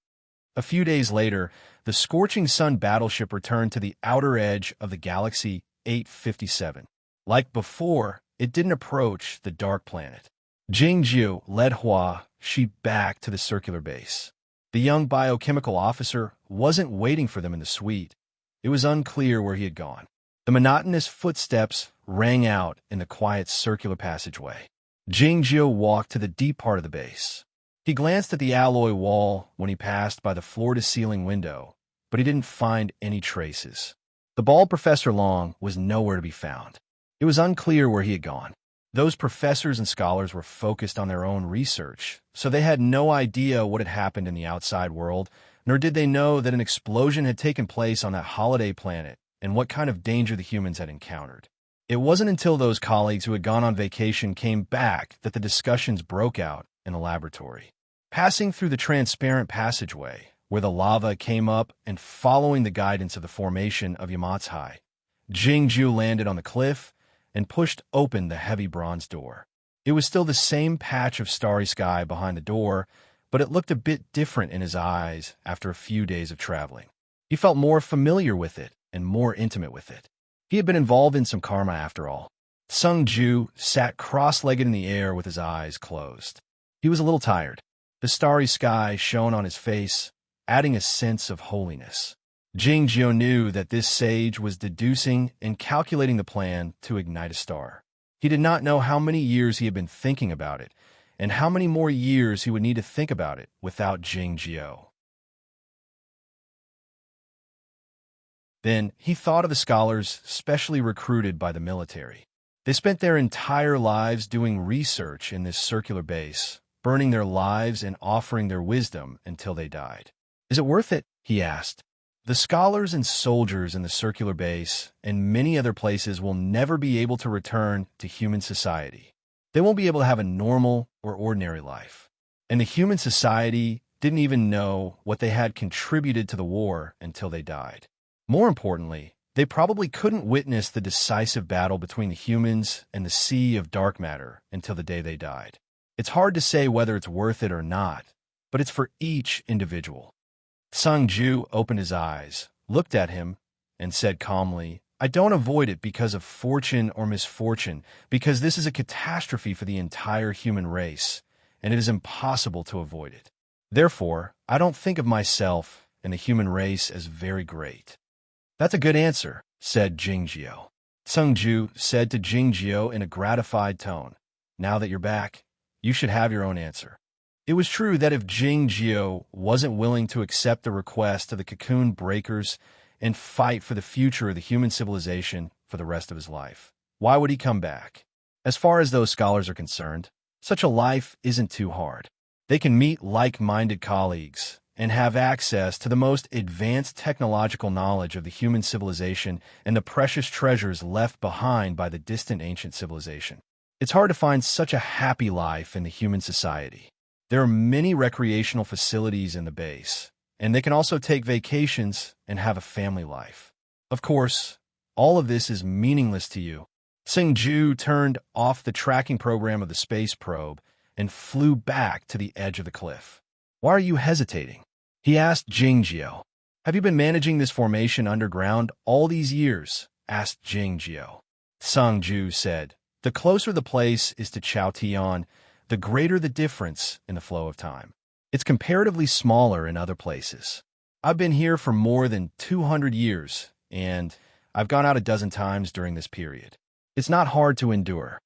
A few days later, the Scorching Sun battleship returned to the outer edge of the galaxy 857. Like before, it didn't approach the dark planet. Jing Jiao led Huashi back to the circular base. The young biochemical officer wasn't waiting for them in the suite. It was unclear where he had gone. The monotonous footsteps rang out in the quiet circular passageway. Jing Jiao walked to the deep part of the base. He glanced at the alloy wall when he passed by the floor-to-ceiling window, but he didn't find any traces. The bald Professor Long was nowhere to be found. It was unclear where he had gone. Those professors and scholars were focused on their own research, so they had no idea what had happened in the outside world, nor did they know that an explosion had taken place on that holiday planet and what kind of danger the humans had encountered. It wasn't until those colleagues who had gone on vacation came back that the discussions broke out in the laboratory. Passing through the transparent passageway, where the lava came up and following the guidance of the formation of Yamatsai, Jingju landed on the cliff and pushed open the heavy bronze door. It was still the same patch of starry sky behind the door, but it looked a bit different in his eyes after a few days of traveling. He felt more familiar with it and more intimate with it. He had been involved in some karma after all. Sung-ju sat cross-legged in the air with his eyes closed. He was a little tired. The starry sky shone on his face, adding a sense of holiness. Jingjiu knew that this sage was deducing and calculating the plan to ignite a star. He did not know how many years he had been thinking about it, and how many more years he would need to think about it without Jingjiu. Then he thought of the scholars specially recruited by the military. They spent their entire lives doing research in this circular base, burning their lives and offering their wisdom until they died. "Is it worth it?" he asked. The scholars and soldiers in the circular base and many other places will never be able to return to human society. They won't be able to have a normal or ordinary life. And the human society didn't even know what they had contributed to the war until they died. More importantly, they probably couldn't witness the decisive battle between the humans and the sea of dark matter until the day they died. It's hard to say whether it's worth it or not, but it's for each individual. Sung-ju opened his eyes, looked at him, and said calmly, "I don't avoid it because of fortune or misfortune, because this is a catastrophe for the entire human race, and it is impossible to avoid it. Therefore, I don't think of myself and the human race as very great." "That's a good answer," said Jingjiu. Sung-ju said to Jingjiu in a gratified tone, "Now that you're back, you should have your own answer." It was true that if Jingjiu wasn't willing to accept the request of the cocoon breakers and fight for the future of the human civilization for the rest of his life, why would he come back? As far as those scholars are concerned, such a life isn't too hard. They can meet like-minded colleagues and have access to the most advanced technological knowledge of the human civilization and the precious treasures left behind by the distant ancient civilization. It's hard to find such a happy life in the human society. There are many recreational facilities in the base, and they can also take vacations and have a family life. Of course, all of this is meaningless to you. Sung-ju turned off the tracking program of the space probe and flew back to the edge of the cliff. "Why are you hesitating?" he asked Jingjiu. "Have you been managing this formation underground all these years?" asked Jingjiu. Sung-ju said, "The closer the place is to Chaotian, the greater the difference in the flow of time. It's comparatively smaller in other places. I've been here for more than 200 years, and I've gone out a dozen times during this period. It's not hard to endure."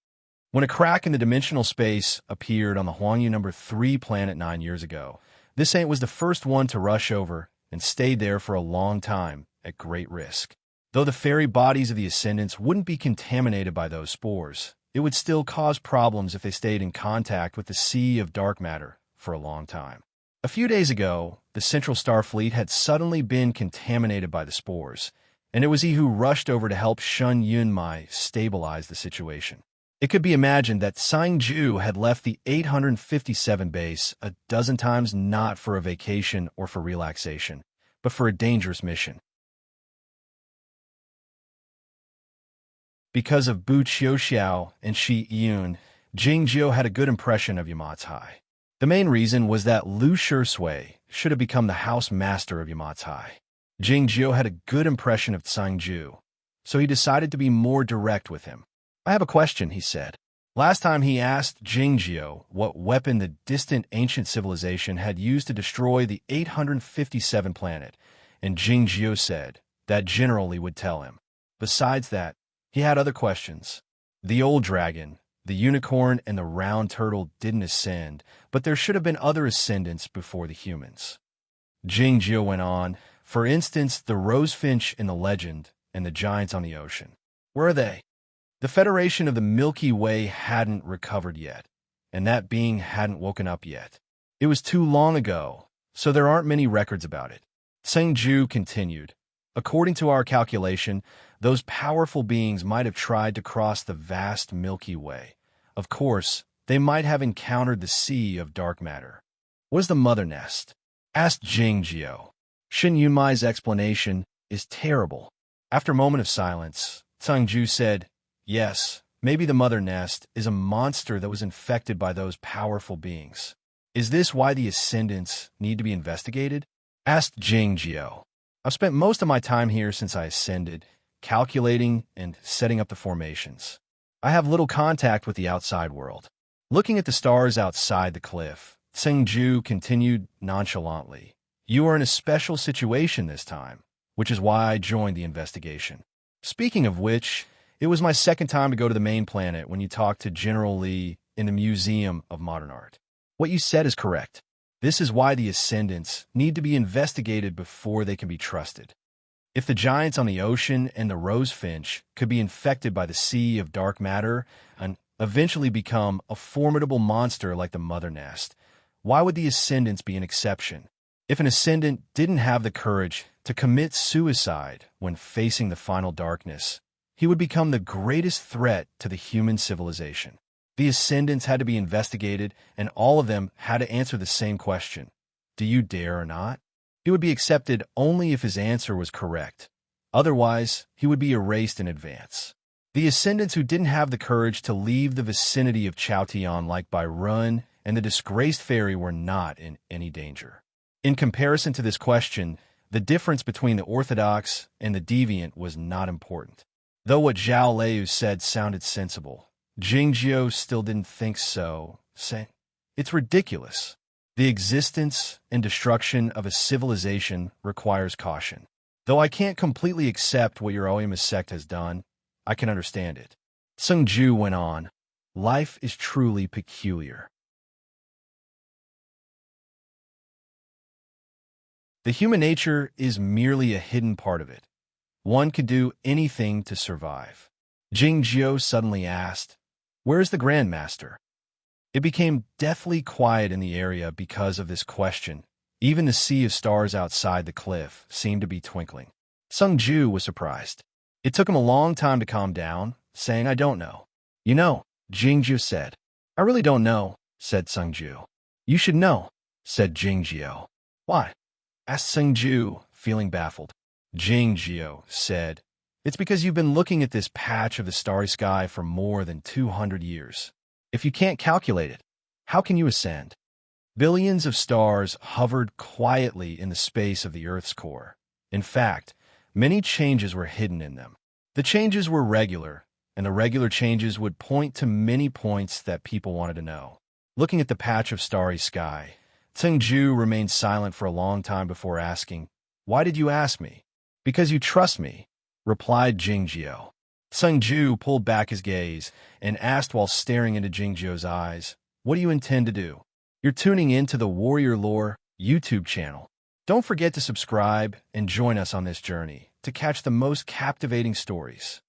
When a crack in the dimensional space appeared on the Huangyu number 3 planet 9 years ago, this saint was the first one to rush over and stayed there for a long time at great risk. Though the fairy bodies of the ascendants wouldn't be contaminated by those spores, it would still cause problems if they stayed in contact with the sea of dark matter for a long time. A few days ago, the Central Star Fleet had suddenly been contaminated by the spores, and it was he who rushed over to help Shun Yunmai stabilize the situation. It could be imagined that Sang-ju had left the 857 base a dozen times not for a vacation or for relaxation, but for a dangerous mission. Because of Bu Qiuxiao and Shi Yun, Jingjiu had a good impression of Yamatsai. The main reason was that Lu Shisui should have become the house master of Yamatsai. Jingjiu had a good impression of Sang-ju, so he decided to be more direct with him. "I have a question," he said. Last time he asked Jingjiu what weapon the distant ancient civilization had used to destroy the 857 planet, and Jingjiu said that generally would tell him. Besides that, he had other questions. The old dragon, the unicorn, and the round turtle didn't ascend, but there should have been other ascendants before the humans. Jingjiu went on, for instance, the rosefinch in the legend and the giants on the ocean. Where are they? The Federation of the Milky Way hadn't recovered yet, and that being hadn't woken up yet. It was too long ago, so there aren't many records about it. Sengju continued. According to our calculation, those powerful beings might have tried to cross the vast Milky Way. Of course, they might have encountered the sea of dark matter. What is the mother nest? Asked Jingjiu. Shin Yunmai's explanation is terrible. After a moment of silence, Sengju said, yes, maybe the mother nest is a monster that was infected by those powerful beings. Is this why the ascendants need to be investigated? Asked Jingjiu. I've spent most of my time here since I ascended, calculating and setting up the formations. I have little contact with the outside world. Looking at the stars outside the cliff, Sengju continued nonchalantly. You are in a special situation this time, which is why I joined the investigation. Speaking of which, it was my second time to go to the main planet when you talked to General Li in the Museum of Modern Art. What you said is correct. This is why the ascendants need to be investigated before they can be trusted. If the giants on the ocean and the rosefinch could be infected by the sea of dark matter and eventually become a formidable monster like the mother nest, why would the ascendants be an exception? If an ascendant didn't have the courage to commit suicide when facing the final darkness, he would become the greatest threat to the human civilization. The ascendants had to be investigated, and all of them had to answer the same question. Do you dare or not? He would be accepted only if his answer was correct. Otherwise, he would be erased in advance. The ascendants who didn't have the courage to leave the vicinity of Chaotian like Bairun and the disgraced fairy were not in any danger. In comparison to this question, the difference between the orthodox and the deviant was not important. Though what Zhao Liu said sounded sensible, Jingjiu still didn't think so, saying, it's ridiculous. The existence and destruction of a civilization requires caution. Though I can't completely accept what your Oyama sect has done, I can understand it. Sengju went on, life is truly peculiar. The human nature is merely a hidden part of it. One could do anything to survive. Jingjiu suddenly asked, where is the Grand Master? It became deathly quiet in the area because of this question. Even the sea of stars outside the cliff seemed to be twinkling. Sengju was surprised. It took him a long time to calm down, saying, I don't know. You know, Jingjiu said. I really don't know, said Sengju. You should know, said Jingjiu. Why? Asked Sengju, feeling baffled. Jingjiu said, it's because you've been looking at this patch of the starry sky for more than 200 years. If you can't calculate it, how can you ascend? Billions of stars hovered quietly in the space of the Earth's core. In fact, many changes were hidden in them. The changes were regular, and the regular changes would point to many points that people wanted to know. Looking at the patch of starry sky, Sengju remained silent for a long time before asking, why did you ask me? Because you trust me, replied Jingjiu. Sengju pulled back his gaze and asked while staring into Jingjiu's eyes, what do you intend to do? You're tuning in to the Warrior Lore YouTube channel. Don't forget to subscribe and join us on this journey to catch the most captivating stories.